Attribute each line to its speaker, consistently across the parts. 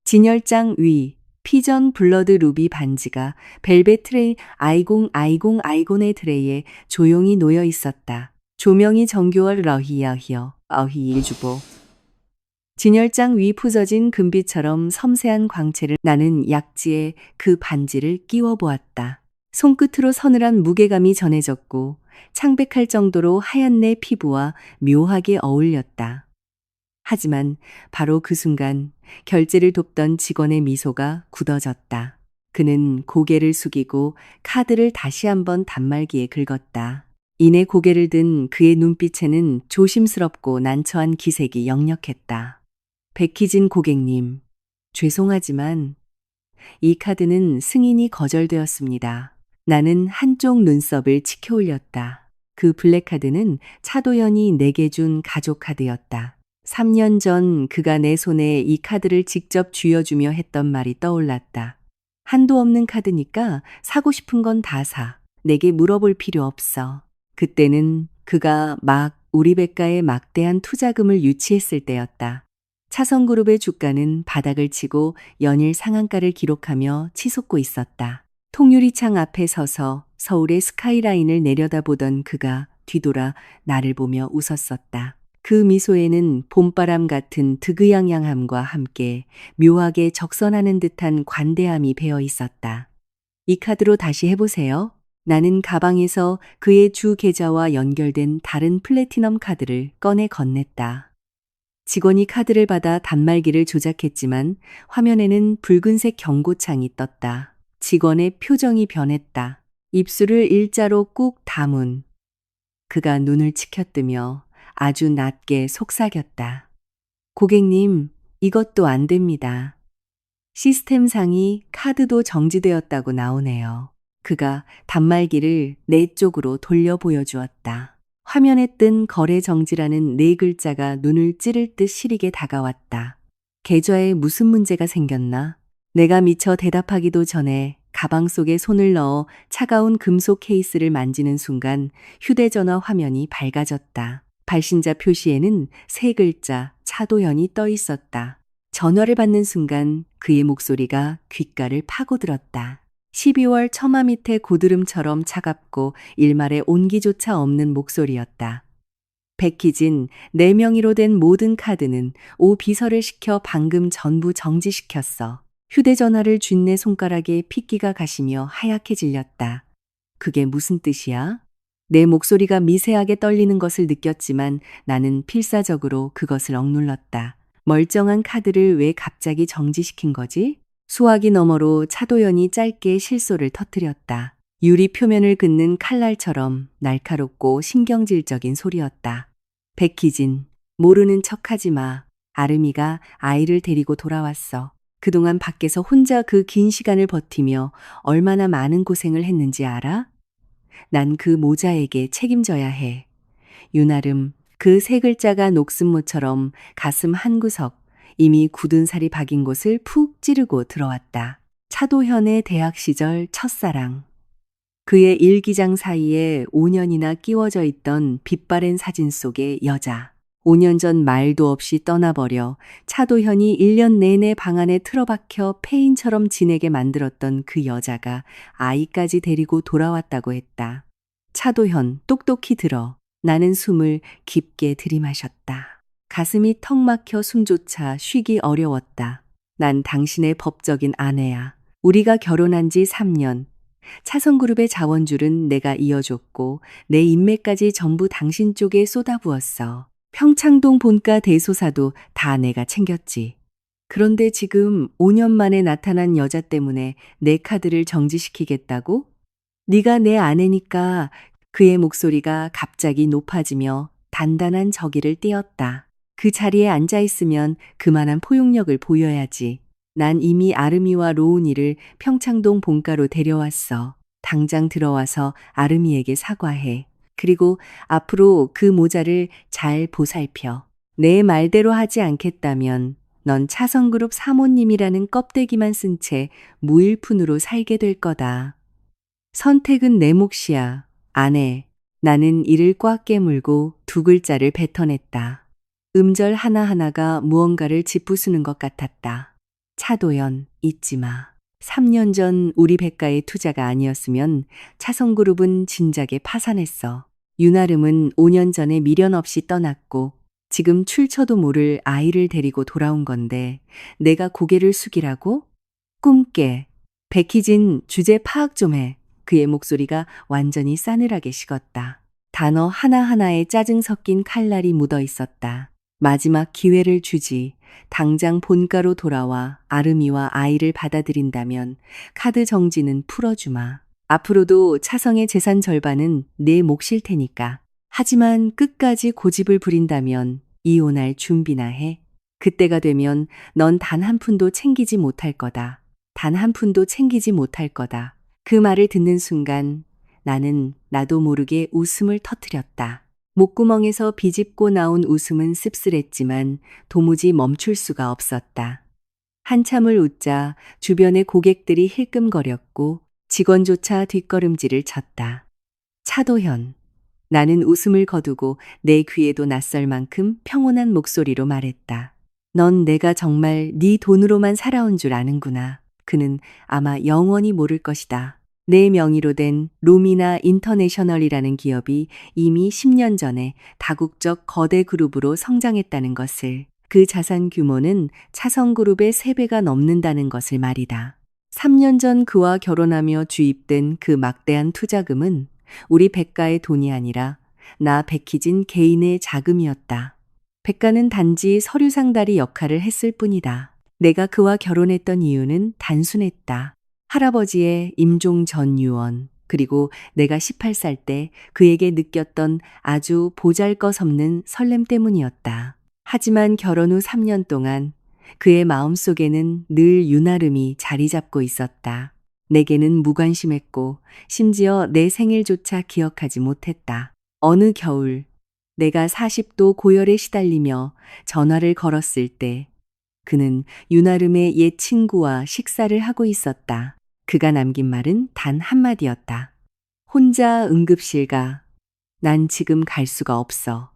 Speaker 1: 진열장 위, 피전 블러드 루비 반지가 벨벳 트레이 아이공의 트레이에 조용히 놓여 있었다. 조명이 정교월 어희 일주보. 진열장 위 부서진 금빛처럼 섬세한 광채를 나는 약지에 그 반지를 끼워 보았다. 손끝으로 서늘한 무게감이 전해졌고 창백할 정도로 하얀 내 피부와 묘하게 어울렸다. 하지만 바로 그 순간 결제를 돕던 직원의 미소가 굳어졌다. 그는 고개를 숙이고 카드를 다시 한번 단말기에 긁었다. 이내 고개를 든 그의 눈빛에는 조심스럽고 난처한 기색이 역력했다. 백희진 고객님, 죄송하지만 이 카드는 승인이 거절되었습니다. 나는 한쪽 눈썹을 치켜 올렸다. 그 블랙카드는 차도연이 내게 준 가족 카드였다. 3년 전 그가 내 손에 이 카드를 직접 쥐어주며 했던 말이 떠올랐다. 한도 없는 카드니까 사고 싶은 건 다 사. 내게 물어볼 필요 없어. 그때는 그가 막 우리 백가에 막대한 투자금을 유치했을 때였다. 차성그룹의 주가는 바닥을 치고 연일 상한가를 기록하며 치솟고 있었다. 통유리창 앞에 서서 서울의 스카이라인을 내려다보던 그가 뒤돌아 나를 보며 웃었었다. 그 미소에는 봄바람 같은 득의양양함과 함께 묘하게 적선하는 듯한 관대함이 배어 있었다. 이 카드로 다시 해보세요. 나는 가방에서 그의 주 계좌와 연결된 다른 플래티넘 카드를 꺼내 건넸다. 직원이 카드를 받아 단말기를 조작했지만 화면에는 붉은색 경고창이 떴다. 직원의 표정이 변했다. 입술을 일자로 꾹 다문. 그가 눈을 치켜뜨며 아주 낮게 속삭였다. 고객님, 이것도 안 됩니다. 시스템상이 카드도 정지되었다고 나오네요. 그가 단말기를 내 쪽으로 돌려 보여주었다. 화면에 뜬 거래 정지라는 네 글자가 눈을 찌를 듯 시리게 다가왔다. 계좌에 무슨 문제가 생겼나? 내가 미처 대답하기도 전에 가방 속에 손을 넣어 차가운 금속 케이스를 만지는 순간 휴대전화 화면이 밝아졌다. 발신자 표시에는 세 글자 차도연이 떠 있었다. 전화를 받는 순간 그의 목소리가 귓가를 파고들었다. 12월 처마 밑의 고드름처럼 차갑고 일말의 온기조차 없는 목소리였다. 백희진, 내 명의로 된 모든 카드는 오 비서를 시켜 방금 전부 정지시켰어. 휴대전화를 쥔 내 손가락에 핏기가 가시며 하얗게 질렸다. 그게 무슨 뜻이야? 내 목소리가 미세하게 떨리는 것을 느꼈지만 나는 필사적으로 그것을 억눌렀다. 멀쩡한 카드를 왜 갑자기 정지시킨 거지? 수화기 너머로 차도연이 짧게 실소를 터뜨렸다. 유리 표면을 긋는 칼날처럼 날카롭고 신경질적인 소리였다. 백희진, 모르는 척하지 마. 아름이가 아이를 데리고 돌아왔어. 그동안 밖에서 혼자 그 긴 시간을 버티며 얼마나 많은 고생을 했는지 알아? 난 그 모자에게 책임져야 해. 유나름, 그 세 글자가 녹슨모처럼 가슴 한구석, 이미 굳은 살이 박인 곳을 푹 찌르고 들어왔다. 차도현의 대학 시절 첫사랑. 그의 일기장 사이에 5년이나 끼워져 있던 빛바랜 사진 속의 여자. 5년 전 말도 없이 떠나버려 차도현이 1년 내내 방 안에 틀어박혀 폐인처럼 지내게 만들었던 그 여자가 아이까지 데리고 돌아왔다고 했다. 차도현, 똑똑히 들어. 나는 숨을 깊게 들이마셨다. 가슴이 턱 막혀 숨조차 쉬기 어려웠다. 난 당신의 법적인 아내야. 우리가 결혼한 지 3년. 차성그룹의 자원줄은 내가 이어줬고 내 인맥까지 전부 당신 쪽에 쏟아부었어. 평창동 본가 대소사도 다 내가 챙겼지. 그런데 지금 5년 만에 나타난 여자 때문에 내 카드를 정지시키겠다고? 네가 내 아내니까. 그의 목소리가 갑자기 높아지며 단단한 저기를 띄었다. 그 자리에 앉아있으면 그만한 포용력을 보여야지. 난 이미 아름이와 로운이를 평창동 본가로 데려왔어. 당장 들어와서 아름이에게 사과해. 그리고 앞으로 그 모자를 잘 보살펴. 내 말대로 하지 않겠다면 넌 차성그룹 사모님이라는 껍데기만 쓴 채 무일푼으로 살게 될 거다. 선택은 내 몫이야. 아내. 나는 이를 꽉 깨물고 두 글자를 뱉어냈다. 음절 하나하나가 무언가를 짚부수는 것 같았다. 차도연, 잊지 마. 3년 전 우리 백가의 투자가 아니었으면 차성그룹은 진작에 파산했어. 윤아름은 5년 전에 미련 없이 떠났고 지금 출처도 모를 아이를 데리고 돌아온 건데 내가 고개를 숙이라고? 꿈깨. 백희진, 주제 파악 좀 해. 그의 목소리가 완전히 싸늘하게 식었다. 단어 하나하나에 짜증 섞인 칼날이 묻어 있었다. 마지막 기회를 주지. 당장 본가로 돌아와 아름이와 아이를 받아들인다면 카드 정지는 풀어주마. 앞으로도 차성의 재산 절반은 내 몫일 테니까. 하지만 끝까지 고집을 부린다면 이혼할 준비나 해. 그때가 되면 넌 단 한 푼도 챙기지 못할 거다. 단 한 푼도 챙기지 못할 거다. 그 말을 듣는 순간 나는 나도 모르게 웃음을 터뜨렸다. 목구멍에서 비집고 나온 웃음은 씁쓸했지만 도무지 멈출 수가 없었다. 한참을 웃자 주변의 고객들이 힐끔거렸고 직원조차 뒷걸음질을 쳤다. 차도현. 나는 웃음을 거두고 내 귀에도 낯설 만큼 평온한 목소리로 말했다. 넌 내가 정말 네 돈으로만 살아온 줄 아는구나. 그는 아마 영원히 모를 것이다. 내 명의로 된 루미나 인터내셔널이라는 기업이 이미 10년 전에 다국적 거대 그룹으로 성장했다는 것을, 그 자산 규모는 차성그룹의 3배가 넘는다는 것을 말이다. 3년 전 그와 결혼하며 주입된 그 막대한 투자금은 우리 백가의 돈이 아니라 나 백희진 개인의 자금이었다. 백가는 단지 서류 상달이 역할을 했을 뿐이다. 내가 그와 결혼했던 이유는 단순했다. 할아버지의 임종 전 유언, 그리고 내가 18살 때 그에게 느꼈던 아주 보잘것없는 설렘 때문이었다. 하지만 결혼 후 3년 동안 그의 마음속에는 늘 윤아름이 자리 잡고 있었다. 내게는 무관심했고 심지어 내 생일조차 기억하지 못했다. 어느 겨울 내가 40도 고열에 시달리며 전화를 걸었을 때 그는 윤아름의 옛 친구와 식사를 하고 있었다. 그가 남긴 말은 단 한마디였다. 혼자 응급실 가. 난 지금 갈 수가 없어.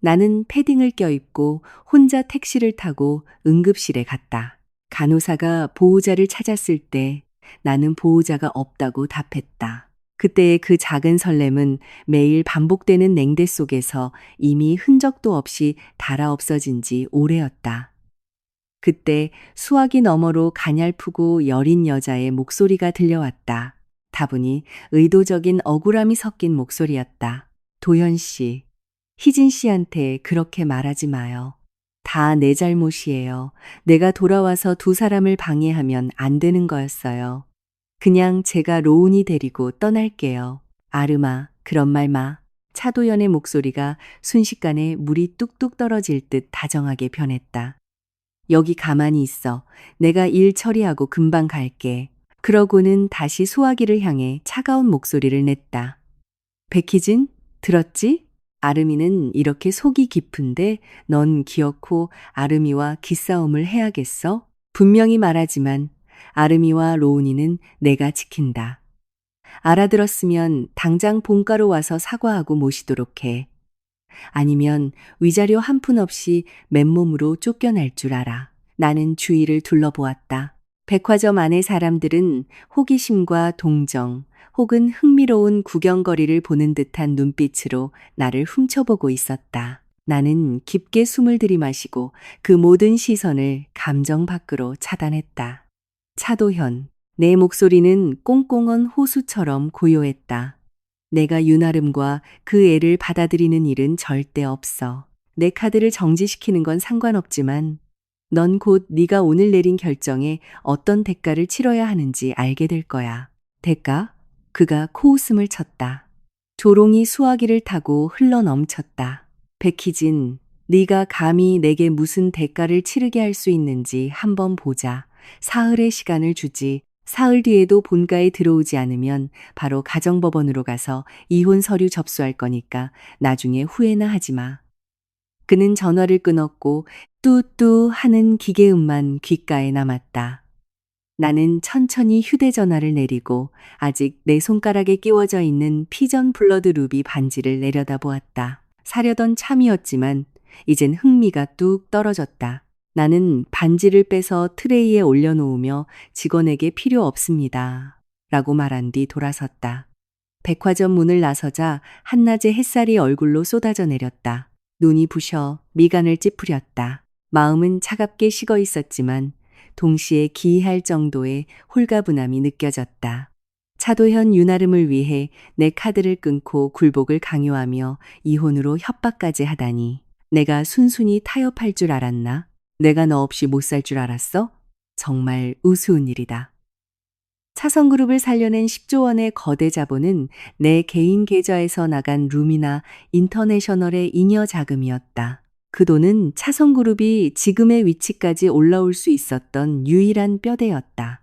Speaker 1: 나는 패딩을 껴입고 혼자 택시를 타고 응급실에 갔다. 간호사가 보호자를 찾았을 때 나는 보호자가 없다고 답했다. 그때의 그 작은 설렘은 매일 반복되는 냉대 속에서 이미 흔적도 없이 닳아 없어진 지 오래였다. 그때 수화기 너머로 가냘프고 여린 여자의 목소리가 들려왔다. 다분히 의도적인 억울함이 섞인 목소리였다. 도현 씨, 희진 씨한테 그렇게 말하지 마요. 다 내 잘못이에요. 내가 돌아와서 두 사람을 방해하면 안 되는 거였어요. 그냥 제가 로운이 데리고 떠날게요. 아름아, 그런 말 마. 차도연의 목소리가 순식간에 물이 뚝뚝 떨어질 듯 다정하게 변했다. 여기 가만히 있어. 내가 일 처리하고 금방 갈게. 그러고는 다시 수화기를 향해 차가운 목소리를 냈다. 백희진, 들었지? 아름이는 이렇게 속이 깊은데 넌 기어코 아름이와 기싸움을 해야겠어? 분명히 말하지만 아름이와 로운이는 내가 지킨다. 알아들었으면 당장 본가로 와서 사과하고 모시도록 해. 아니면 위자료 한 푼 없이 맨몸으로 쫓겨날 줄 알아. 나는 주위를 둘러보았다. 백화점 안의 사람들은 호기심과 동정 혹은 흥미로운 구경거리를 보는 듯한 눈빛으로 나를 훔쳐보고 있었다. 나는 깊게 숨을 들이마시고 그 모든 시선을 감정 밖으로 차단했다. 차도현, 내 목소리는 꽁꽁언 호수처럼 고요했다. 내가 윤아름과 그 애를 받아들이는 일은 절대 없어. 내 카드를 정지시키는 건 상관없지만 넌 곧 네가 오늘 내린 결정에 어떤 대가를 치러야 하는지 알게 될 거야. 대가? 그가 코웃음을 쳤다. 조롱이 수화기를 타고 흘러넘쳤다. 백희진, 네가 감히 내게 무슨 대가를 치르게 할 수 있는지 한번 보자. 사흘의 시간을 주지. 사흘 뒤에도 본가에 들어오지 않으면 바로 가정법원으로 가서 이혼 서류 접수할 거니까 나중에 후회나 하지 마. 그는 전화를 끊었고 뚜뚜 하는 기계음만 귓가에 남았다. 나는 천천히 휴대전화를 내리고 아직 내 손가락에 끼워져 있는 피전 블러드 루비 반지를 내려다보았다. 사려던 참이었지만 이젠 흥미가 뚝 떨어졌다. 나는 반지를 빼서 트레이에 올려놓으며 직원에게 필요 없습니다. 라고 말한 뒤 돌아섰다. 백화점 문을 나서자 한낮의 햇살이 얼굴로 쏟아져 내렸다. 눈이 부셔 미간을 찌푸렸다. 마음은 차갑게 식어 있었지만 동시에 기이할 정도의 홀가분함이 느껴졌다. 차도현 윤아름을 위해 내 카드를 끊고 굴복을 강요하며 이혼으로 협박까지 하다니. 내가 순순히 타협할 줄 알았나? 내가 너 없이 못 살 줄 알았어? 정말 우스운 일이다. 차성그룹을 살려낸 10조 원의 거대 자본은 내 개인 계좌에서 나간 루미나 인터내셔널의 잉여 자금이었다. 그 돈은 차성그룹이 지금의 위치까지 올라올 수 있었던 유일한 뼈대였다.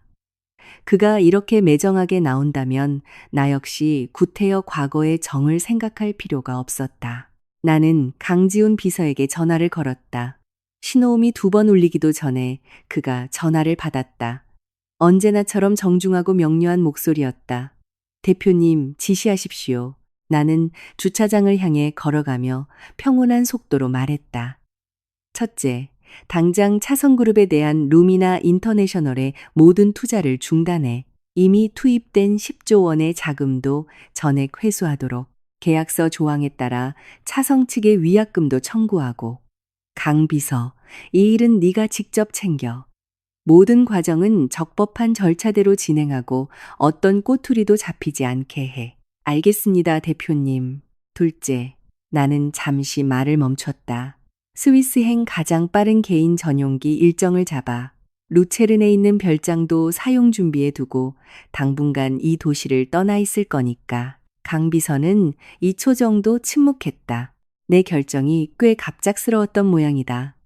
Speaker 1: 그가 이렇게 매정하게 나온다면 나 역시 구태여 과거의 정을 생각할 필요가 없었다. 나는 강지훈 비서에게 전화를 걸었다. 신호음이 2번 울리기도 전에 그가 전화를 받았다. 언제나처럼 정중하고 명료한 목소리였다. 대표님, 지시하십시오. 나는 주차장을 향해 걸어가며 평온한 속도로 말했다. 첫째, 당장 차성그룹에 대한 루미나 인터내셔널의 모든 투자를 중단해 이미 투입된 10조 원의 자금도 전액 회수하도록 계약서 조항에 따라 차성 측의 위약금도 청구하고. 강 비서, 이 일은 네가 직접 챙겨. 모든 과정은 적법한 절차대로 진행하고 어떤 꼬투리도 잡히지 않게 해. 알겠습니다, 대표님. 둘째, 나는 잠시 말을 멈췄다. 스위스행 가장 빠른 개인 전용기 일정을 잡아 루체른에 있는 별장도 사용 준비해 두고 당분간 이 도시를 떠나 있을 거니까. 강 비서는 2초 정도 침묵했다. 내 결정이 꽤 갑작스러웠던 모양이다.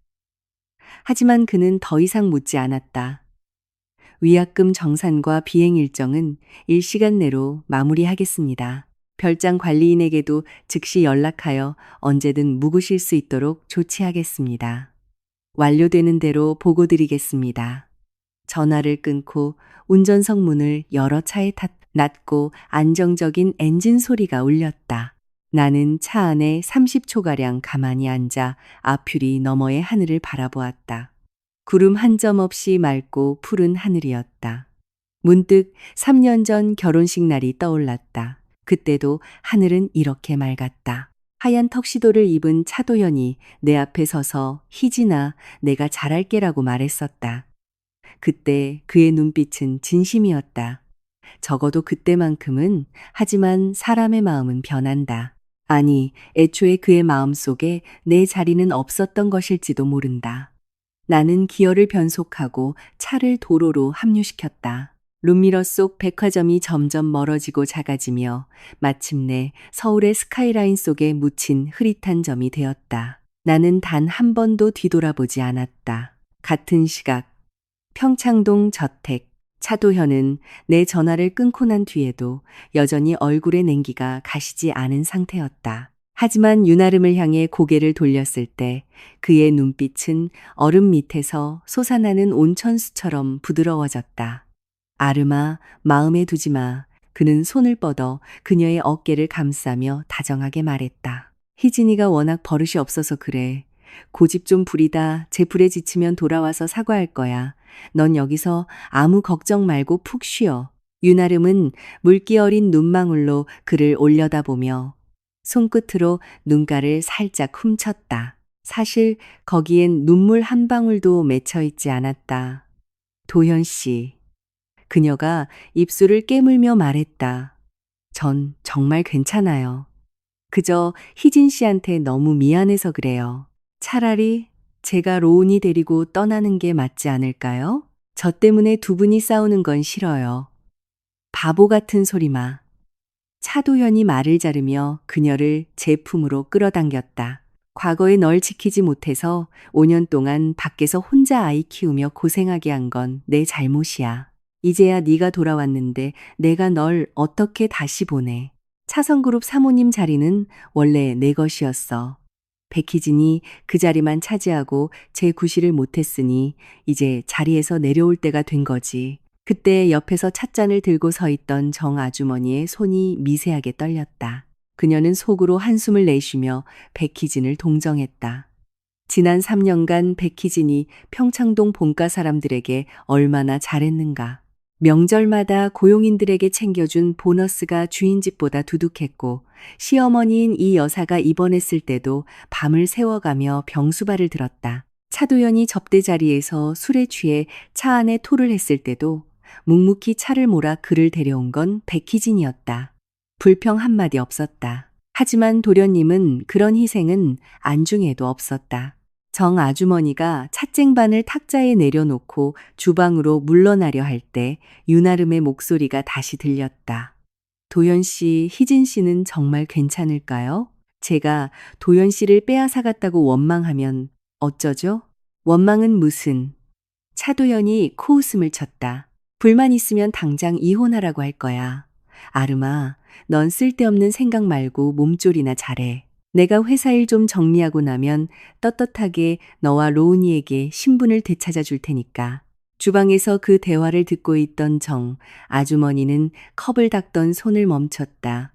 Speaker 1: 하지만 그는 더 이상 묻지 않았다. 위약금 정산과 비행 일정은 일시간 내로 마무리하겠습니다. 별장 관리인에게도 즉시 연락하여 언제든 묵으실 수 있도록 조치하겠습니다. 완료되는 대로 보고드리겠습니다. 전화를 끊고 운전석 문을 열어 차에 낮고 안정적인 엔진 소리가 울렸다. 나는 차 안에 30초가량 가만히 앉아 아퓨리 너머의 하늘을 바라보았다. 구름 한 점 없이 맑고 푸른 하늘이었다. 문득 3년 전 결혼식 날이 떠올랐다. 그때도 하늘은 이렇게 맑았다. 하얀 턱시도를 입은 차도연이 내 앞에 서서 희진아, 내가 잘할게라고 말했었다. 그때 그의 눈빛은 진심이었다. 적어도 그때만큼은. 하지만 사람의 마음은 변한다. 아니, 애초에 그의 마음속에 내 자리는 없었던 것일지도 모른다. 나는 기어를 변속하고 차를 도로로 합류시켰다. 룸미러 속 백화점이 점점 멀어지고 작아지며 마침내 서울의 스카이라인 속에 묻힌 흐릿한 점이 되었다. 나는 단 한 번도 뒤돌아보지 않았다. 같은 시각, 평창동 저택. 차도현은 내 전화를 끊고 난 뒤에도 여전히 얼굴의 냉기가 가시지 않은 상태였다. 하지만 윤아름을 향해 고개를 돌렸을 때 그의 눈빛은 얼음 밑에서 솟아나는 온천수처럼 부드러워졌다. 아름아, 마음에 두지 마. 그는 손을 뻗어 그녀의 어깨를 감싸며 다정하게 말했다. 희진이가 워낙 버릇이 없어서 그래. 고집 좀 부리다 제풀에 지치면 돌아와서 사과할 거야. 넌 여기서 아무 걱정 말고 푹 쉬어. 윤아름은 물기 어린 눈망울로 그를 올려다보며 손끝으로 눈가를 살짝 훔쳤다. 사실 거기엔 눈물 한 방울도 맺혀 있지 않았다. 도현 씨. 그녀가 입술을 깨물며 말했다. 전 정말 괜찮아요. 그저 희진 씨한테 너무 미안해서 그래요. 차라리 제가 로운이 데리고 떠나는 게 맞지 않을까요? 저 때문에 두 분이 싸우는 건 싫어요. 바보 같은 소리마. 차도현이 말을 자르며 그녀를 제 품으로 끌어당겼다. 과거에 널 지키지 못해서 5년 동안 밖에서 혼자 아이 키우며 고생하게 한 건 내 잘못이야. 이제야 네가 돌아왔는데 내가 널 어떻게 다시 보내. 차성그룹 사모님 자리는 원래 내 것이었어. 백희진이 그 자리만 차지하고 제 구실을 못했으니 이제 자리에서 내려올 때가 된 거지. 그때 옆에서 찻잔을 들고 서 있던 정 아주머니의 손이 미세하게 떨렸다. 그녀는 속으로 한숨을 내쉬며 백희진을 동정했다. 지난 3년간 백희진이 평창동 본가 사람들에게 얼마나 잘했는가. 명절마다 고용인들에게 챙겨준 보너스가 주인 집보다 두둑했고, 시어머니인 이 여사가 입원했을 때도 밤을 새워가며 병수발을 들었다. 차도연이 접대 자리에서 술에 취해 차 안에 토를 했을 때도 묵묵히 차를 몰아 그를 데려온 건 백희진이었다. 불평 한마디 없었다. 하지만 도련님은 그런 희생은 안중에도 없었다. 정 아주머니가 찻쟁반을 탁자에 내려놓고 주방으로 물러나려 할 때 유나름의 목소리가 다시 들렸다. 도연 씨, 희진 씨는 정말 괜찮을까요? 제가 도연 씨를 빼앗아갔다고 원망하면 어쩌죠? 원망은 무슨? 차도연이 코웃음을 쳤다. 불만 있으면 당장 이혼하라고 할 거야. 아름아, 넌 쓸데없는 생각 말고 몸조리나 잘해. 내가 회사 일 좀 정리하고 나면 떳떳하게 너와 로운이에게 신분을 되찾아 줄 테니까. 주방에서 그 대화를 듣고 있던 정 아주머니는 컵을 닦던 손을 멈췄다.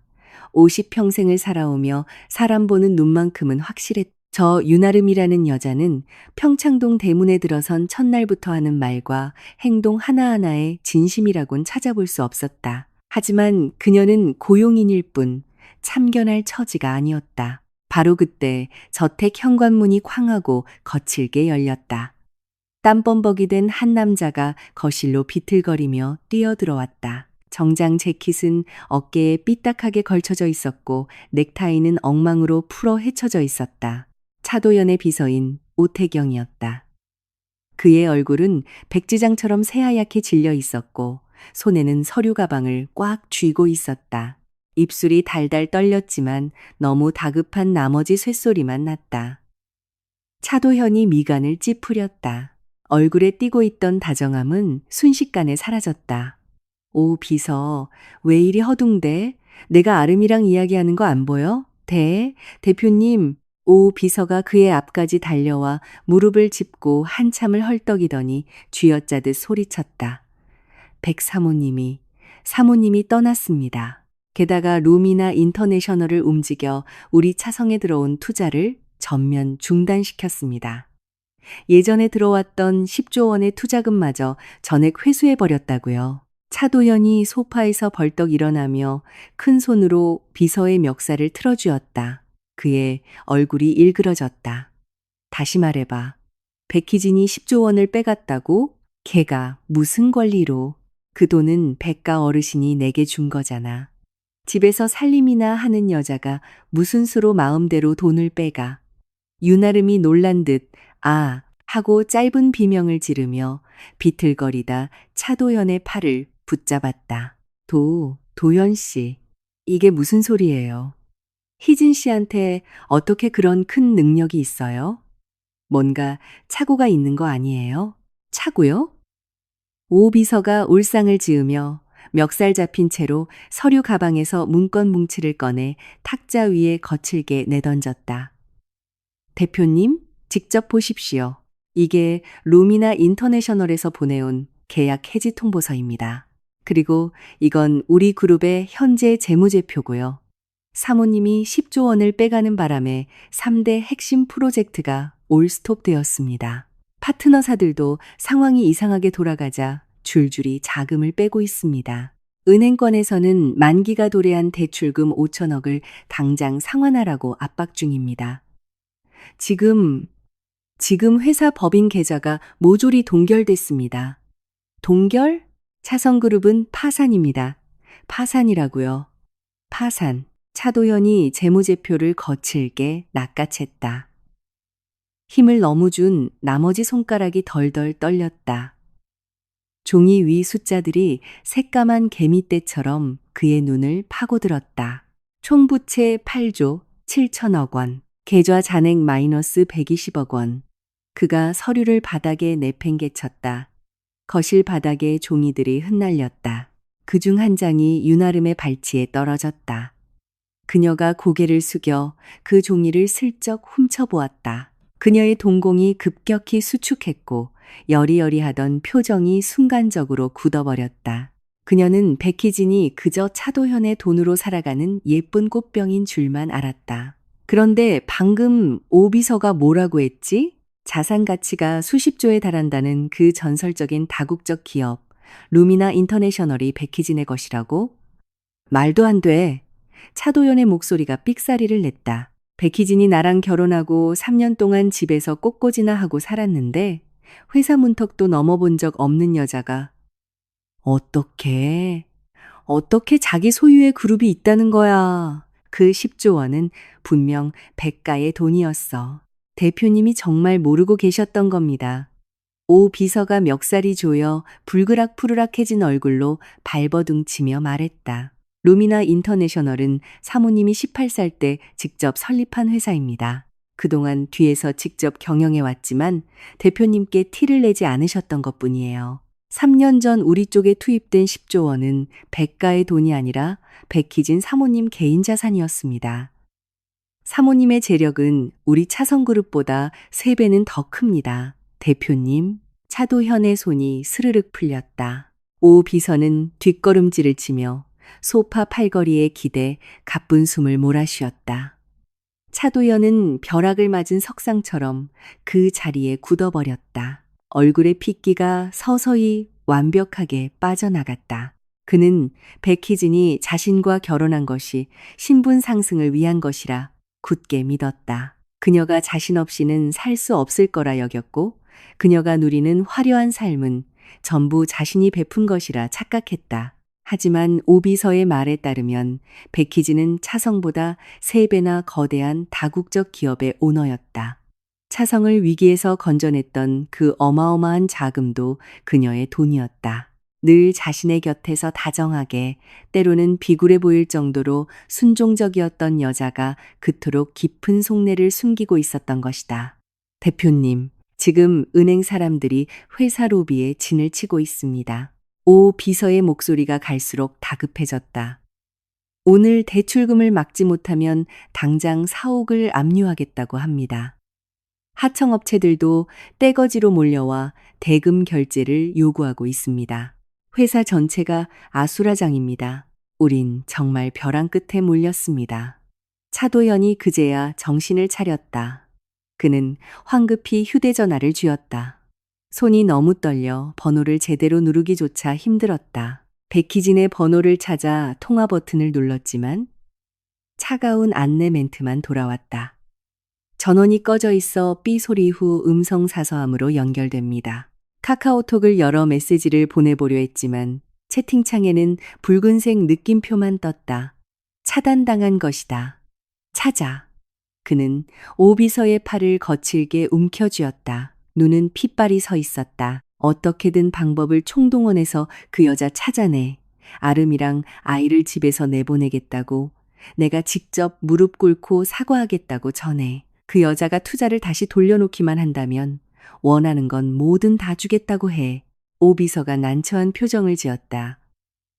Speaker 1: 50평생을 살아오며 사람 보는 눈만큼은 확실했다. 저 유나름이라는 여자는 평창동 대문에 들어선 첫날부터 하는 말과 행동 하나하나에 진심이라곤 찾아볼 수 없었다. 하지만 그녀는 고용인일 뿐 참견할 처지가 아니었다. 바로 그때 저택 현관문이 쾅하고 거칠게 열렸다. 땀범벅이 된 한 남자가 거실로 비틀거리며 뛰어들어왔다. 정장 재킷은 어깨에 삐딱하게 걸쳐져 있었고 넥타이는 엉망으로 풀어 헤쳐져 있었다. 차도연의 비서인 오태경이었다. 그의 얼굴은 백지장처럼 새하얗게 질려 있었고 손에는 서류 가방을 꽉 쥐고 있었다. 입술이 달달 떨렸지만 너무 다급한 나머지 쇳소리만 났다. 차도현이 미간을 찌푸렸다. 얼굴에 띄고 있던 다정함은 순식간에 사라졌다. 오, 비서, 왜 이리 허둥대? 내가 아름이랑 이야기하는 거 안 보여? 대표님. 오, 비서가 그의 앞까지 달려와 무릎을 짚고 한참을 헐떡이더니 쥐어짜듯 소리쳤다. 백 사모님이 떠났습니다. 게다가 루미나 인터내셔널을 움직여 우리 차성에 들어온 투자를 전면 중단시켰습니다. 예전에 들어왔던 10조 원의 투자금마저 전액 회수해버렸다고요. 차도연이 소파에서 벌떡 일어나며 큰 손으로 비서의 멱살을 틀어주었다. 그의 얼굴이 일그러졌다. 다시 말해봐. 백희진이 10조 원을 빼갔다고? 걔가 무슨 권리로? 그 돈은 백가 어르신이 내게 준 거잖아. 집에서 살림이나 하는 여자가 무슨 수로 마음대로 돈을 빼가. 유나름이 놀란 듯 아 하고 짧은 비명을 지르며 비틀거리다 차도연의 팔을 붙잡았다. 도연 씨, 이게 무슨 소리예요? 희진 씨한테 어떻게 그런 큰 능력이 있어요? 뭔가 착오가 있는 거 아니에요? 착오요? 오 비서가 울상을 지으며 멱살 잡힌 채로 서류 가방에서 문건 뭉치를 꺼내 탁자 위에 거칠게 내던졌다. 대표님, 직접 보십시오. 이게 루미나 인터내셔널에서 보내온 계약 해지 통보서입니다. 그리고 이건 우리 그룹의 현재 재무제표고요. 사모님이 10조 원을 빼가는 바람에 3대 핵심 프로젝트가 올스톱 되었습니다. 파트너사들도 상황이 이상하게 돌아가자 줄줄이 자금을 빼고 있습니다. 은행권에서는 만기가 도래한 대출금 5천억을 당장 상환하라고 압박 중입니다. 지금 회사 법인 계좌가 모조리 동결됐습니다. 동결? 차성그룹은 파산입니다. 파산이라고요. 파산. 차도연이 재무제표를 거칠게 낚아챘다. 힘을 너무 준 나머지 손가락이 덜덜 떨렸다. 종이 위 숫자들이 새까만 개미떼처럼 그의 눈을 파고들었다. 총부채 8조 7천억 원, 계좌 잔액 마이너스 120억 원. 그가 서류를 바닥에 내팽개쳤다. 거실 바닥에 종이들이 흩날렸다. 그중 한 장이 유나름의 발치에 떨어졌다. 그녀가 고개를 숙여 그 종이를 슬쩍 훔쳐보았다. 그녀의 동공이 급격히 수축했고 여리여리하던 표정이 순간적으로 굳어버렸다. 그녀는 백희진이 그저 차도현의 돈으로 살아가는 예쁜 꽃병인 줄만 알았다. 그런데 방금 오 비서가 뭐라고 했지? 자산 가치가 수십조에 달한다는 그 전설적인 다국적 기업, 루미나 인터내셔널이 백희진의 것이라고? 말도 안 돼. 차도연의 목소리가 삑사리를 냈다. 백희진이 나랑 결혼하고 3년 동안 집에서 꽃꽂이나 하고 살았는데 회사 문턱도 넘어본 적 없는 여자가 어떻게 자기 소유의 그룹이 있다는 거야. 그 10조 원은 분명 백가의 돈이었어. 대표님이 정말 모르고 계셨던 겁니다. 오 비서가 멱살이 조여 불그락푸르락해진 얼굴로 발버둥치며 말했다. 루미나 인터내셔널은 사모님이 18살 때 직접 설립한 회사입니다. 그동안 뒤에서 직접 경영해 왔지만 대표님께 티를 내지 않으셨던 것뿐이에요. 3년 전 우리 쪽에 투입된 10조 원은 백가의 돈이 아니라 백희진 사모님 개인 자산이었습니다. 사모님의 재력은 우리 차성그룹보다 3배는 더 큽니다. 대표님, 차도현의 손이 스르륵 풀렸다. 오 비서는 뒷걸음질을 치며 소파 팔걸이에 기대 가쁜 숨을 몰아쉬었다. 차도현은 벼락을 맞은 석상처럼 그 자리에 굳어버렸다. 얼굴의 핏기가 서서히 완벽하게 빠져나갔다. 그는 백희진이 자신과 결혼한 것이 신분 상승을 위한 것이라 굳게 믿었다. 그녀가 자신 없이는 살 수 없을 거라 여겼고 그녀가 누리는 화려한 삶은 전부 자신이 베푼 것이라 착각했다. 하지만 오비서의 말에 따르면 백희진은 차성보다 3배나 거대한 다국적 기업의 오너였다. 차성을 위기에서 건져냈던 그 어마어마한 자금도 그녀의 돈이었다. 늘 자신의 곁에서 다정하게 때로는 비굴해 보일 정도로 순종적이었던 여자가 그토록 깊은 속내를 숨기고 있었던 것이다. 대표님, 지금 은행 사람들이 회사 로비에 진을 치고 있습니다. 오 비서의 목소리가 갈수록 다급해졌다. 오늘 대출금을 막지 못하면 당장 사옥을 압류하겠다고 합니다. 하청업체들도 떼거지로 몰려와 대금 결제를 요구하고 있습니다. 회사 전체가 아수라장입니다. 우린 정말 벼랑 끝에 몰렸습니다. 차도현이 그제야 정신을 차렸다. 그는 황급히 휴대전화를 쥐었다. 손이 너무 떨려 번호를 제대로 누르기조차 힘들었다. 백희진의 번호를 찾아 통화 버튼을 눌렀지만 차가운 안내 멘트만 돌아왔다. 전원이 꺼져 있어 삐 소리 후 음성 사서함으로 연결됩니다. 카카오톡을 열어 메시지를 보내보려 했지만 채팅창에는 붉은색 느낌표만 떴다. 차단당한 것이다. 찾아. 그는 오비서의 팔을 거칠게 움켜쥐었다. 눈은 핏발이 서 있었다. 어떻게든 방법을 총동원해서 그 여자 찾아내. 아름이랑 아이를 집에서 내보내겠다고. 내가 직접 무릎 꿇고 사과하겠다고 전해. 그 여자가 투자를 다시 돌려놓기만 한다면 원하는 건 뭐든 다 주겠다고 해. 오비서가 난처한 표정을 지었다.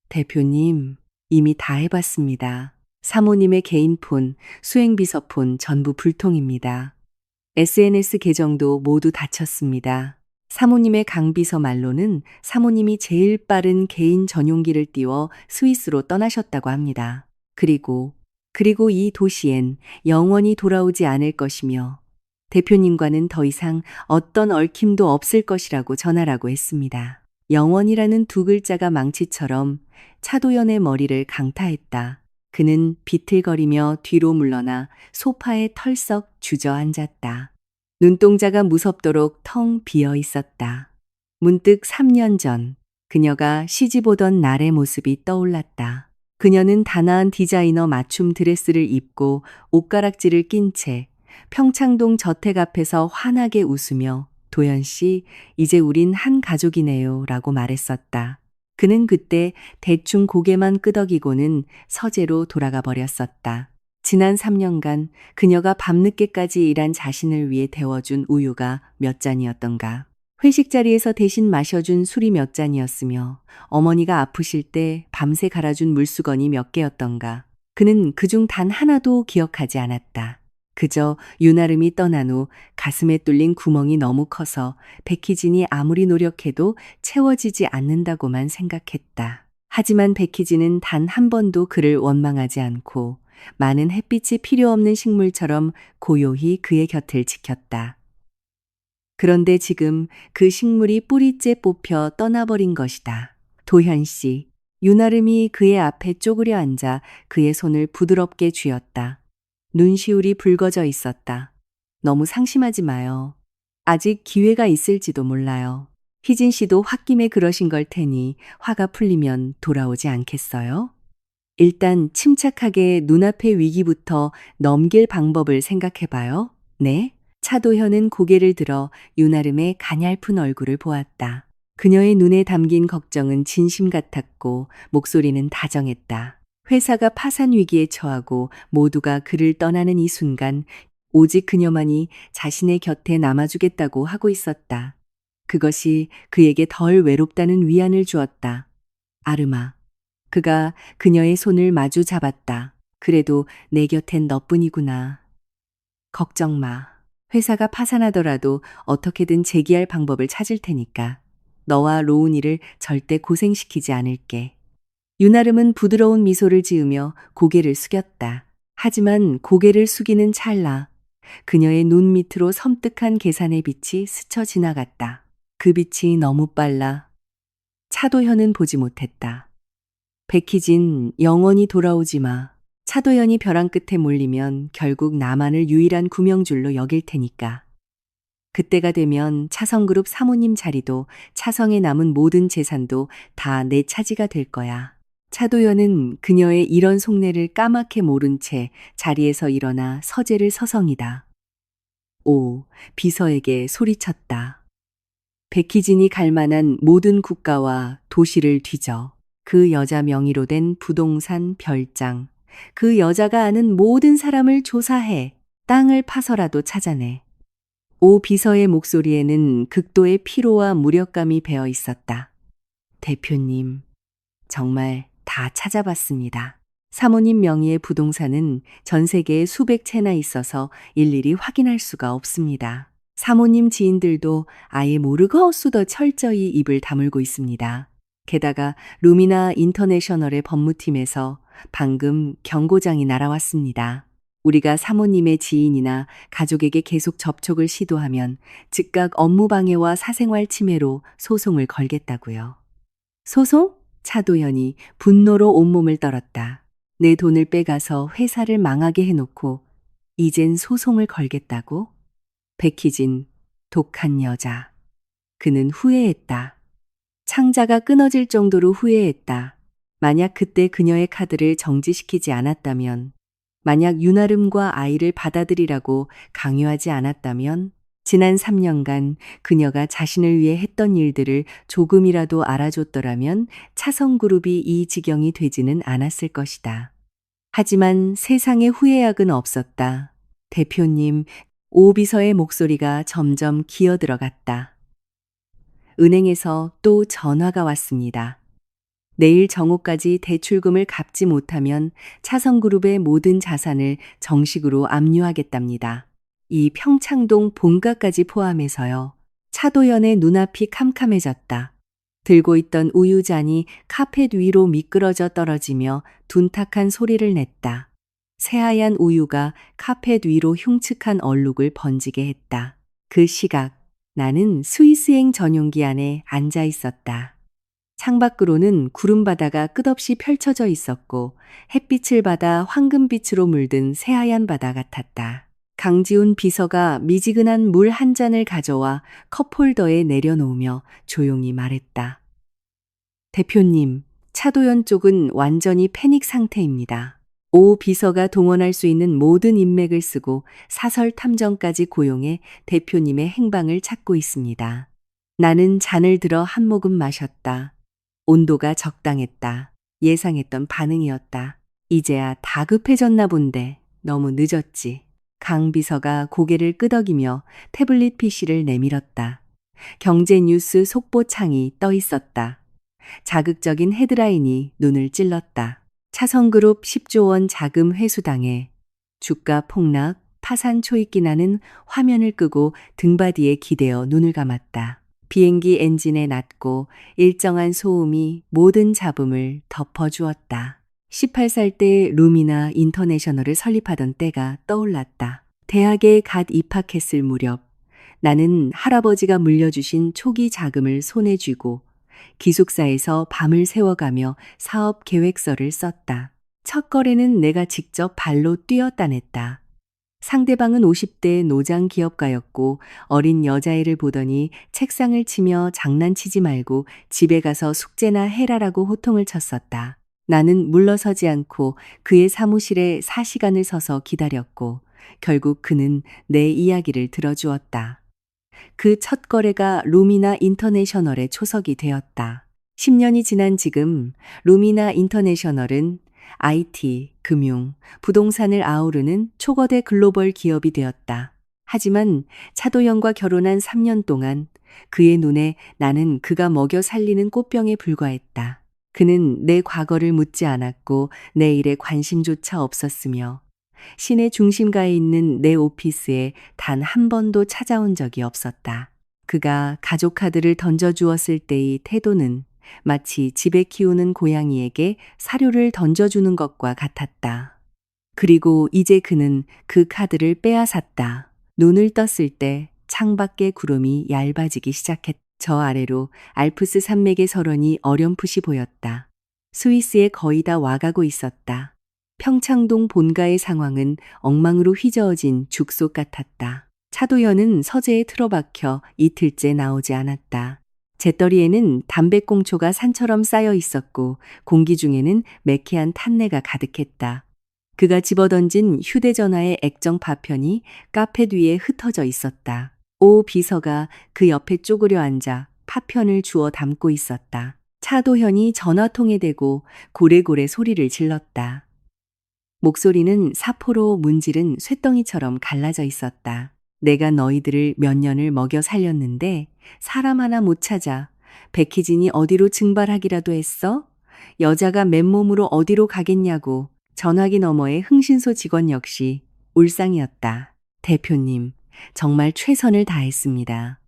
Speaker 1: 대표님, 이미 다 해봤습니다. 사모님의 개인 폰, 수행비서 폰 전부 불통입니다. SNS 계정도 모두 닫혔습니다. 사모님의 강비서 말로는 사모님이 제일 빠른 개인 전용기를 띄워 스위스로 떠나셨다고 합니다. 그리고 이 도시엔 영원히 돌아오지 않을 것이며 대표님과는 더 이상 어떤 얽힘도 없을 것이라고 전하라고 했습니다. 영원이라는 두 글자가 망치처럼 차도연의 머리를 강타했다. 그는 비틀거리며 뒤로 물러나 소파에 털썩 주저앉았다. 눈동자가 무섭도록 텅 비어 있었다. 문득 3년 전 그녀가 시집오던 날의 모습이 떠올랐다. 그녀는 단아한 디자이너 맞춤 드레스를 입고 옷가락지를 낀 채 평창동 저택 앞에서 환하게 웃으며 도연 씨, 이제 우린 한 가족이네요 라고 말했었다. 그는 그때 대충 고개만 끄덕이고는 서재로 돌아가 버렸었다. 지난 3년간 그녀가 밤늦게까지 일한 자신을 위해 데워준 우유가 몇 잔이었던가. 회식 자리에서 대신 마셔준 술이 몇 잔이었으며 어머니가 아프실 때 밤새 갈아준 물수건이 몇 개였던가. 그는 그중 단 하나도 기억하지 않았다. 그저 윤아름이 떠난 후 가슴에 뚫린 구멍이 너무 커서 백희진이 아무리 노력해도 채워지지 않는다고만 생각했다. 하지만 백희진은 단 한 번도 그를 원망하지 않고 많은 햇빛이 필요 없는 식물처럼 고요히 그의 곁을 지켰다. 그런데 지금 그 식물이 뿌리째 뽑혀 떠나버린 것이다. 도현 씨, 윤아름이 그의 앞에 쪼그려 앉아 그의 손을 부드럽게 쥐었다. 눈시울이 붉어져 있었다. 너무 상심하지 마요. 아직 기회가 있을지도 몰라요. 희진 씨도 홧김에 그러신 걸 테니 화가 풀리면 돌아오지 않겠어요? 일단 침착하게 눈앞의 위기부터 넘길 방법을 생각해봐요. 네? 차도현은 고개를 들어 윤아름의 가냘픈 얼굴을 보았다. 그녀의 눈에 담긴 걱정은 진심 같았고 목소리는 다정했다. 회사가 파산 위기에 처하고 모두가 그를 떠나는 이 순간 오직 그녀만이 자신의 곁에 남아주겠다고 하고 있었다. 그것이 그에게 덜 외롭다는 위안을 주었다. 아름아. 그가 그녀의 손을 마주 잡았다. 그래도 내 곁엔 너뿐이구나. 걱정 마. 회사가 파산하더라도 어떻게든 재기할 방법을 찾을 테니까. 너와 로운이를 절대 고생시키지 않을게. 윤아름은 부드러운 미소를 지으며 고개를 숙였다. 하지만 고개를 숙이는 찰나 그녀의 눈 밑으로 섬뜩한 계산의 빛이 스쳐 지나갔다. 그 빛이 너무 빨라 차도현은 보지 못했다. 백희진, 영원히 돌아오지 마. 차도현이 벼랑 끝에 몰리면 결국 나만을 유일한 구명줄로 여길 테니까. 그때가 되면 차성그룹 사모님 자리도 차성에 남은 모든 재산도 다 내 차지가 될 거야. 차도현은 그녀의 이런 속내를 까맣게 모른 채 자리에서 일어나 서재를 서성이다. 오, 비서에게 소리쳤다. 백희진이 갈 만한 모든 국가와 도시를 뒤져 그 여자 명의로 된 부동산 별장, 그 여자가 아는 모든 사람을 조사해 땅을 파서라도 찾아내. 오 비서의 목소리에는 극도의 피로와 무력감이 배어 있었다. 대표님, 정말 다 찾아봤습니다. 사모님 명의의 부동산은 전 세계에 수백 채나 있어서 일일이 확인할 수가 없습니다. 사모님 지인들도 아예 모르고수더 철저히 입을 다물고 있습니다. 게다가 루미나 인터내셔널의 법무팀에서 방금 경고장이 날아왔습니다. 우리가 사모님의 지인이나 가족에게 계속 접촉을 시도하면 즉각 업무방해와 사생활 침해로 소송을 걸겠다고요. 소송? 차도현이 분노로 온몸을 떨었다. 내 돈을 빼가서 회사를 망하게 해놓고 이젠 소송을 걸겠다고? 백희진, 독한 여자. 그는 후회했다. 창자가 끊어질 정도로 후회했다. 만약 그때 그녀의 카드를 정지시키지 않았다면, 만약 윤아름과 아이를 받아들이라고 강요하지 않았다면, 지난 3년간 그녀가 자신을 위해 했던 일들을 조금이라도 알아줬더라면 차성그룹이 이 지경이 되지는 않았을 것이다. 하지만 세상에 후회약은 없었다. 대표님, 오 비서의 목소리가 점점 기어들어갔다. 은행에서 또 전화가 왔습니다. 내일 정오까지 대출금을 갚지 못하면 차성그룹의 모든 자산을 정식으로 압류하겠답니다. 이 평창동 본가까지 포함해서요. 차도연의 눈앞이 캄캄해졌다. 들고 있던 우유잔이 카펫 위로 미끄러져 떨어지며 둔탁한 소리를 냈다. 새하얀 우유가 카펫 위로 흉측한 얼룩을 번지게 했다. 그 시각 나는 스위스행 전용기 안에 앉아 있었다. 창밖으로는 구름바다가 끝없이 펼쳐져 있었고 햇빛을 받아 황금빛으로 물든 새하얀 바다 같았다. 강지훈 비서가 미지근한 물 한 잔을 가져와 컵홀더에 내려놓으며 조용히 말했다. 대표님, 차도연 쪽은 완전히 패닉 상태입니다. 오 비서가 동원할 수 있는 모든 인맥을 쓰고 사설 탐정까지 고용해 대표님의 행방을 찾고 있습니다. 나는 잔을 들어 한 모금 마셨다. 온도가 적당했다. 예상했던 반응이었다. 이제야 다급해졌나 본데 너무 늦었지. 강 비서가 고개를 끄덕이며 태블릿 PC를 내밀었다. 경제 뉴스 속보창이 떠 있었다. 자극적인 헤드라인이 눈을 찔렀다. 차성그룹 10조 원 자금 회수당해 주가 폭락, 파산 초입기 나는 화면을 끄고 등받이에 기대어 눈을 감았다. 비행기 엔진의 낮고 일정한 소음이 모든 잡음을 덮어주었다. 18살 때 루미나 인터내셔널을 설립하던 때가 떠올랐다. 대학에 갓 입학했을 무렵 나는 할아버지가 물려주신 초기 자금을 손에 쥐고 기숙사에서 밤을 새워가며 사업 계획서를 썼다. 첫 거래는 내가 직접 발로 뛰어 따냈다. 상대방은 50대 노장 기업가였고 어린 여자애를 보더니 책상을 치며 장난치지 말고 집에 가서 숙제나 해라라고 호통을 쳤었다. 나는 물러서지 않고 그의 사무실에 4시간을 서서 기다렸고 결국 그는 내 이야기를 들어주었다. 그 첫 거래가 루미나 인터내셔널의 초석이 되었다. 10년이 지난 지금 루미나 인터내셔널은 IT, 금융, 부동산을 아우르는 초거대 글로벌 기업이 되었다. 하지만 차도연과 결혼한 3년 동안 그의 눈에 나는 그가 먹여 살리는 꽃병에 불과했다. 그는 내 과거를 묻지 않았고 내 일에 관심조차 없었으며 시내 중심가에 있는 내 오피스에 단 한 번도 찾아온 적이 없었다. 그가 가족 카드를 던져주었을 때의 태도는 마치 집에 키우는 고양이에게 사료를 던져주는 것과 같았다. 그리고 이제 그는 그 카드를 빼앗았다. 눈을 떴을 때 창밖의 구름이 얇아지기 시작했다. 저 아래로 알프스 산맥의 설원이 어렴풋이 보였다. 스위스에 거의 다 와가고 있었다. 평창동 본가의 상황은 엉망으로 휘저어진 죽속 같았다. 차도연은 서재에 틀어박혀 이틀째 나오지 않았다. 재떨이에는 담배꽁초가 산처럼 쌓여 있었고 공기 중에는 매캐한 탄내가 가득했다. 그가 집어던진 휴대전화의 액정 파편이 카페 뒤에 흩어져 있었다. 오 비서가 그 옆에 쪼그려 앉아 파편을 주워 담고 있었다. 차도현이 전화통에 대고 고래고래 소리를 질렀다. 목소리는 사포로 문지른 쇳덩이처럼 갈라져 있었다. 내가 너희들을 몇 년을 먹여 살렸는데 사람 하나 못 찾아. 백희진이 어디로 증발하기라도 했어? 여자가 맨몸으로 어디로 가겠냐고. 전화기 너머의 흥신소 직원 역시 울상이었다. 대표님, 정말 최선을 다했습니다.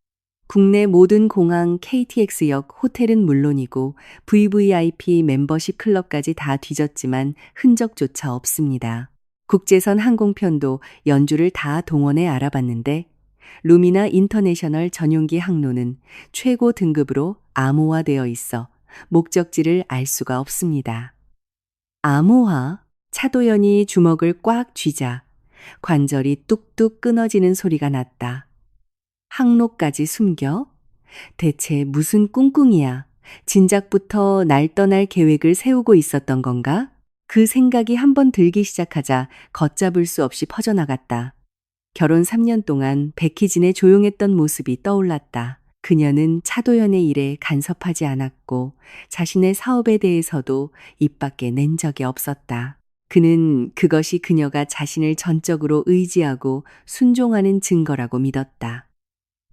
Speaker 1: 국내 모든 공항 KTX역 호텔은 물론이고 VVIP 멤버십 클럽까지 다 뒤졌지만 흔적조차 없습니다. 국제선 항공편도 연주를 다 동원해 알아봤는데 루미나 인터내셔널 전용기 항로는 최고 등급으로 암호화되어 있어 목적지를 알 수가 없습니다. 암호화? 차도연이 주먹을 꽉 쥐자 관절이 뚝뚝 끊어지는 소리가 났다. 항로까지 숨겨? 대체 무슨 꿍꿍이야? 진작부터 날 떠날 계획을 세우고 있었던 건가? 그 생각이 한번 들기 시작하자 걷잡을 수 없이 퍼져나갔다. 결혼 3년 동안 백희진의 조용했던 모습이 떠올랐다. 그녀는 차도연의 일에 간섭하지 않았고 자신의 사업에 대해서도 입 밖에 낸 적이 없었다. 그는 그것이 그녀가 자신을 전적으로 의지하고 순종하는 증거라고 믿었다.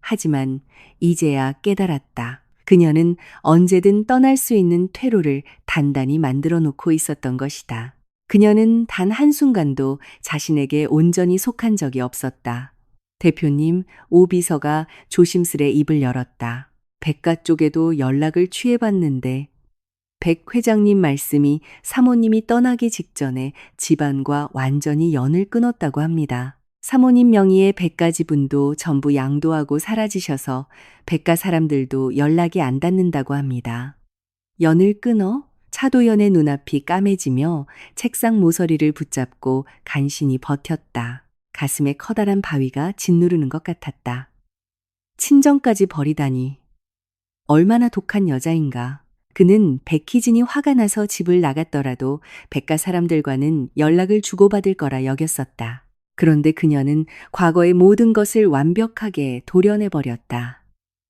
Speaker 1: 하지만 이제야 깨달았다. 그녀는 언제든 떠날 수 있는 퇴로를 단단히 만들어 놓고 있었던 것이다. 그녀는 단 한순간도 자신에게 온전히 속한 적이 없었다. 대표님, 오 비서가 조심스레 입을 열었다. 백가 쪽에도 연락을 취해봤는데 백 회장님 말씀이 사모님이 떠나기 직전에 집안과 완전히 연을 끊었다고 합니다. 사모님 명의의 백가 지분도 전부 양도하고 사라지셔서 백가 사람들도 연락이 안 닿는다고 합니다. 연을 끊어? 차도연의 눈앞이 까매지며 책상 모서리를 붙잡고 간신히 버텼다. 가슴에 커다란 바위가 짓누르는 것 같았다. 친정까지 버리다니. 얼마나 독한 여자인가. 그는 백희진이 화가 나서 집을 나갔더라도 백가 사람들과는 연락을 주고받을 거라 여겼었다. 그런데 그녀는 과거의 모든 것을 완벽하게 도려내버렸다.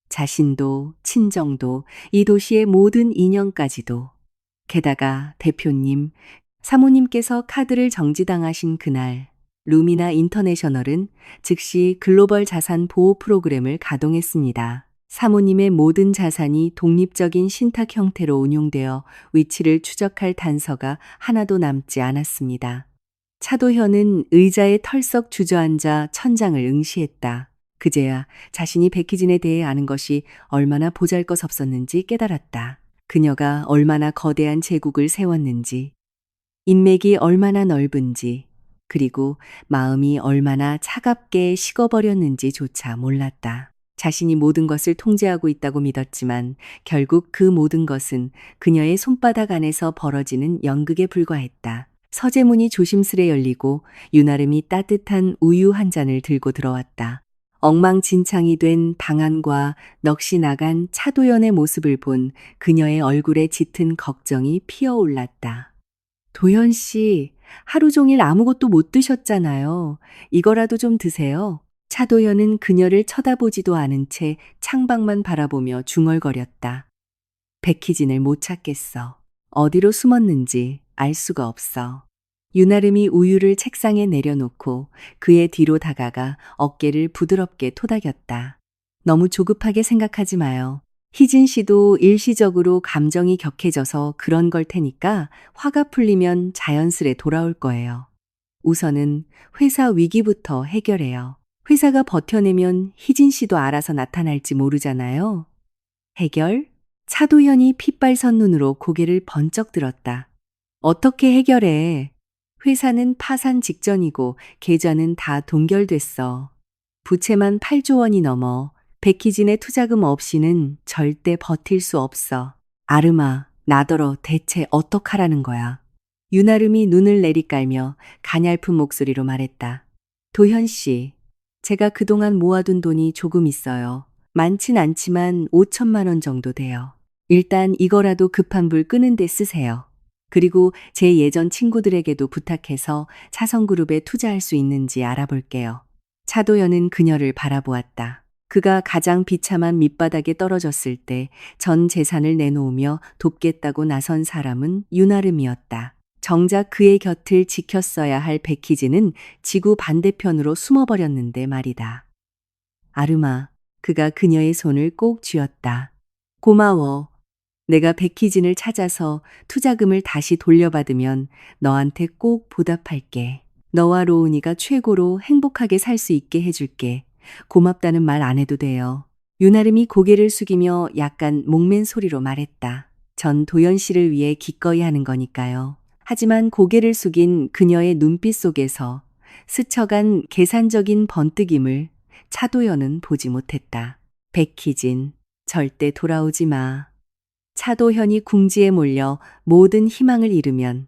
Speaker 1: 자신도, 친정도, 이 도시의 모든 인연까지도. 게다가 대표님, 사모님께서 카드를 정지당하신 그날, 루미나 인터내셔널은 즉시 글로벌 자산 보호 프로그램을 가동했습니다. 사모님의 모든 자산이 독립적인 신탁 형태로 운용되어 위치를 추적할 단서가 하나도 남지 않았습니다. 차도현은 의자에 털썩 주저앉아 천장을 응시했다. 그제야 자신이 백희진에 대해 아는 것이 얼마나 보잘것없었는지 깨달았다. 그녀가 얼마나 거대한 제국을 세웠는지. 인맥이 얼마나 넓은지, 그리고 마음이 얼마나 차갑게 식어버렸는지조차 몰랐다. 자신이 모든 것을 통제하고 있다고 믿었지만 결국 그 모든 것은 그녀의 손바닥 안에서 벌어지는 연극에 불과했다. 서재문이 조심스레 열리고 유나름이 따뜻한 우유 한 잔을 들고 들어왔다. 엉망진창이 된 방 안과 넋이 나간 차도연의 모습을 본 그녀의 얼굴에 짙은 걱정이 피어올랐다. 도연 씨, 하루 종일 아무것도 못 드셨잖아요. 이거라도 좀 드세요. 차도연은 그녀를 쳐다보지도 않은 채 창밖만 바라보며 중얼거렸다. 백희진을 못 찾겠어. 어디로 숨었는지 알 수가 없어. 유나름이 우유를 책상에 내려놓고 그의 뒤로 다가가 어깨를 부드럽게 토닥였다. 너무 조급하게 생각하지 마요. 희진 씨도 일시적으로 감정이 격해져서 그런 걸 테니까 화가 풀리면 자연스레 돌아올 거예요. 우선은 회사 위기부터 해결해요. 회사가 버텨내면 희진 씨도 알아서 나타날지 모르잖아요. 해결? 차도현이 핏발선 눈으로 고개를 번쩍 들었다. 어떻게 해결해? 회사는 파산 직전이고 계좌는 다 동결됐어. 부채만 8조 원이 넘어. 백희진의 투자금 없이는 절대 버틸 수 없어. 아름아, 나더러 대체 어떡하라는 거야? 유나름이 눈을 내리깔며 가냘픈 목소리로 말했다. 도현 씨, 제가 그동안 모아둔 돈이 조금 있어요. 많진 않지만 5천만 원 정도 돼요. 일단 이거라도 급한 불 끄는 데 쓰세요. 그리고 제 예전 친구들에게도 부탁해서 차성그룹에 투자할 수 있는지 알아볼게요. 차도연은 그녀를 바라보았다. 그가 가장 비참한 밑바닥에 떨어졌을 때 전 재산을 내놓으며 돕겠다고 나선 사람은 유나름이었다. 정작 그의 곁을 지켰어야 할 백희진은 지구 반대편으로 숨어버렸는데 말이다. 아름아, 그가 그녀의 손을 꼭 쥐었다. 고마워. 내가 백희진을 찾아서 투자금을 다시 돌려받으면 너한테 꼭 보답할게. 너와 로운이가 최고로 행복하게 살 수 있게 해줄게. 고맙다는 말 안 해도 돼요. 유나름이 고개를 숙이며 약간 목맨 소리로 말했다. 전 도연 씨를 위해 기꺼이 하는 거니까요. 하지만 고개를 숙인 그녀의 눈빛 속에서 스쳐간 계산적인 번뜩임을 차도연은 보지 못했다. 백희진, 절대 돌아오지 마. 차도현이 궁지에 몰려 모든 희망을 잃으면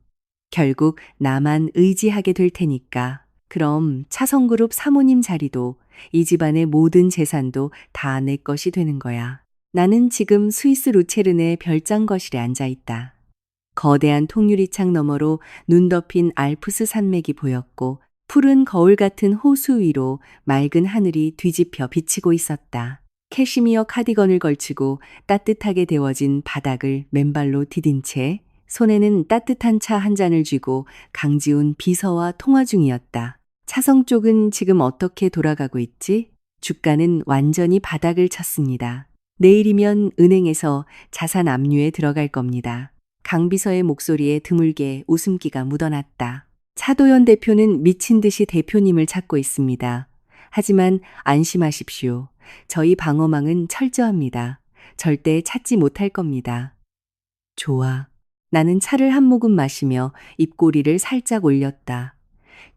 Speaker 1: 결국 나만 의지하게 될 테니까. 그럼 차성그룹 사모님 자리도 이 집안의 모든 재산도 다 내 것이 되는 거야. 나는 지금 스위스 루체른의 별장 거실에 앉아 있다. 거대한 통유리창 너머로 눈 덮인 알프스 산맥이 보였고 푸른 거울 같은 호수 위로 맑은 하늘이 뒤집혀 비치고 있었다. 캐시미어 카디건을 걸치고 따뜻하게 데워진 바닥을 맨발로 디딘 채 손에는 따뜻한 차 한 잔을 쥐고 강지훈 비서와 통화 중이었다. 차성 쪽은 지금 어떻게 돌아가고 있지? 주가는 완전히 바닥을 쳤습니다. 내일이면 은행에서 자산 압류에 들어갈 겁니다. 강 비서의 목소리에 드물게 웃음기가 묻어났다. 차도연 대표는 미친 듯이 대표님을 찾고 있습니다. 하지만 안심하십시오. 저희 방어망은 철저합니다. 절대 찾지 못할 겁니다. 좋아. 나는 차를 한 모금 마시며 입꼬리를 살짝 올렸다.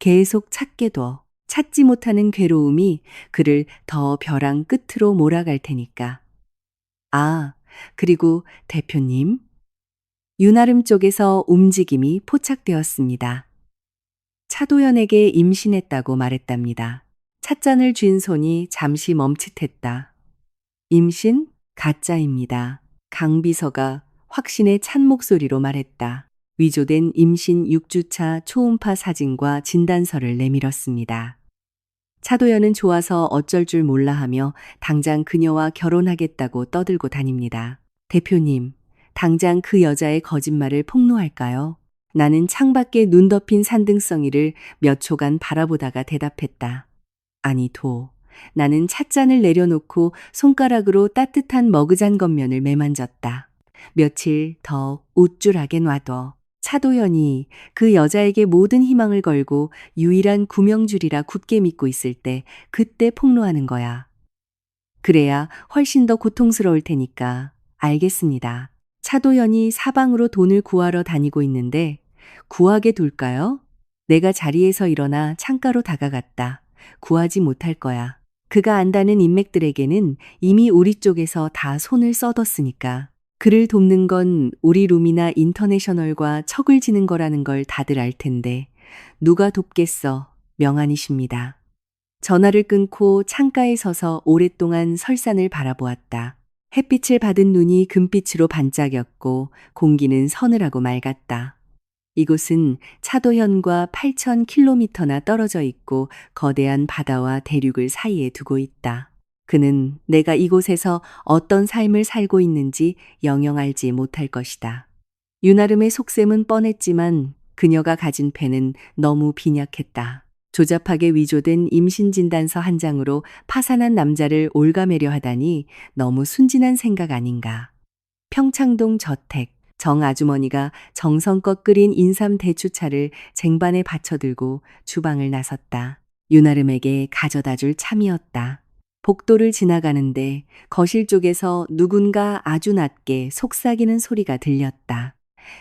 Speaker 1: 계속 찾게 둬. 찾지 못하는 괴로움이 그를 더 벼랑 끝으로 몰아갈 테니까. 아, 그리고 대표님. 유나름 쪽에서 움직임이 포착되었습니다. 차도연에게 임신했다고 말했답니다. 찻잔을 쥔 손이 잠시 멈칫했다. 임신? 가짜입니다. 강 비서가 확신에 찬 목소리로 말했다. 위조된 임신 6주차 초음파 사진과 진단서를 내밀었습니다. 차도연은 좋아서 어쩔 줄 몰라 하며 당장 그녀와 결혼하겠다고 떠들고 다닙니다. 대표님, 당장 그 여자의 거짓말을 폭로할까요? 나는 창밖에 눈 덮인 산등성이를 몇 초간 바라보다가 대답했다. 아니 나는 찻잔을 내려놓고 손가락으로 따뜻한 머그잔 겉면을 매만졌다. 며칠 더 우쭐하게 놔둬. 차도연이 그 여자에게 모든 희망을 걸고 유일한 구명줄이라 굳게 믿고 있을 때 그때 폭로하는 거야. 그래야 훨씬 더 고통스러울 테니까. 알겠습니다. 차도연이 사방으로 돈을 구하러 다니고 있는데 구하게 둘까요? 내가 자리에서 일어나 창가로 다가갔다. 구하지 못할 거야. 그가 안다는 인맥들에게는 이미 우리 쪽에서 다 손을 써뒀으니까. 그를 돕는 건 우리 룸이나 인터내셔널과 척을 지는 거라는 걸 다들 알 텐데 누가 돕겠어. 명안이십니다. 전화를 끊고 창가에 서서 오랫동안 설산을 바라보았다. 햇빛을 받은 눈이 금빛으로 반짝였고 공기는 서늘하고 맑았다. 이곳은 차도현과 8,000km나 떨어져 있고 거대한 바다와 대륙을 사이에 두고 있다. 그는 내가 이곳에서 어떤 삶을 살고 있는지 영영 알지 못할 것이다. 유나름의 속셈은 뻔했지만 그녀가 가진 패는 너무 빈약했다. 조잡하게 위조된 임신진단서 한 장으로 파산한 남자를 올가매려 하다니 너무 순진한 생각 아닌가. 평창동 저택, 정 아주머니가 정성껏 끓인 인삼 대추차를 쟁반에 받쳐들고 주방을 나섰다. 유나름에게 가져다 줄 참이었다. 복도를 지나가는데 거실 쪽에서 누군가 아주 낮게 속삭이는 소리가 들렸다.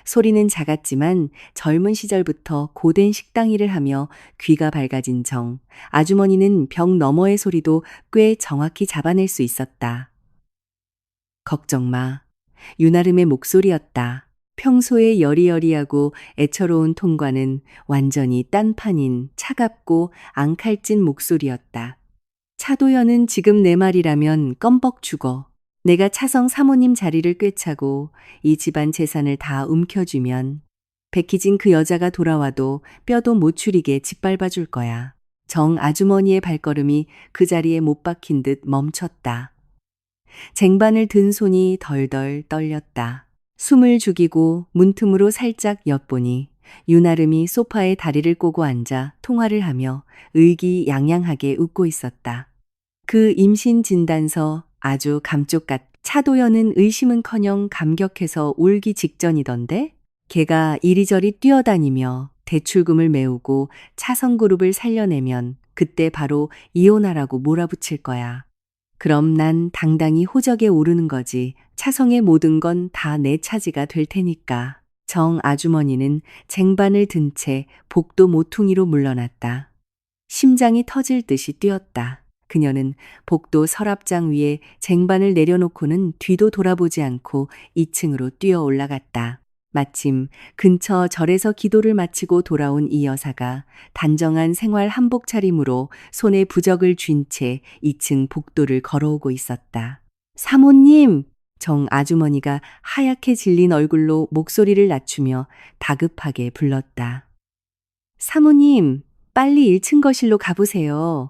Speaker 1: 소리는 작았지만 젊은 시절부터 고된 식당 일을 하며 귀가 밝아진 정 아주머니는 벽 너머의 소리도 꽤 정확히 잡아낼 수 있었다. 걱정 마. 유나름의 목소리였다. 평소에 여리여리하고 애처로운 톤과는 완전히 딴판인 차갑고 앙칼진 목소리였다. 차도현은 지금 내 말이라면 껌뻑 죽어. 내가 차성 사모님 자리를 꿰차고 이 집안 재산을 다 움켜쥐면 백희진 그 여자가 돌아와도 뼈도 못 추리게 짓밟아 줄 거야. 정 아주머니의 발걸음이 그 자리에 못 박힌 듯 멈췄다. 쟁반을 든 손이 덜덜 떨렸다. 숨을 죽이고 문틈으로 살짝 엿보니 유나름이 소파에 다리를 꼬고 앉아 통화를 하며 의기양양하게 웃고 있었다. 그 임신 진단서 아주 감쪽같. 차도연은 의심은커녕 감격해서 울기 직전이던데 걔가 이리저리 뛰어다니며 대출금을 메우고 차성그룹을 살려내면 그때 바로 이혼하라고 몰아붙일 거야. 그럼 난 당당히 호적에 오르는 거지. 차성의 모든 건 다 내 차지가 될 테니까. 정 아주머니는 쟁반을 든 채 복도 모퉁이로 물러났다. 심장이 터질 듯이 뛰었다. 그녀는 복도 서랍장 위에 쟁반을 내려놓고는 뒤도 돌아보지 않고 2층으로 뛰어 올라갔다. 마침 근처 절에서 기도를 마치고 돌아온 이 여사가 단정한 생활 한복 차림으로 손에 부적을 쥔 채 2층 복도를 걸어오고 있었다. 사모님! 정 아주머니가 하얗게 질린 얼굴로 목소리를 낮추며 다급하게 불렀다. 사모님, 빨리 1층 거실로 가보세요.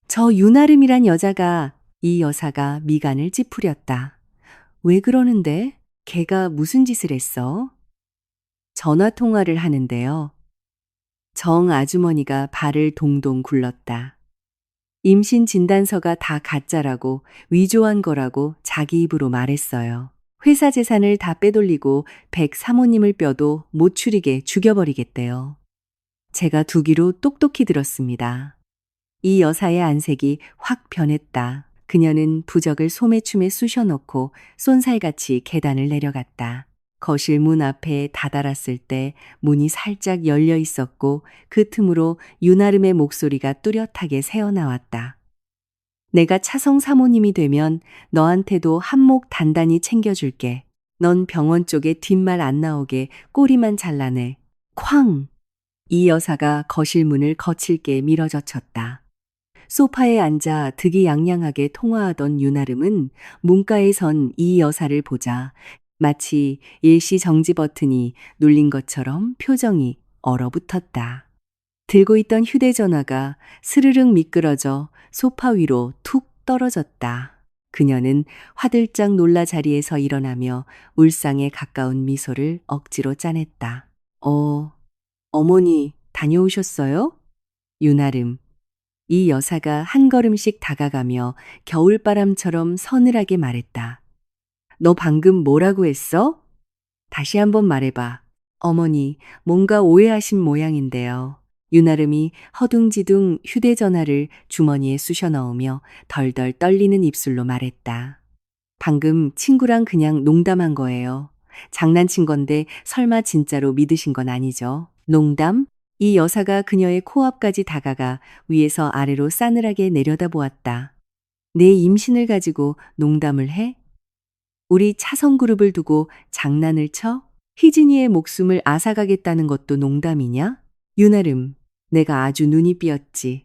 Speaker 1: 저 유나름이란 여자가. 이 여사가 미간을 찌푸렸다. 왜 그러는데? 걔가 무슨 짓을 했어? 전화 통화를 하는데요. 정 아주머니가 발을 동동 굴렀다. 임신 진단서가 다 가짜라고 위조한 거라고 자기 입으로 말했어요. 회사 재산을 다 빼돌리고 백 사모님을 뼈도 못 추리게 죽여버리겠대요. 제가 두기로 똑똑히 들었습니다. 이 여사의 안색이 확 변했다. 그녀는 부적을 소매춤에 쑤셔넣고 쏜살같이 계단을 내려갔다. 거실 문 앞에 다다랐을 때 문이 살짝 열려 있었고 그 틈으로 유나름의 목소리가 뚜렷하게 새어나왔다. 내가 차성 사모님이 되면 너한테도 한몫 단단히 챙겨줄게. 넌 병원 쪽에 뒷말 안 나오게 꼬리만 잘라내. 쾅! 이 여사가 거실 문을 거칠게 밀어젖혔다. 소파에 앉아 득이양양하게 통화하던 유나름은 문가에 선 이 여사를 보자 마치 일시 정지 버튼이 눌린 것처럼 표정이 얼어붙었다. 들고 있던 휴대전화가 스르륵 미끄러져 소파 위로 툭 떨어졌다. 그녀는 화들짝 놀라 자리에서 일어나며 울상에 가까운 미소를 억지로 짜냈다. 어머니 다녀오셨어요? 유나름. 이 여사가 한 걸음씩 다가가며 겨울바람처럼 서늘하게 말했다. 너 방금 뭐라고 했어? 다시 한번 말해봐. 어머니, 뭔가 오해하신 모양인데요. 유나름이 허둥지둥 휴대전화를 주머니에 쑤셔 넣으며 덜덜 떨리는 입술로 말했다. 방금 친구랑 그냥 농담한 거예요. 장난친 건데 설마 진짜로 믿으신 건 아니죠? 농담? 이 여사가 그녀의 코앞까지 다가가 위에서 아래로 싸늘하게 내려다보았다. 내 임신을 가지고 농담을 해? 우리 차성그룹을 두고 장난을 쳐? 희진이의 목숨을 앗아가겠다는 것도 농담이냐? 유나름, 내가 아주 눈이 삐었지.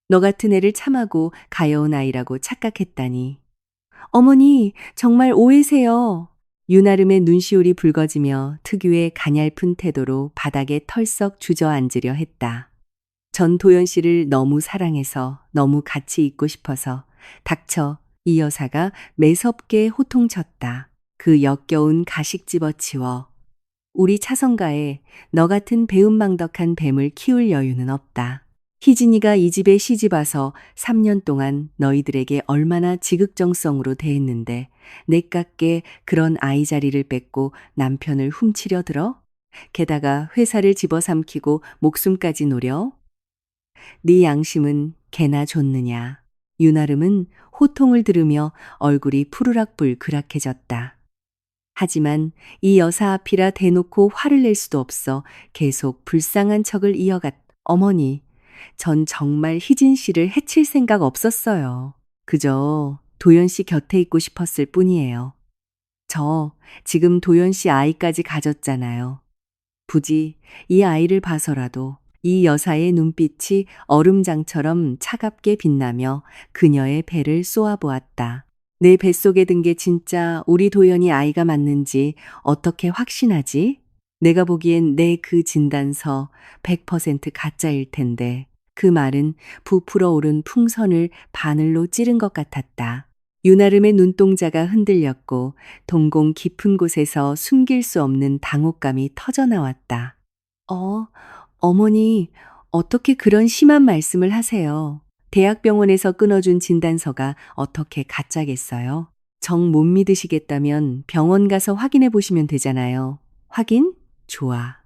Speaker 1: 너 같은 애를 참하고 가여운 아이라고 착각했다니. 어머니, 정말 오해세요. 유나름의 눈시울이 붉어지며 특유의 가냘픈 태도로 바닥에 털썩 주저앉으려 했다. 전 도연 씨를 너무 사랑해서 너무 같이 있고 싶어서 닥쳐 이 여사가 매섭게 호통쳤다. 그 역겨운 가식 집어치워. 우리 차성가에 너 같은 배은망덕한 뱀을 키울 여유는 없다. 희진이가 이 집에 시집 와서 3년 동안 너희들에게 얼마나 지극정성으로 대했는데 내깎게 그런 아이 자리를 뺏고 남편을 훔치려 들어? 게다가 회사를 집어삼키고 목숨까지 노려? 네 양심은 개나 줬느냐. 유나름은 호통을 들으며 얼굴이 푸르락불그락해졌다. 하지만 이 여사 앞이라 대놓고 화를 낼 수도 없어 계속 불쌍한 척을 이어갔. 어머니, 전 정말 희진 씨를 해칠 생각 없었어요. 그저 도연 씨 곁에 있고 싶었을 뿐이에요. 저 지금 도연 씨 아이까지 가졌잖아요. 부디 이 아이를 봐서라도 이 여사의 눈빛이 얼음장처럼 차갑게 빛나며 그녀의 배를 쏘아보았다. 내 뱃속에 든 게 진짜 우리 도연이 아이가 맞는지 어떻게 확신하지? 내가 보기엔 내 그 진단서 100% 가짜일 텐데 그 말은 부풀어 오른 풍선을 바늘로 찌른 것 같았다. 유나름의 눈동자가 흔들렸고 동공 깊은 곳에서 숨길 수 없는 당혹감이 터져나왔다. 어머니, 어떻게 그런 심한 말씀을 하세요? 대학병원에서 끊어준 진단서가 어떻게 가짜겠어요? 정 못 믿으시겠다면 병원 가서 확인해 보시면 되잖아요. 확인? 좋아.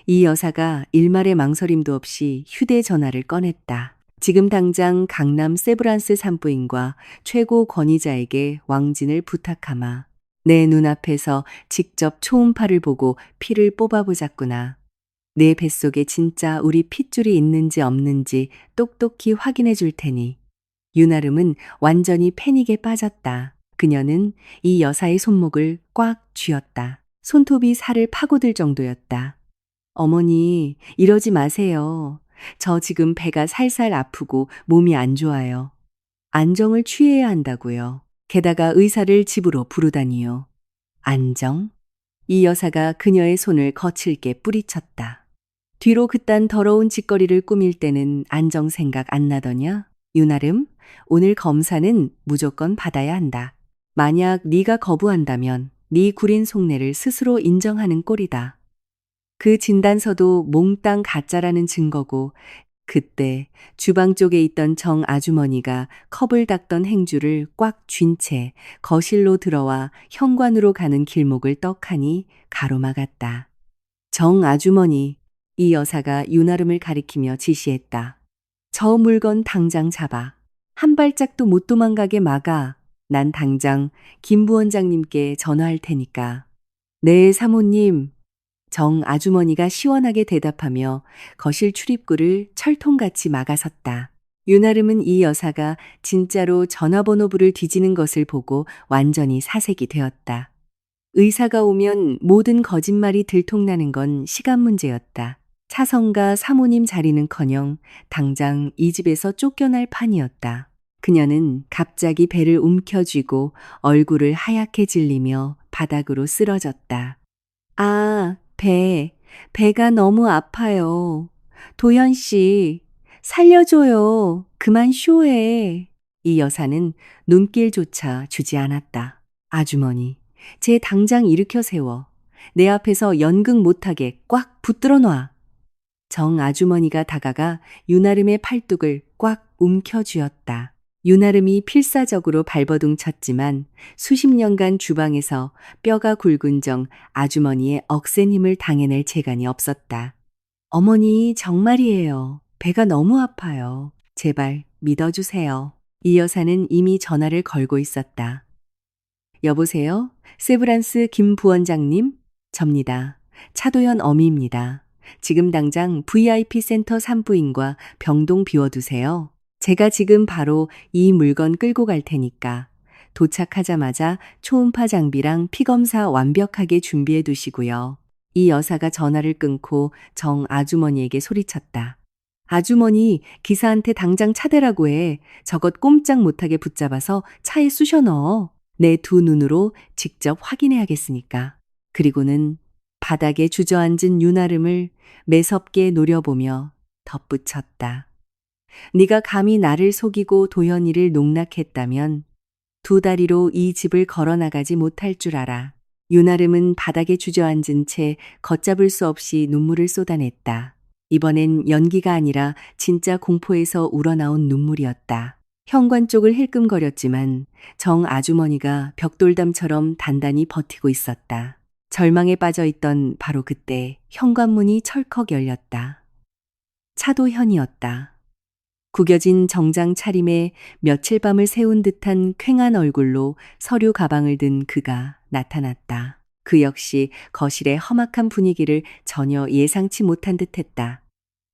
Speaker 1: 이 여사가 일말의 망설임도 없이 휴대전화를 꺼냈다. 지금 당장 강남 세브란스 산부인과 최고 권위자에게 왕진을 부탁하마. 내 눈앞에서 직접 초음파를 보고 피를 뽑아보자꾸나. 내 뱃속에 진짜 우리 핏줄이 있는지 없는지 똑똑히 확인해 줄 테니. 유나름은 완전히 패닉에 빠졌다. 그녀는 이 여사의 손목을 꽉 쥐었다. 손톱이 살을 파고들 정도였다. 어머니, 이러지 마세요. 저 지금 배가 살살 아프고 몸이 안 좋아요. 안정을 취해야 한다고요. 게다가 의사를 집으로 부르다니요. 안정? 이 여사가 그녀의 손을 거칠게 뿌리쳤다. 뒤로 그딴 더러운 짓거리를 꾸밀 때는 안정 생각 안 나더냐? 유나름, 오늘 검사는 무조건 받아야 한다. 만약 네가 거부한다면 네 구린 속내를 스스로 인정하는 꼴이다. 그 진단서도 몽땅 가짜라는 증거고 그때 주방 쪽에 있던 정 아주머니가 컵을 닦던 행주를 꽉 쥔 채 거실로 들어와 현관으로 가는 길목을 떡하니 가로막았다. 정 아주머니, 이 여사가 유나름을 가리키며 지시했다. 저 물건 당장 잡아. 한 발짝도 못 도망가게 막아. 난 당장 김 부원장님께 전화할 테니까. 네, 사모님. 정 아주머니가 시원하게 대답하며 거실 출입구를 철통같이 막아섰다. 유나름은 이 여사가 진짜로 전화번호부를 뒤지는 것을 보고 완전히 사색이 되었다. 의사가 오면 모든 거짓말이 들통나는 건 시간 문제였다. 차성과 사모님 자리는커녕 당장 이 집에서 쫓겨날 판이었다. 그녀는 갑자기 배를 움켜쥐고 얼굴을 하얗게 질리며 바닥으로 쓰러졌다. 아, 배가 너무 아파요. 도연 씨, 살려줘요. 그만 쇼해. 이 여사는 눈길조차 주지 않았다. 아주머니, 쟤 당장 일으켜 세워. 내 앞에서 연극 못하게 꽉 붙들어 놔. 정 아주머니가 다가가 유나름의 팔뚝을 꽉 움켜쥐었다. 유나름이 필사적으로 발버둥 쳤지만 수십 년간 주방에서 뼈가 굵은 정 아주머니의 억센 힘을 당해낼 재간이 없었다. 어머니, 정말이에요. 배가 너무 아파요. 제발 믿어주세요. 이 여사는 이미 전화를 걸고 있었다. 여보세요? 세브란스 김 부원장님? 접니다. 차도현 어미입니다. 지금 당장 VIP 센터 산부인과 병동 비워두세요. 제가 지금 바로 이 물건 끌고 갈 테니까 도착하자마자 초음파 장비랑 피검사 완벽하게 준비해 두시고요. 이 여사가 전화를 끊고 정 아주머니에게 소리쳤다. 아주머니, 기사한테 당장 차대라고 해. 저것 꼼짝 못하게 붙잡아서 차에 쑤셔 넣어. 내 두 눈으로 직접 확인해야겠으니까. 그리고는 바닥에 주저앉은 윤아름을 매섭게 노려보며 덧붙였다. 네가 감히 나를 속이고 도현이를 농락했다면 두 다리로 이 집을 걸어나가지 못할 줄 알아. 윤아름은 바닥에 주저앉은 채 걷잡을 수 없이 눈물을 쏟아냈다. 이번엔 연기가 아니라 진짜 공포에서 우러나온 눈물이었다. 현관 쪽을 힐끔거렸지만 정 아주머니가 벽돌담처럼 단단히 버티고 있었다. 절망에 빠져있던 바로 그때 현관문이 철컥 열렸다. 차도현이었다. 구겨진 정장 차림에 며칠 밤을 새운 듯한 퀭한 얼굴로 서류 가방을 든 그가 나타났다. 그 역시 거실의 험악한 분위기를 전혀 예상치 못한 듯했다.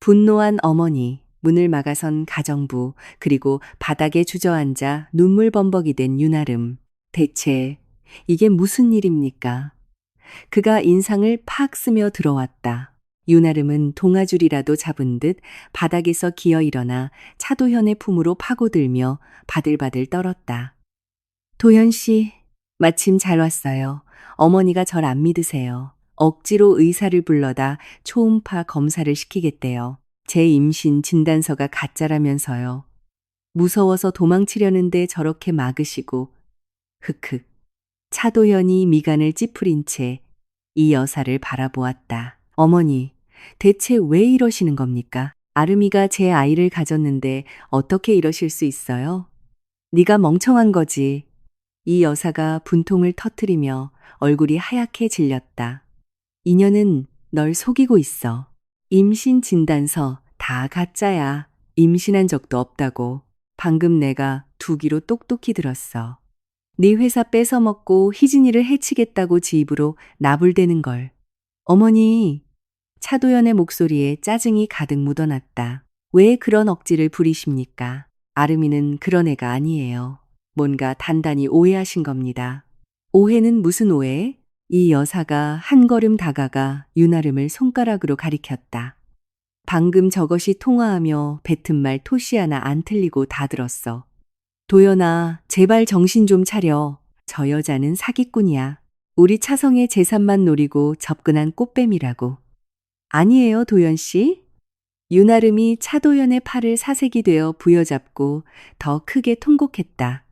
Speaker 1: 분노한 어머니, 문을 막아선 가정부, 그리고 바닥에 주저앉아 눈물 범벅이 된 윤아름. 대체 이게 무슨 일입니까? 그가 인상을 팍 쓰며 들어왔다. 윤아름은 동아줄이라도 잡은 듯 바닥에서 기어 일어나 차도현의 품으로 파고들며 바들바들 떨었다. 도현 씨, 마침 잘 왔어요. 어머니가 절 안 믿으세요. 억지로 의사를 불러다 초음파 검사를 시키겠대요. 제 임신 진단서가 가짜라면서요. 무서워서 도망치려는데 저렇게 막으시고. 흑흑. 차도현이 미간을 찌푸린 채 이 여사를 바라보았다. 어머니, 대체 왜 이러시는 겁니까? 아름이가 제 아이를 가졌는데 어떻게 이러실 수 있어요? 네가 멍청한 거지. 이 여사가 분통을 터뜨리며 얼굴이 하얗게 질렸다. 이녀는 널 속이고 있어. 임신 진단서 다 가짜야. 임신한 적도 없다고. 방금 내가 두 귀로 똑똑히 들었어. 네 회사 뺏어먹고 희진이를 해치겠다고 지 입으로 나불대는 걸. 어머니, 차도연의 목소리에 짜증이 가득 묻어났다. 왜 그런 억지를 부리십니까? 아름이는 그런 애가 아니에요. 뭔가 단단히 오해하신 겁니다. 오해는 무슨 오해? 이 여사가 한 걸음 다가가 윤아름을 손가락으로 가리켰다. 방금 저것이 통화하며 뱉은 말 토시 하나 안 틀리고 다 들었어. 도연아, 제발 정신 좀 차려. 저 여자는 사기꾼이야. 우리 차성의 재산만 노리고 접근한 꽃뱀이라고. 아니에요, 도연 씨. 윤아름이 차도연의 팔을 사색이 되어 부여잡고 더 크게 통곡했다.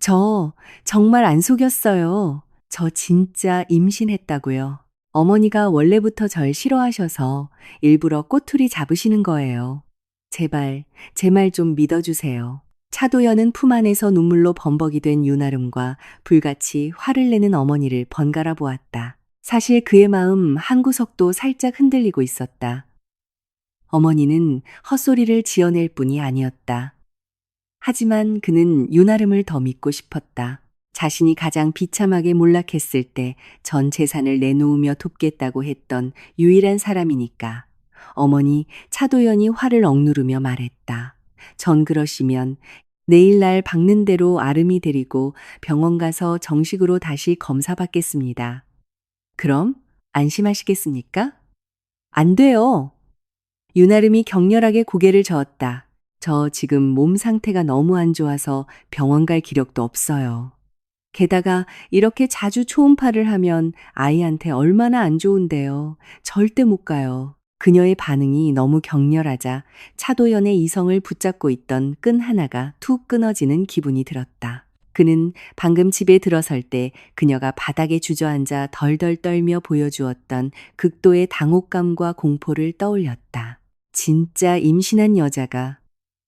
Speaker 1: 저 정말 안 속였어요. 저 진짜 임신했다고요. 어머니가 원래부터 절 싫어하셔서 일부러 꼬투리 잡으시는 거예요. 제발 제 말 좀 믿어주세요. 차도연은 품 안에서 눈물로 범벅이 된 윤아름과 불같이 화를 내는 어머니를 번갈아 보았다. 사실 그의 마음 한구석도 살짝 흔들리고 있었다. 어머니는 헛소리를 지어낼 뿐이 아니었다. 하지만 그는 윤아름을 더 믿고 싶었다. 자신이 가장 비참하게 몰락했을 때 전 재산을 내놓으며 돕겠다고 했던 유일한 사람이니까. 어머니 차도연이 화를 억누르며 말했다. 전 그러시면 내일날 박는 대로 아름이 데리고 병원 가서 정식으로 다시 검사받겠습니다. 그럼 안심하시겠습니까? 안 돼요. 윤아름이 격렬하게 고개를 저었다. 저 지금 몸 상태가 너무 안 좋아서 병원 갈 기력도 없어요. 게다가 이렇게 자주 초음파를 하면 아이한테 얼마나 안 좋은데요. 절대 못 가요. 그녀의 반응이 너무 격렬하자 차도연의 이성을 붙잡고 있던 끈 하나가 툭 끊어지는 기분이 들었다. 그는 방금 집에 들어설 때 그녀가 바닥에 주저앉아 덜덜 떨며 보여주었던 극도의 당혹감과 공포를 떠올렸다. 진짜 임신한 여자가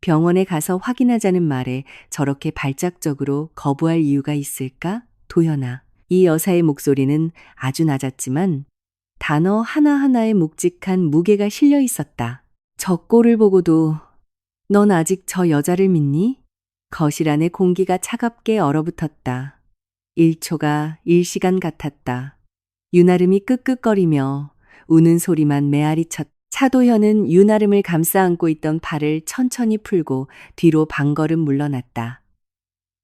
Speaker 1: 병원에 가서 확인하자는 말에 저렇게 발작적으로 거부할 이유가 있을까? 도연아. 이 여사의 목소리는 아주 낮았지만 단어 하나하나에 묵직한 무게가 실려 있었다. 저 꼴을 보고도 넌 아직 저 여자를 믿니? 거실 안에 공기가 차갑게 얼어붙었다. 1초가 1시간 같았다. 윤아름이 끄끄거리며 우는 소리만 메아리쳤다. 차도현은 윤아름을 감싸 안고 있던 팔을 천천히 풀고 뒤로 반걸음 물러났다.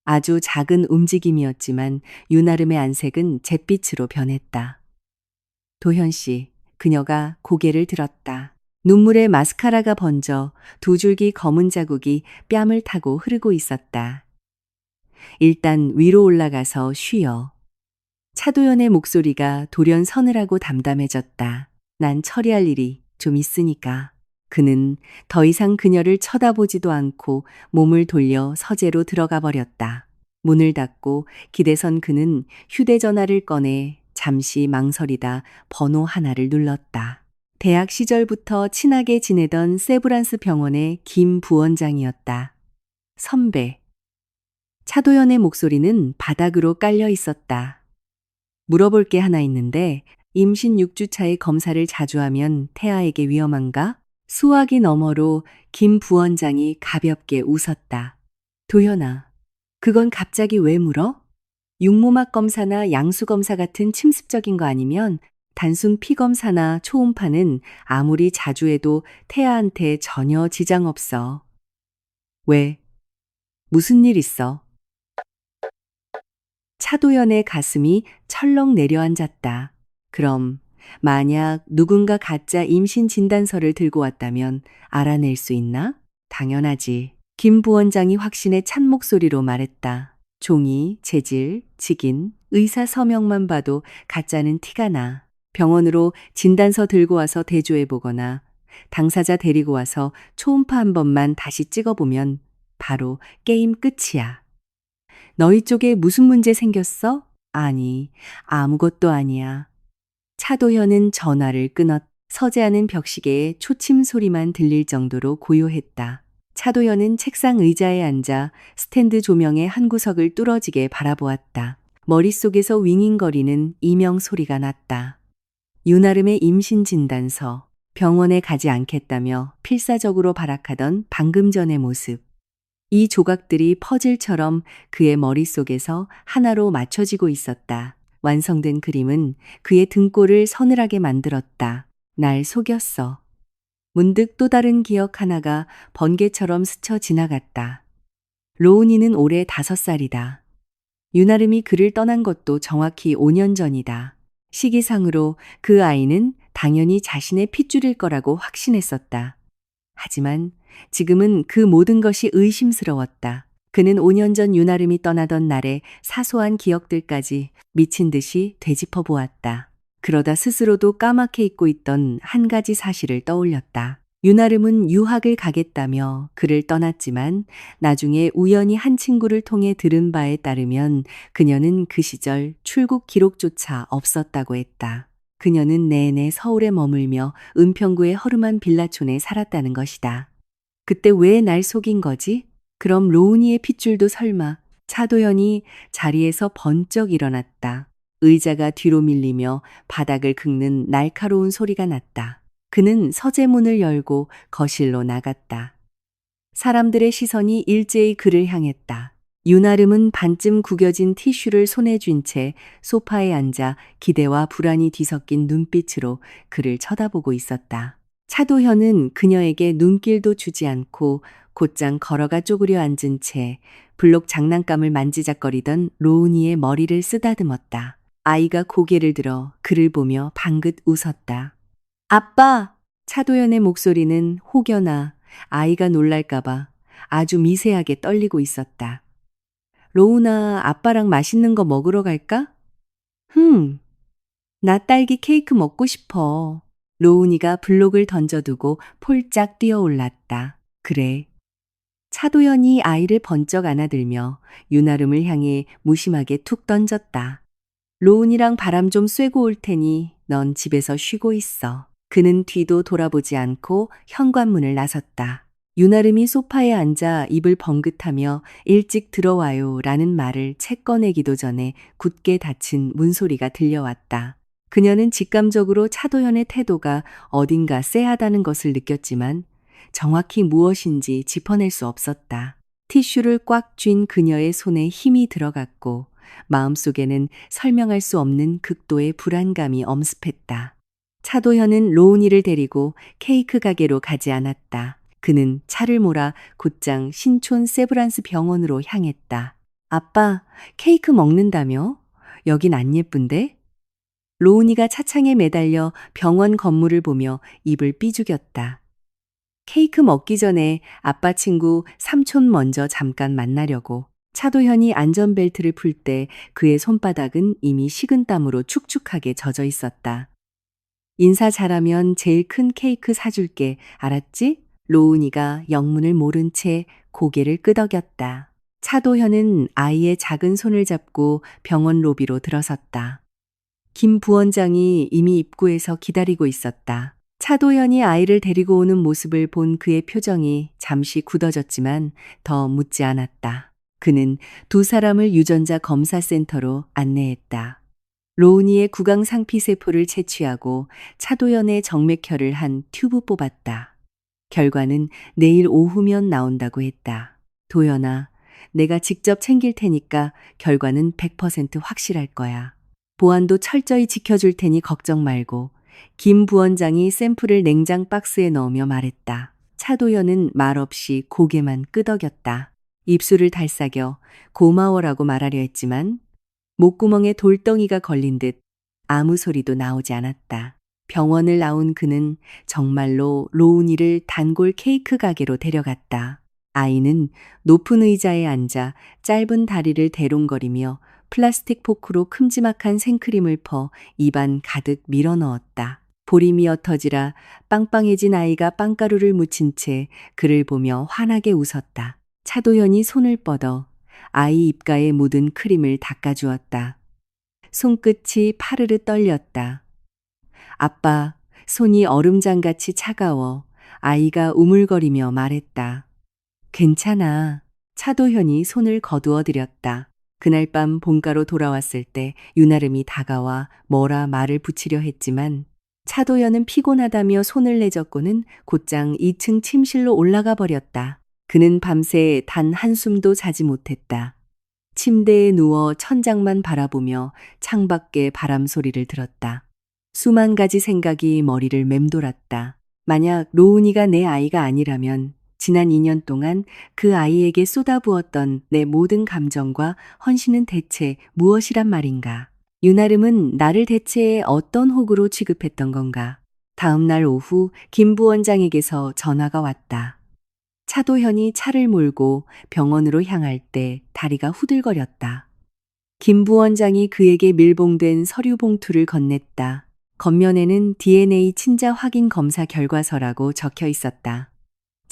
Speaker 1: 아주 작은 움직임이었지만 윤아름의 안색은 잿빛으로 변했다. 도현 씨, 그녀가 고개를 들었다. 눈물에 마스카라가 번져 두 줄기 검은 자국이 뺨을 타고 흐르고 있었다. 일단 위로 올라가서 쉬어. 차도연의 목소리가 돌연 서늘하고 담담해졌다. 난 처리할 일이 좀 있으니까. 그는 더 이상 그녀를 쳐다보지도 않고 몸을 돌려 서재로 들어가 버렸다. 문을 닫고 기대선 그는 휴대전화를 꺼내 잠시 망설이다 번호 하나를 눌렀다. 대학 시절부터 친하게 지내던 세브란스 병원의 김 부원장이었다. 선배. 차도연의 목소리는 바닥으로 깔려 있었다. 물어볼 게 하나 있는데 임신 6주차의 검사를 자주 하면 태아에게 위험한가? 수화기 너머로 김 부원장이 가볍게 웃었다. 도연아, 그건 갑자기 왜 물어? 육모막 검사나 양수 검사 같은 침습적인 거 아니면 단순 피 검사나 초음파는 아무리 자주 해도 태아한테 전혀 지장 없어. 왜? 무슨 일 있어? 차도연의 가슴이 철렁 내려앉았다. 그럼 만약 누군가 가짜 임신 진단서를 들고 왔다면 알아낼 수 있나? 당연하지. 김 부원장이 확신에 찬 목소리로 말했다. 종이, 재질, 직인, 의사 서명만 봐도 가짜는 티가 나. 병원으로 진단서 들고 와서 대조해 보거나 당사자 데리고 와서 초음파 한 번만 다시 찍어보면 바로 게임 끝이야. 너희 쪽에 무슨 문제 생겼어? 아니, 아무것도 아니야. 차도현은 전화를 끊었. 서재하는 벽시계에 초침 소리만 들릴 정도로 고요했다. 차도현은 책상 의자에 앉아 스탠드 조명의 한 구석을 뚫어지게 바라보았다. 머릿속에서 윙윙거리는 이명 소리가 났다. 윤아름의 임신 진단서, 병원에 가지 않겠다며 필사적으로 발악하던 방금 전의 모습. 이 조각들이 퍼즐처럼 그의 머릿속에서 하나로 맞춰지고 있었다. 완성된 그림은 그의 등골을 서늘하게 만들었다. 날 속였어. 문득 또 다른 기억 하나가 번개처럼 스쳐 지나갔다. 로운이는 올해 5살이다. 윤아름이 그를 떠난 것도 정확히 5년 전이다. 시기상으로 그 아이는 당연히 자신의 핏줄일 거라고 확신했었다. 하지만 지금은 그 모든 것이 의심스러웠다. 그는 5년 전 윤아름이 떠나던 날의 사소한 기억들까지 미친 듯이 되짚어 보았다. 그러다 스스로도 까맣게 잊고 있던 한 가지 사실을 떠올렸다. 윤아름은 유학을 가겠다며 그를 떠났지만 나중에 우연히 한 친구를 통해 들은 바에 따르면 그녀는 그 시절 출국 기록조차 없었다고 했다. 그녀는 내내 서울에 머물며 은평구의 허름한 빌라촌에 살았다는 것이다. 그때 왜 날 속인 거지? 그럼 로운이의 핏줄도 설마. 차도연이 자리에서 번쩍 일어났다. 의자가 뒤로 밀리며 바닥을 긁는 날카로운 소리가 났다. 그는 서재문을 열고 거실로 나갔다. 사람들의 시선이 일제히 그를 향했다. 윤아름은 반쯤 구겨진 티슈를 손에 쥔 채 소파에 앉아 기대와 불안이 뒤섞인 눈빛으로 그를 쳐다보고 있었다. 차도현은 그녀에게 눈길도 주지 않고 곧장 걸어가 쪼그려 앉은 채 블록 장난감을 만지작거리던 로운이의 머리를 쓰다듬었다. 아이가 고개를 들어 그를 보며 방긋 웃었다. 아빠! 차도연의 목소리는 혹여나 아이가 놀랄까봐 아주 미세하게 떨리고 있었다. 로운아, 아빠랑 맛있는 거 먹으러 갈까? 나 딸기 케이크 먹고 싶어. 로운이가 블록을 던져두고 폴짝 뛰어올랐다. 그래. 차도연이 아이를 번쩍 안아들며 윤아름을 향해 무심하게 툭 던졌다. 로운이랑 바람 좀 쐬고 올 테니 넌 집에서 쉬고 있어. 그는 뒤도 돌아보지 않고 현관문을 나섰다. 윤아름이 소파에 앉아 입을 번긋하며 일찍 들어와요 라는 말을 채 꺼내기도 전에 굳게 닫힌 문소리가 들려왔다. 그녀는 직감적으로 차도현의 태도가 어딘가 쎄하다는 것을 느꼈지만 정확히 무엇인지 짚어낼 수 없었다. 티슈를 꽉 쥔 그녀의 손에 힘이 들어갔고 마음속에는 설명할 수 없는 극도의 불안감이 엄습했다. 차도현은 로운이를 데리고 케이크 가게로 가지 않았다. 그는 차를 몰아 곧장 신촌 세브란스 병원으로 향했다. 아빠, 케이크 먹는다며? 여긴 안 예쁜데? 로운이가 차창에 매달려 병원 건물을 보며 입을 삐죽였다. 케이크 먹기 전에 아빠 친구 삼촌 먼저 잠깐 만나려고. 차도현이 안전벨트를 풀 때 그의 손바닥은 이미 식은땀으로 축축하게 젖어 있었다. 인사 잘하면 제일 큰 케이크 사줄게. 알았지? 로운이가 영문을 모른 채 고개를 끄덕였다. 차도현은 아이의 작은 손을 잡고 병원 로비로 들어섰다. 김 부원장이 이미 입구에서 기다리고 있었다. 차도현이 아이를 데리고 오는 모습을 본 그의 표정이 잠시 굳어졌지만 더 묻지 않았다. 그는 두 사람을 유전자 검사센터로 안내했다. 로운이의 구강 상피세포를 채취하고 차도현의 정맥혈을 한 튜브 뽑았다. 결과는 내일 오후면 나온다고 했다. 도연아, 내가 직접 챙길 테니까 결과는 100% 확실할 거야. 보안도 철저히 지켜줄 테니 걱정 말고. 김 부원장이 샘플을 냉장 박스에 넣으며 말했다. 차도연은 말없이 고개만 끄덕였다. 입술을 달싹여 고마워라고 말하려 했지만 목구멍에 돌덩이가 걸린 듯 아무 소리도 나오지 않았다. 병원을 나온 그는 정말로 로운이를 단골 케이크 가게로 데려갔다. 아이는 높은 의자에 앉아 짧은 다리를 대롱거리며 플라스틱 포크로 큼지막한 생크림을 퍼 입안 가득 밀어 넣었다. 보림이 옅어지라 빵빵해진 아이가 빵가루를 묻힌 채 그를 보며 환하게 웃었다. 차도현이 손을 뻗어 아이 입가에 묻은 크림을 닦아주었다. 손끝이 파르르 떨렸다. 아빠, 손이 얼음장같이 차가워. 아이가 우물거리며 말했다. 괜찮아. 차도현이 손을 거두어 드렸다. 그날 밤 본가로 돌아왔을 때 유나름이 다가와 뭐라 말을 붙이려 했지만 차도현은 피곤하다며 손을 내젓고는 곧장 2층 침실로 올라가 버렸다. 그는 밤새 단 한숨도 자지 못했다. 침대에 누워 천장만 바라보며 창밖의 바람 소리를 들었다. 수만 가지 생각이 머리를 맴돌았다. 만약 로운이가 내 아이가 아니라면 지난 2년 동안 그 아이에게 쏟아부었던 내 모든 감정과 헌신은 대체 무엇이란 말인가? 유나름은 나를 대체 어떤 호구로 취급했던 건가? 다음 날 오후 김 부원장에게서 전화가 왔다. 차도현이 차를 몰고 병원으로 향할 때 다리가 후들거렸다. 김 부원장이 그에게 밀봉된 서류 봉투를 건넸다. 겉면에는 DNA 친자 확인 검사 결과서라고 적혀 있었다.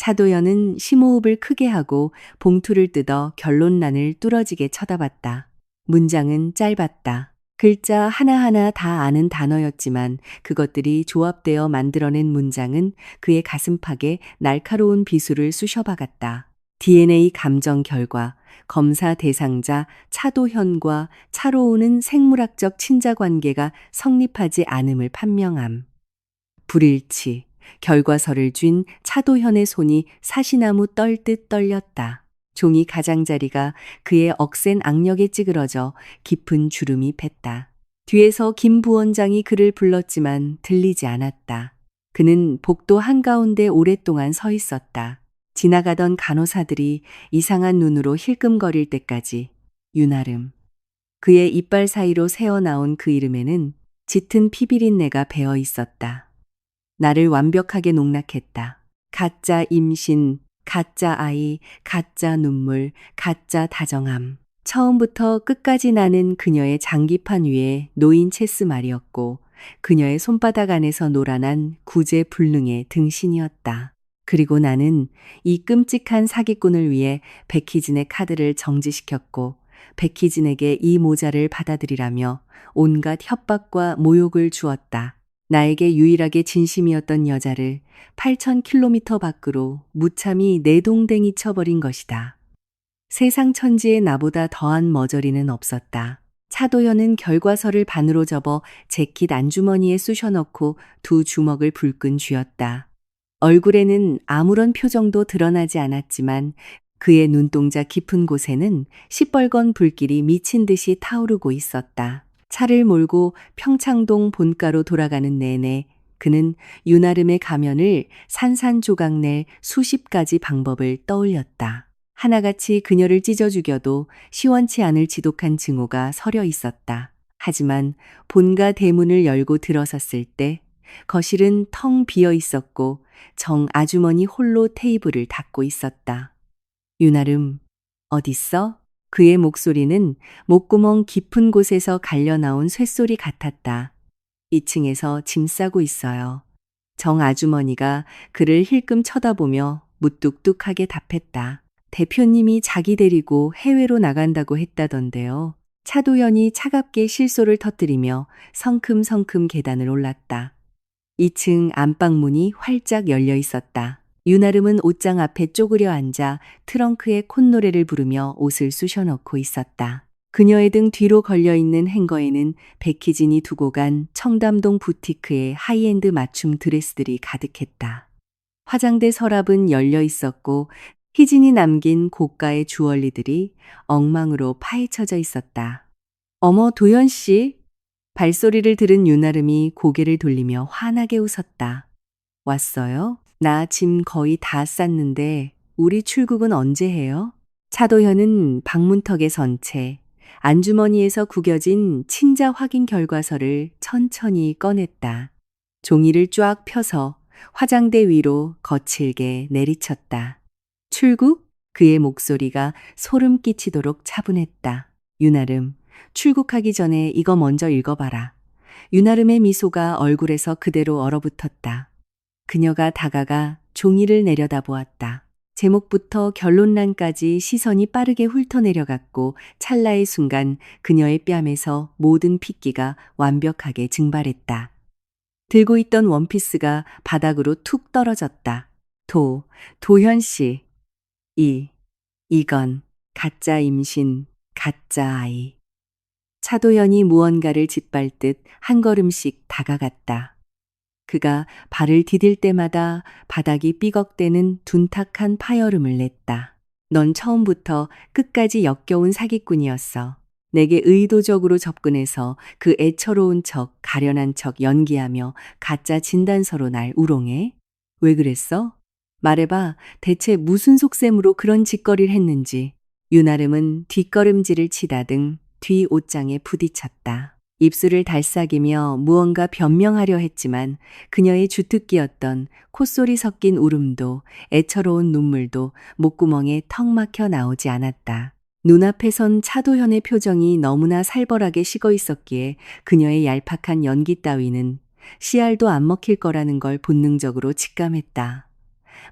Speaker 1: 차도현은 심호흡을 크게 하고 봉투를 뜯어 결론란을 뚫어지게 쳐다봤다. 문장은 짧았다. 글자 하나하나 다 아는 단어였지만 그것들이 조합되어 만들어낸 문장은 그의 가슴팍에 날카로운 비수를 쑤셔박았다. DNA 감정 결과, 검사 대상자 차도현과 차로우는 생물학적 친자 관계가 성립하지 않음을 판명함. 불일치. 결과서를 쥔 차도현의 손이 사시나무 떨듯 떨렸다. 종이 가장자리가 그의 억센 악력에 찌그러져 깊은 주름이 팼다. 뒤에서 김 부원장이 그를 불렀지만 들리지 않았다. 그는 복도 한가운데 오랫동안 서 있었다. 지나가던 간호사들이 이상한 눈으로 힐끔거릴 때까지. 유나름. 그의 이빨 사이로 새어나온 그 이름에는 짙은 피비린내가 배어 있었다. 나를 완벽하게 농락했다. 가짜 임신, 가짜 아이, 가짜 눈물, 가짜 다정함. 처음부터 끝까지 나는 그녀의 장기판 위에 놓인 체스말이었고 그녀의 손바닥 안에서 놀아난 구제불능의 등신이었다. 그리고 나는 이 끔찍한 사기꾼을 위해 백희진의 카드를 정지시켰고 백희진에게 이 모자를 받아들이라며 온갖 협박과 모욕을 주었다. 나에게 유일하게 진심이었던 여자를 8,000km 밖으로 무참히 내동댕이 쳐버린 것이다. 세상 천지에 나보다 더한 머저리는 없었다. 차도현은 결과서를 반으로 접어 재킷 안주머니에 쑤셔넣고 두 주먹을 불끈 쥐었다. 얼굴에는 아무런 표정도 드러나지 않았지만 그의 눈동자 깊은 곳에는 시뻘건 불길이 미친 듯이 타오르고 있었다. 차를 몰고 평창동 본가로 돌아가는 내내 그는 윤아름의 가면을 산산조각 낼 수십 가지 방법을 떠올렸다. 하나같이 그녀를 찢어 죽여도 시원치 않을 지독한 증오가 서려 있었다. 하지만 본가 대문을 열고 들어섰을 때 거실은 텅 비어 있었고 정 아주머니 홀로 테이블을 닦고 있었다. 윤아름, 어딨어? 그의 목소리는 목구멍 깊은 곳에서 갈려나온 쇳소리 같았다. 2층에서 짐 싸고 있어요. 정 아주머니가 그를 힐끔 쳐다보며 무뚝뚝하게 답했다. 대표님이 자기 데리고 해외로 나간다고 했다던데요. 차도연이 차갑게 실소를 터뜨리며 성큼성큼 계단을 올랐다. 2층 안방문이 활짝 열려 있었다. 윤아름은 옷장 앞에 쪼그려 앉아 트렁크에 콧노래를 부르며 옷을 쑤셔넣고 있었다. 그녀의 등 뒤로 걸려있는 행거에는 백희진이 두고 간 청담동 부티크의 하이엔드 맞춤 드레스들이 가득했다. 화장대 서랍은 열려 있었고 희진이 남긴 고가의 주얼리들이 엉망으로 파헤쳐져 있었다. 어머, 도연 씨. 발소리를 들은 윤아름이 고개를 돌리며 환하게 웃었다. 왔어요? 나 짐 거의 다 쌌는데 우리 출국은 언제 해요? 차도현은 방문턱에 선 채 안주머니에서 구겨진 친자 확인 결과서를 천천히 꺼냈다. 종이를 쫙 펴서 화장대 위로 거칠게 내리쳤다. 출국? 그의 목소리가 소름 끼치도록 차분했다. 윤아름, 출국하기 전에 이거 먼저 읽어봐라. 윤아름의 미소가 얼굴에서 그대로 얼어붙었다. 그녀가 다가가 종이를 내려다보았다. 제목부터 결론란까지 시선이 빠르게 훑어내려갔고 찰나의 순간 그녀의 뺨에서 모든 핏기가 완벽하게 증발했다. 들고 있던 원피스가 바닥으로 툭 떨어졌다. 도현 씨. 이건 가짜 임신, 가짜 아이. 차도연이 무언가를 짓밟듯 한 걸음씩 다가갔다. 그가 발을 디딜 때마다 바닥이 삐걱대는 둔탁한 파열음을 냈다. 넌 처음부터 끝까지 역겨운 사기꾼이었어. 내게 의도적으로 접근해서 그 애처로운 척, 가련한 척 연기하며 가짜 진단서로 날 우롱해? 왜 그랬어? 말해봐. 대체 무슨 속셈으로 그런 짓거리를 했는지. 윤아름은 뒷걸음질을 치다등 뒤 옷장에 부딪혔다. 입술을 달싹이며 무언가 변명하려 했지만 그녀의 주특기였던 콧소리 섞인 울음도 애처로운 눈물도 목구멍에 턱 막혀 나오지 않았다. 눈앞에 선 차도현의 표정이 너무나 살벌하게 식어 있었기에 그녀의 얄팍한 연기 따위는 씨알도 안 먹힐 거라는 걸 본능적으로 직감했다.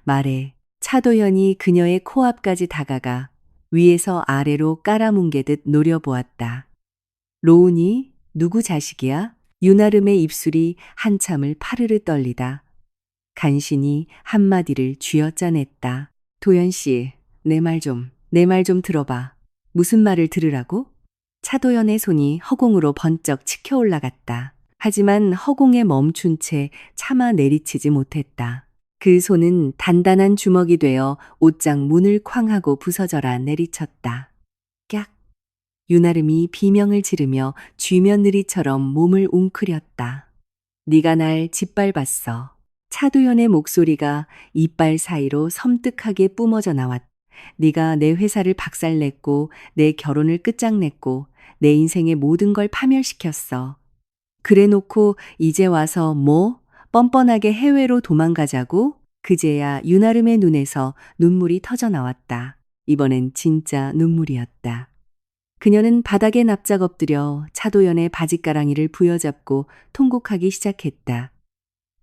Speaker 1: 말해. 차도현이 그녀의 코앞까지 다가가 위에서 아래로 깔아뭉개듯 노려보았다. 로운이? 누구 자식이야? 윤아름의 입술이 한참을 파르르 떨리다. 간신히 한마디를 쥐어짜냈다. 도연 씨, 내 말 좀 들어봐. 무슨 말을 들으라고? 차도연의 손이 허공으로 번쩍 치켜 올라갔다. 하지만 허공에 멈춘 채 차마 내리치지 못했다. 그 손은 단단한 주먹이 되어 옷장 문을 쾅 하고 부서져라 내리쳤다. 깍. 윤아름이 비명을 지르며 쥐며느리처럼 몸을 웅크렸다. 네가 날 짓밟았어. 차도연의 목소리가 이빨 사이로 섬뜩하게 뿜어져 나왔다. 네가 내 회사를 박살냈고 내 결혼을 끝장냈고 내 인생의 모든 걸 파멸시켰어. 그래놓고 이제 와서 뭐? 뻔뻔하게 해외로 도망가자고? 그제야 윤아름의 눈에서 눈물이 터져 나왔다. 이번엔 진짜 눈물이었다. 그녀는 바닥에 납작 엎드려 차도연의 바짓가랑이를 부여잡고 통곡하기 시작했다.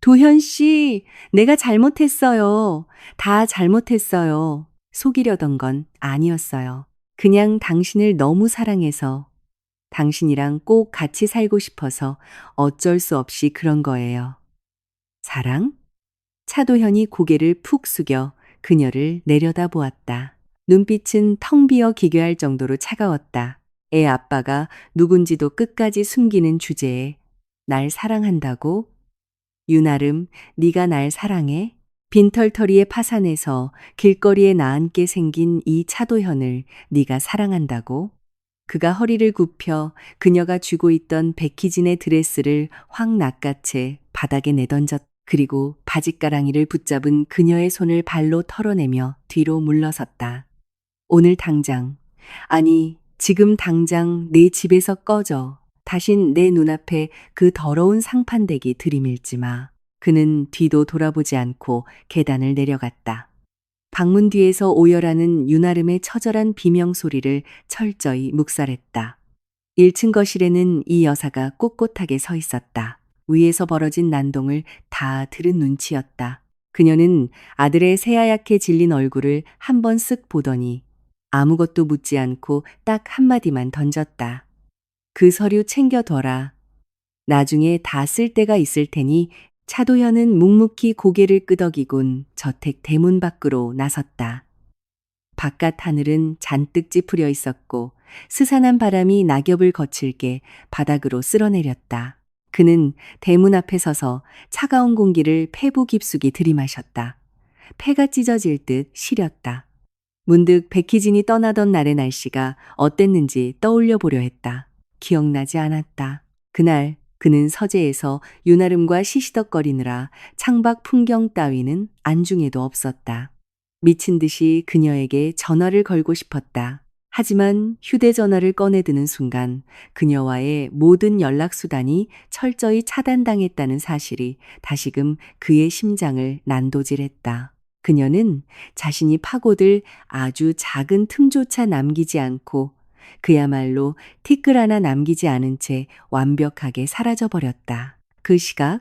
Speaker 1: 도현 씨, 내가 잘못했어요. 다 잘못했어요. 속이려던 건 아니었어요. 그냥 당신을 너무 사랑해서, 당신이랑 꼭 같이 살고 싶어서 어쩔 수 없이 그런 거예요. 사랑? 차도현이 고개를 푹 숙여 그녀를 내려다보았다. 눈빛은 텅 비어 기괴할 정도로 차가웠다. 애 아빠가 누군지도 끝까지 숨기는 주제에 날 사랑한다고? 윤아름, 네가 날 사랑해? 빈털터리의 파산에서 길거리에 나앉게 생긴 이 차도현을 네가 사랑한다고? 그가 허리를 굽혀 그녀가 쥐고 있던 백희진의 드레스를 확 낚아채 바닥에 내던졌. 그리고 바짓가랑이를 붙잡은 그녀의 손을 발로 털어내며 뒤로 물러섰다. 오늘 당장, 아니 지금 당장 내 집에서 꺼져. 다신 내 눈앞에 그 더러운 상판대기 들이밀지 마. 그는 뒤도 돌아보지 않고 계단을 내려갔다. 방문 뒤에서 오열하는 윤아름의 처절한 비명 소리를 철저히 묵살했다. 1층 거실에는 이 여사가 꼿꼿하게 서 있었다. 위에서 벌어진 난동을 다 들은 눈치였다. 그녀는 아들의 새하얗게 질린 얼굴을 한 번 쓱 보더니 아무것도 묻지 않고 딱 한마디만 던졌다. 그 서류 챙겨둬라. 나중에 다 쓸 때가 있을 테니. 차도현은 묵묵히 고개를 끄덕이곤 저택 대문 밖으로 나섰다. 바깥 하늘은 잔뜩 찌푸려 있었고 스산한 바람이 낙엽을 거칠게 바닥으로 쓸어내렸다. 그는 대문 앞에 서서 차가운 공기를 폐부 깊숙이 들이마셨다. 폐가 찢어질 듯 시렸다. 문득 백희진이 떠나던 날의 날씨가 어땠는지 떠올려 보려 했다. 기억나지 않았다. 그날 그는 서재에서 윤아름과 시시덕거리느라 창밖 풍경 따위는 안중에도 없었다. 미친 듯이 그녀에게 전화를 걸고 싶었다. 하지만 휴대전화를 꺼내드는 순간 그녀와의 모든 연락수단이 철저히 차단당했다는 사실이 다시금 그의 심장을 난도질했다. 그녀는 자신이 파고들 아주 작은 틈조차 남기지 않고 그야말로 티끌 하나 남기지 않은 채 완벽하게 사라져버렸다. 그 시각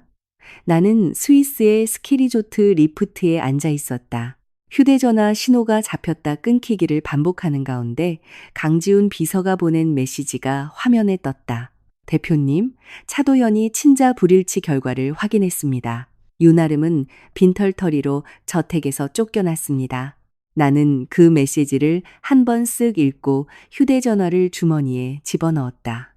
Speaker 1: 나는 스위스의 스키리조트 리프트에 앉아 있었다. 휴대전화 신호가 잡혔다 끊기기를 반복하는 가운데 강지훈 비서가 보낸 메시지가 화면에 떴다. 대표님, 차도현이 친자 불일치 결과를 확인했습니다. 윤아름은 빈털터리로 저택에서 쫓겨났습니다. 나는 그 메시지를 한 번 쓱 읽고 휴대전화를 주머니에 집어넣었다.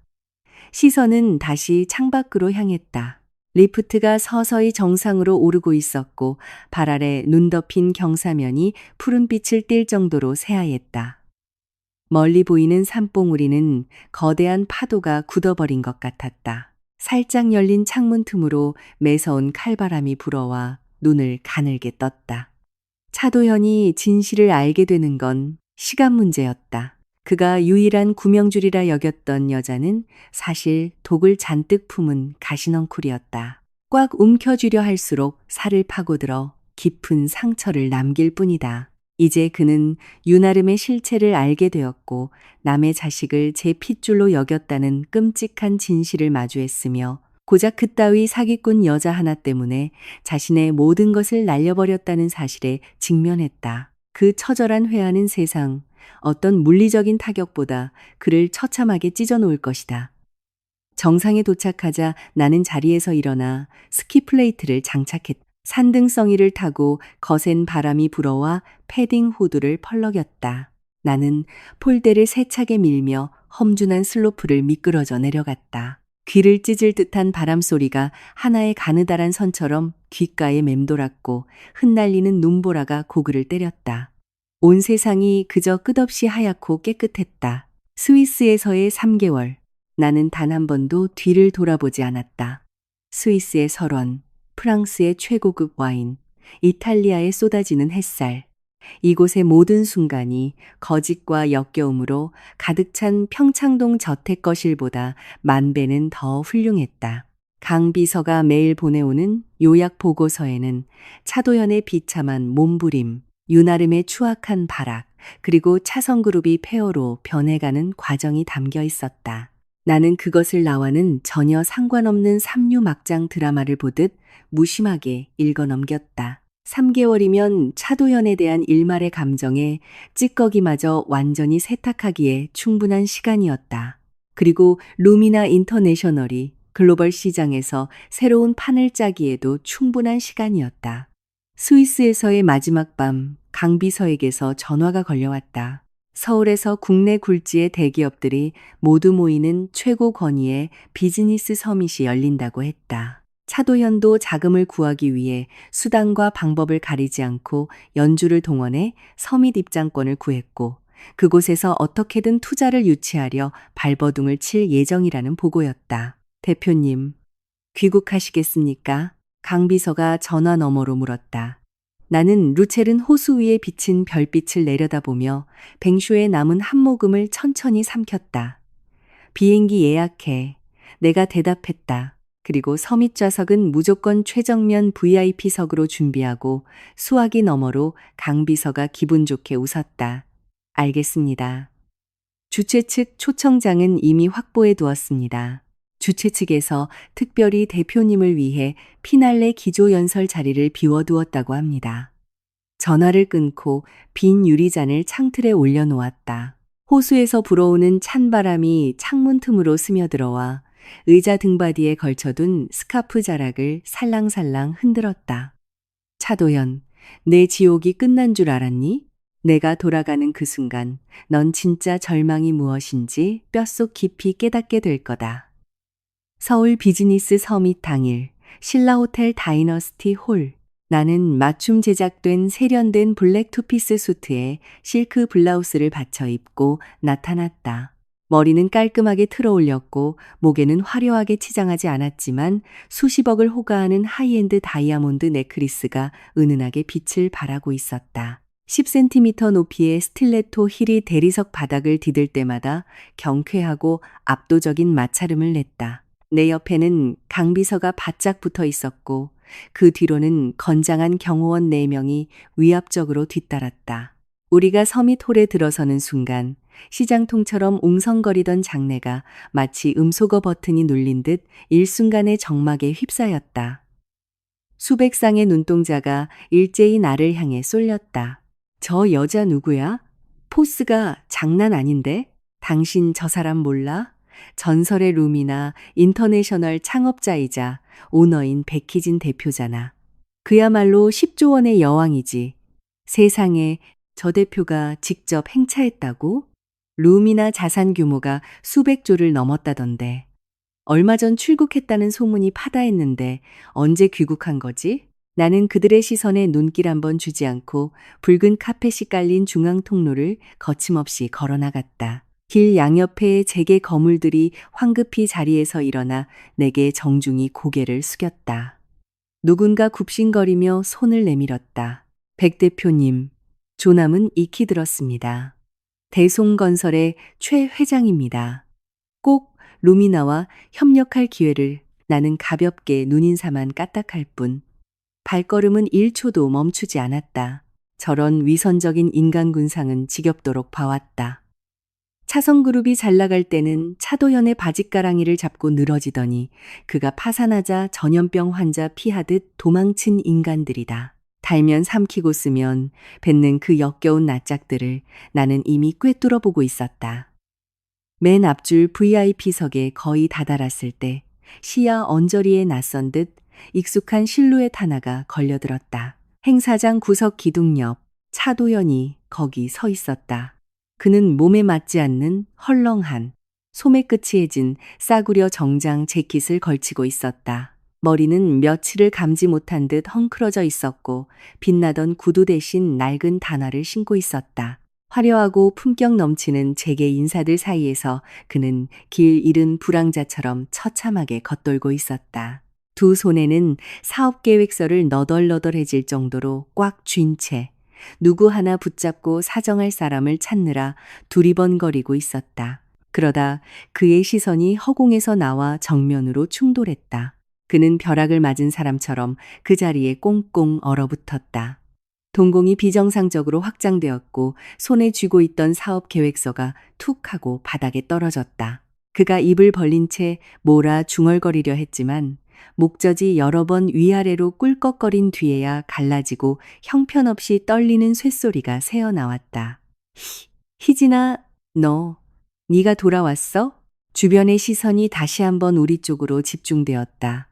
Speaker 1: 시선은 다시 창밖으로 향했다. 리프트가 서서히 정상으로 오르고 있었고 발 아래 눈 덮인 경사면이 푸른빛을 띨 정도로 새하였다. 멀리 보이는 산봉우리는 거대한 파도가 굳어버린 것 같았다. 살짝 열린 창문 틈으로 매서운 칼바람이 불어와 눈을 가늘게 떴다. 차도현이 진실을 알게 되는 건 시간 문제였다. 그가 유일한 구명줄이라 여겼던 여자는 사실 독을 잔뜩 품은 가시넝쿨이었다. 꽉 움켜쥐려 할수록 살을 파고들어 깊은 상처를 남길 뿐이다. 이제 그는 윤아름의 실체를 알게 되었고 남의 자식을 제 핏줄로 여겼다는 끔찍한 진실을 마주했으며 고작 그따위 사기꾼 여자 하나 때문에 자신의 모든 것을 날려버렸다는 사실에 직면했다. 그 처절한 회한은 세상 어떤 물리적인 타격보다 그를 처참하게 찢어놓을 것이다. 정상에 도착하자 나는 자리에서 일어나 스키 플레이트를 장착했다. 산등성이를 타고 거센 바람이 불어와 패딩 후드를 펄럭였다. 나는 폴대를 세차게 밀며 험준한 슬로프를 미끄러져 내려갔다. 귀를 찢을 듯한 바람소리가 하나의 가느다란 선처럼 귓가에 맴돌았고 흩날리는 눈보라가 고글을 때렸다. 온 세상이 그저 끝없이 하얗고 깨끗했다. 스위스에서의 3개월. 나는 단 한 번도 뒤를 돌아보지 않았다. 스위스의 설원, 프랑스의 최고급 와인, 이탈리아에 쏟아지는 햇살. 이곳의 모든 순간이 거짓과 역겨움으로 가득 찬 평창동 저택 거실보다 만 배는 더 훌륭했다. 강 비서가 매일 보내오는 요약 보고서에는 차도현의 비참한 몸부림, 윤아름의 추악한 발악, 그리고 차성그룹이 폐허로 변해가는 과정이 담겨 있었다. 나는 그것을 나와는 전혀 상관없는 삼류 막장 드라마를 보듯 무심하게 읽어 넘겼다. 3개월이면 차도현에 대한 일말의 감정에 찌꺼기마저 완전히 세탁하기에 충분한 시간이었다. 그리고 루미나 인터내셔널이 글로벌 시장에서 새로운 판을 짜기에도 충분한 시간이었다. 스위스에서의 마지막 밤, 강 비서에게서 전화가 걸려왔다. 서울에서 국내 굴지의 대기업들이 모두 모이는 최고 권위의 비즈니스 서밋이 열린다고 했다. 차도현도 자금을 구하기 위해 수단과 방법을 가리지 않고 연주를 동원해 서밋 입장권을 구했고 그곳에서 어떻게든 투자를 유치하려 발버둥을 칠 예정이라는 보고였다. 대표님, 귀국하시겠습니까? 강 비서가 전화 너머로 물었다. 나는 루첼은 호수 위에 비친 별빛을 내려다보며 뱅쇼에 남은 한 모금을 천천히 삼켰다. 비행기 예약해. 내가 대답했다. 그리고 서밋 좌석은 무조건 최정면 VIP석으로 준비하고 수화기 너머로 강 비서가 기분 좋게 웃었다. 알겠습니다. 주최 측 초청장은 이미 확보해 두었습니다. 주최 측에서 특별히 대표님을 위해 피날레 기조연설 자리를 비워두었다고 합니다. 전화를 끊고 빈 유리잔을 창틀에 올려놓았다. 호수에서 불어오는 찬바람이 창문 틈으로 스며들어와 의자 등받이에 걸쳐둔 스카프 자락을 살랑살랑 흔들었다. 차도연, 내 지옥이 끝난 줄 알았니? 내가 돌아가는 그 순간 넌 진짜 절망이 무엇인지 뼛속 깊이 깨닫게 될 거다. 서울 비즈니스 서밋 당일 신라호텔 다이너스티 홀. 나는 맞춤 제작된 세련된 블랙 투피스 수트에 실크 블라우스를 받쳐 입고 나타났다. 머리는 깔끔하게 틀어 올렸고 목에는 화려하게 치장하지 않았지만 수십억을 호가하는 하이엔드 다이아몬드 넥클리스가 은은하게 빛을 발하고 있었다. 10cm 높이의 스틸레토 힐이 대리석 바닥을 디딜 때마다 경쾌하고 압도적인 마찰음을 냈다. 내 옆에는 강 비서가 바짝 붙어 있었고 그 뒤로는 건장한 경호원 4명이 위압적으로 뒤따랐다. 우리가 서밋홀에 들어서는 순간 시장통처럼 웅성거리던 장내가 마치 음소거 버튼이 눌린 듯 일순간의 정막에 휩싸였다. 수백 쌍의 눈동자가 일제히 나를 향해 쏠렸다. 저 여자 누구야? 포스가 장난 아닌데? 당신 저 사람 몰라? 전설의 룸이나 인터내셔널 창업자이자 오너인 백희진 대표잖아. 그야말로 10조 원의 여왕이지. 세상에 저 대표가 직접 행차했다고? 룸이나 자산 규모가 수백조를 넘었다던데. 얼마 전 출국했다는 소문이 파다했는데 언제 귀국한 거지? 나는 그들의 시선에 눈길 한번 주지 않고 붉은 카펫이 깔린 중앙 통로를 거침없이 걸어나갔다. 길 양옆에 제게 거물들이 황급히 자리에서 일어나 내게 정중히 고개를 숙였다. 누군가 굽신거리며 손을 내밀었다. 백 대표님, 조남은 익히 들었습니다. 대송건설의 최 회장입니다. 꼭 루미나와 협력할 기회를 나는 가볍게 눈인사만 까딱할 뿐. 발걸음은 1초도 멈추지 않았다. 저런 위선적인 인간 군상은 지겹도록 봐왔다. 차성그룹이 잘 나갈 때는 차도현의 바짓가랑이를 잡고 늘어지더니 그가 파산하자 전염병 환자 피하듯 도망친 인간들이다. 달면 삼키고 쓰면 뱉는 그 역겨운 낯짝들을 나는 이미 꿰뚫어 보고 있었다. 맨 앞줄 VIP석에 거의 다다랐을 때 시야 언저리에 낯선 듯 익숙한 실루엣 하나가 걸려들었다. 행사장 구석 기둥 옆 차도현이 거기 서 있었다. 그는 몸에 맞지 않는 헐렁한 소매 끝이 해진 싸구려 정장 재킷을 걸치고 있었다. 머리는 며칠을 감지 못한 듯 헝클어져 있었고 빛나던 구두 대신 낡은 단화를 신고 있었다. 화려하고 품격 넘치는 재계 인사들 사이에서 그는 길 잃은 불황자처럼 처참하게 겉돌고 있었다. 두 손에는 사업계획서를 너덜너덜해질 정도로 꽉 쥔 채 누구 하나 붙잡고 사정할 사람을 찾느라 두리번거리고 있었다. 그러다 그의 시선이 허공에서 나와 정면으로 충돌했다. 그는 벼락을 맞은 사람처럼 그 자리에 꽁꽁 얼어붙었다. 동공이 비정상적으로 확장되었고 손에 쥐고 있던 사업 계획서가 툭 하고 바닥에 떨어졌다. 그가 입을 벌린 채 뭐라 중얼거리려 했지만 목젖이 여러 번 위아래로 꿀꺽거린 뒤에야 갈라지고 형편없이 떨리는 쇳소리가 새어나왔다. 희진아, 네가 돌아왔어? 주변의 시선이 다시 한번 우리 쪽으로 집중되었다.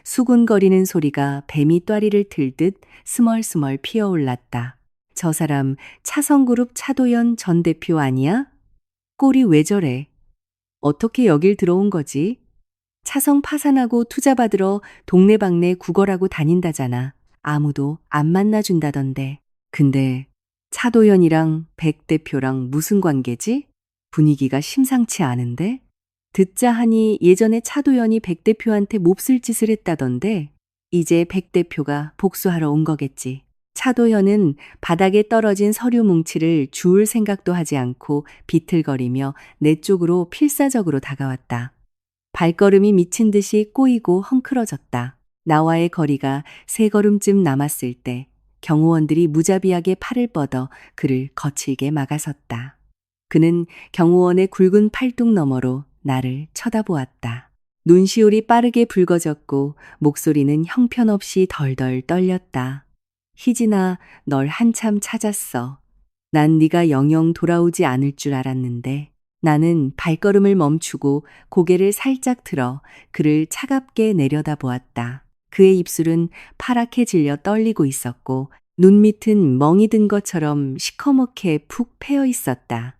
Speaker 1: 수군거리는 소리가 뱀이 또리를 틀듯 스멀스멀 피어올랐다. 저 사람 차성그룹 차도연 전 대표 아니야? 꼴이 왜 저래? 어떻게 여길 들어온 거지? 차성 파산하고 투자 받으러 동네방네 구걸하고 다닌다잖아. 아무도 안 만나준다던데. 근데 차도연이랑 백 대표랑 무슨 관계지? 분위기가 심상치 않은데? 듣자 하니 예전에 차도연이 백 대표한테 몹쓸 짓을 했다던데 이제 백 대표가 복수하러 온 거겠지. 차도연은 바닥에 떨어진 서류 뭉치를 주울 생각도 하지 않고 비틀거리며 내 쪽으로 필사적으로 다가왔다. 발걸음이 미친 듯이 꼬이고 헝클어졌다. 나와의 거리가 세 걸음쯤 남았을 때 경호원들이 무자비하게 팔을 뻗어 그를 거칠게 막아섰다. 그는 경호원의 굵은 팔뚝 너머로 나를 쳐다보았다. 눈시울이 빠르게 붉어졌고 목소리는 형편없이 덜덜 떨렸다. 희진아, 널 한참 찾았어. 난 네가 영영 돌아오지 않을 줄 알았는데. 나는 발걸음을 멈추고 고개를 살짝 들어 그를 차갑게 내려다보았다. 그의 입술은 파랗게 질려 떨리고 있었고 눈밑은 멍이 든 것처럼 시커멓게 푹 패여 있었다.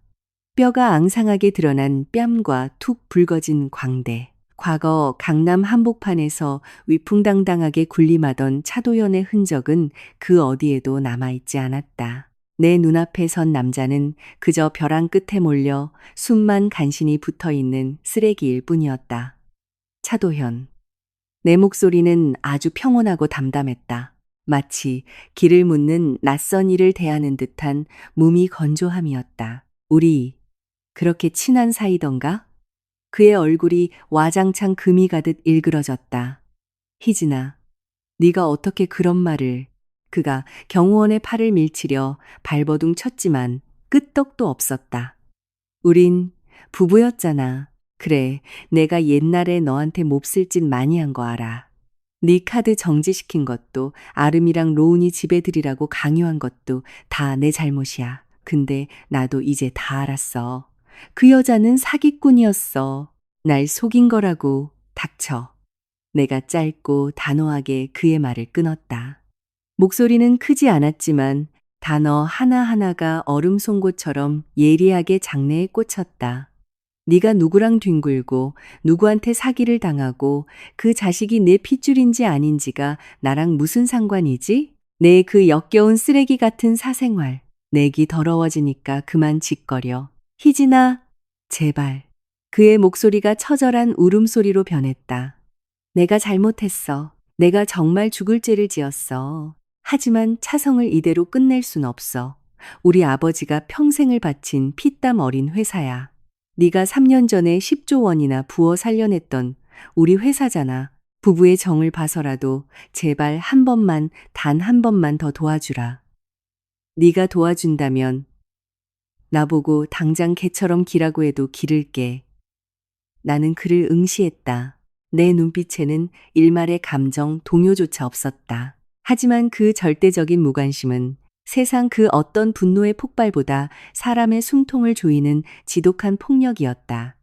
Speaker 1: 뼈가 앙상하게 드러난 뺨과 툭 붉어진 광대. 과거 강남 한복판에서 위풍당당하게 군림하던 차도연의 흔적은 그 어디에도 남아있지 않았다. 내 눈앞에 선 남자는 그저 벼랑 끝에 몰려 숨만 간신히 붙어있는 쓰레기일 뿐이었다. 차도현. 내 목소리는 아주 평온하고 담담했다. 마치 길을 묻는 낯선 이를 대하는 듯한 몸이 건조함이었다. 우리 그렇게 친한 사이던가? 그의 얼굴이 와장창 금이 가듯 일그러졌다. 희진아, 네가 어떻게 그런 말을... 그가 경호원의 팔을 밀치려 발버둥 쳤지만 끄떡도 없었다. 우린 부부였잖아. 그래, 내가 옛날에 너한테 몹쓸 짓 많이 한 거 알아. 네 카드 정지시킨 것도 아름이랑 로운이 집에 들이라고 강요한 것도 다 내 잘못이야. 근데 나도 이제 다 알았어. 그 여자는 사기꾼이었어. 날 속인 거라고. 닥쳐. 내가 짧고 단호하게 그의 말을 끊었다. 목소리는 크지 않았지만 단어 하나하나가 얼음 송곳처럼 예리하게 장내에 꽂혔다. 네가 누구랑 뒹굴고 누구한테 사기를 당하고 그 자식이 내 핏줄인지 아닌지가 나랑 무슨 상관이지? 내 그 역겨운 쓰레기 같은 사생활. 내기 더러워지니까 그만 짓거려. 희진아, 제발. 그의 목소리가 처절한 울음소리로 변했다. 내가 잘못했어. 내가 정말 죽을 죄를 지었어. 하지만 차성을 이대로 끝낼 순 없어. 우리 아버지가 평생을 바친 피땀 어린 회사야. 네가 3년 전에 10조 원이나 부어 살려냈던 우리 회사잖아. 부부의 정을 봐서라도 제발 한 번만, 단 한 번만 더 도와주라. 네가 도와준다면 나보고 당장 개처럼 기라고 해도 기를게. 나는 그를 응시했다. 내 눈빛에는 일말의 감정, 동요조차 없었다. 하지만 그 절대적인 무관심은 세상 그 어떤 분노의 폭발보다 사람의 숨통을 조이는 지독한 폭력이었다.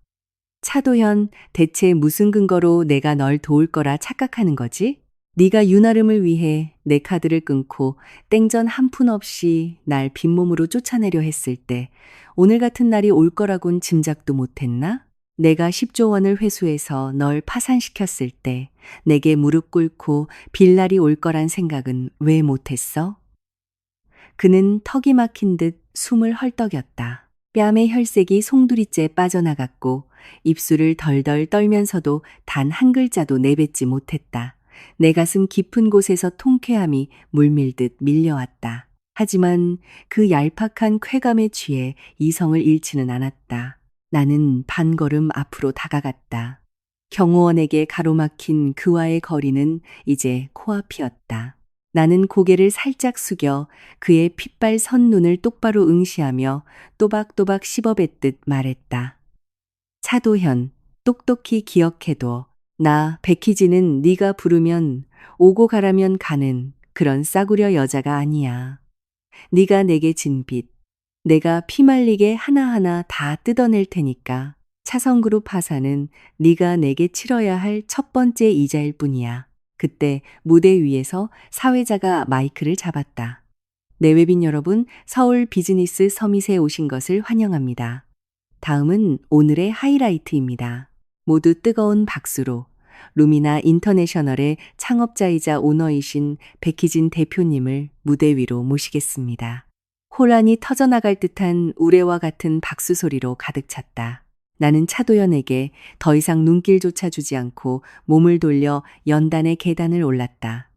Speaker 1: 차도현, 대체 무슨 근거로 내가 널 도울 거라 착각하는 거지? 네가 윤아름을 위해 내 카드를 끊고 땡전 한 푼 없이 날 빈몸으로 쫓아내려 했을 때 오늘 같은 날이 올 거라곤 짐작도 못했나? 내가 10조 원을 회수해서 널 파산시켰을 때 내게 무릎 꿇고 빌 날이 올 거란 생각은 왜 못했어? 그는 턱이 막힌 듯 숨을 헐떡였다. 뺨의 혈색이 송두리째 빠져나갔고 입술을 덜덜 떨면서도 단 한 글자도 내뱉지 못했다. 내 가슴 깊은 곳에서 통쾌함이 물밀듯 밀려왔다. 하지만 그 얄팍한 쾌감에 취해 이성을 잃지는 않았다. 나는 반걸음 앞으로 다가갔다. 경호원에게 가로막힌 그와의 거리는 이제 코앞이었다. 나는 고개를 살짝 숙여 그의 핏발 선 눈을 똑바로 응시하며 또박또박 씹어뱉듯 말했다. 차도현, 똑똑히 기억해둬. 나 백희진은 네가 부르면 오고 가라면 가는 그런 싸구려 여자가 아니야. 네가 내게 진 빚, 내가 피말리게 하나하나 다 뜯어낼 테니까 차성그룹 파산은 네가 내게 치러야 할 첫 번째 이자일 뿐이야. 그때 무대 위에서 사회자가 마이크를 잡았다. 내외빈 여러분, 서울 비즈니스 서밋에 오신 것을 환영합니다. 다음은 오늘의 하이라이트입니다. 모두 뜨거운 박수로 루미나 인터내셔널의 창업자이자 오너이신 백희진 대표님을 무대 위로 모시겠습니다. 홀 안이 터져나갈 듯한 우레와 같은 박수 소리로 가득 찼다. 나는 차도연에게 더 이상 눈길조차 주지 않고 몸을 돌려 연단의 계단을 올랐다.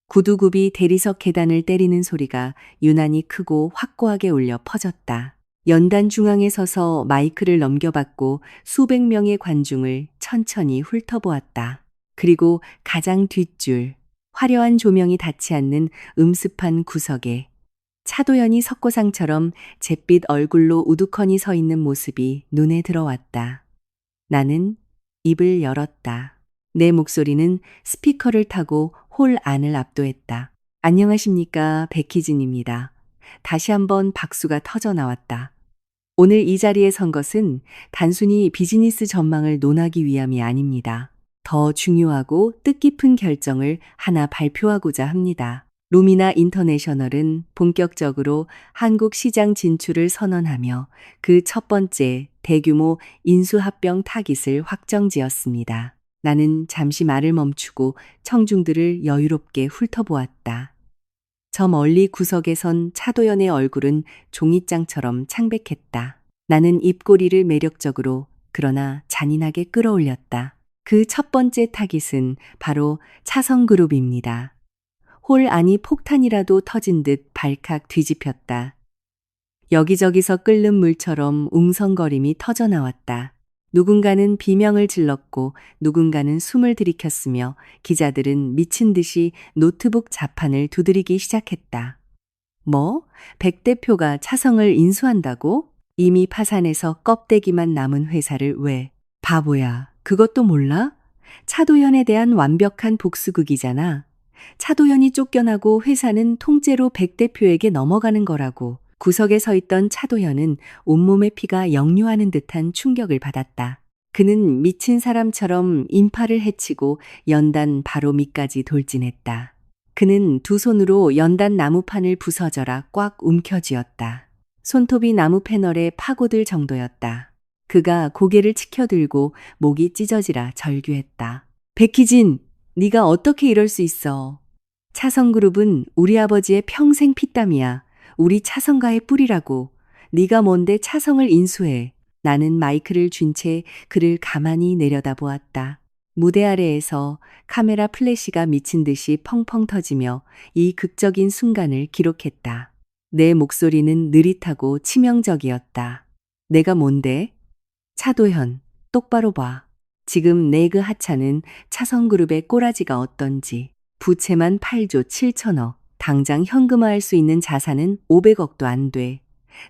Speaker 1: 구두굽이 대리석 계단을 때리는 소리가 유난히 크고 확고하게 울려 퍼졌다. 연단 중앙에 서서 마이크를 넘겨받고 수백 명의 관중을 천천히 훑어보았다. 그리고 가장 뒷줄, 화려한 조명이 닿지 않는 음습한 구석에 차도연이 석고상처럼 잿빛 얼굴로 우두커니 서 있는 모습이 눈에 들어왔다. 나는 입을 열었다. 내 목소리는 스피커를 타고 홀 안을 압도했다. 안녕하십니까, 백희진입니다. 다시 한번 박수가 터져 나왔다. 오늘 이 자리에 선 것은 단순히 비즈니스 전망을 논하기 위함이 아닙니다. 더 중요하고 뜻깊은 결정을 하나 발표하고자 합니다. 루미나 인터내셔널은 본격적으로 한국 시장 진출을 선언하며 그 첫 번째 대규모 인수합병 타깃을 확정지었습니다. 나는 잠시 말을 멈추고 청중들을 여유롭게 훑어보았다. 저 멀리 구석에 선 차도연의 얼굴은 종이장처럼 창백했다. 나는 입꼬리를 매력적으로 그러나 잔인하게 끌어올렸다. 그 첫 번째 타깃은 바로 차성그룹입니다. 홀 안이 폭탄이라도 터진 듯 발칵 뒤집혔다. 여기저기서 끓는 물처럼 웅성거림이 터져나왔다. 누군가는 비명을 질렀고 누군가는 숨을 들이켰으며 기자들은 미친 듯이 노트북 자판을 두드리기 시작했다. 뭐? 백 대표가 차성을 인수한다고? 이미 파산해서 껍데기만 남은 회사를 왜? 바보야, 그것도 몰라? 차도연에 대한 완벽한 복수극이잖아. 차도연이 쫓겨나고 회사는 통째로 백 대표에게 넘어가는 거라고. 구석에 서 있던 차도연은 온몸의 피가 역류하는 듯한 충격을 받았다. 그는 미친 사람처럼 인파를 헤치고 연단 바로 밑까지 돌진했다. 그는 두 손으로 연단 나무판을 부서져라 꽉 움켜쥐었다. 손톱이 나무 패널에 파고들 정도였다. 그가 고개를 치켜들고 목이 찢어지라 절규했다. 백희진, 네가 어떻게 이럴 수 있어? 차성그룹은 우리 아버지의 평생 피땀이야. 우리 차성가의 뿌리라고. 네가 뭔데 차성을 인수해. 나는 마이크를 쥔 채 그를 가만히 내려다보았다. 무대 아래에서 카메라 플래시가 미친 듯이 펑펑 터지며 이 극적인 순간을 기록했다. 내 목소리는 느릿하고 치명적이었다. 내가 뭔데? 차도현, 똑바로 봐. 지금 내 그 하차는 차성그룹의 꼬라지가 어떤지. 부채만 8조 7천억. 당장 현금화할 수 있는 자산은 500억도 안 돼.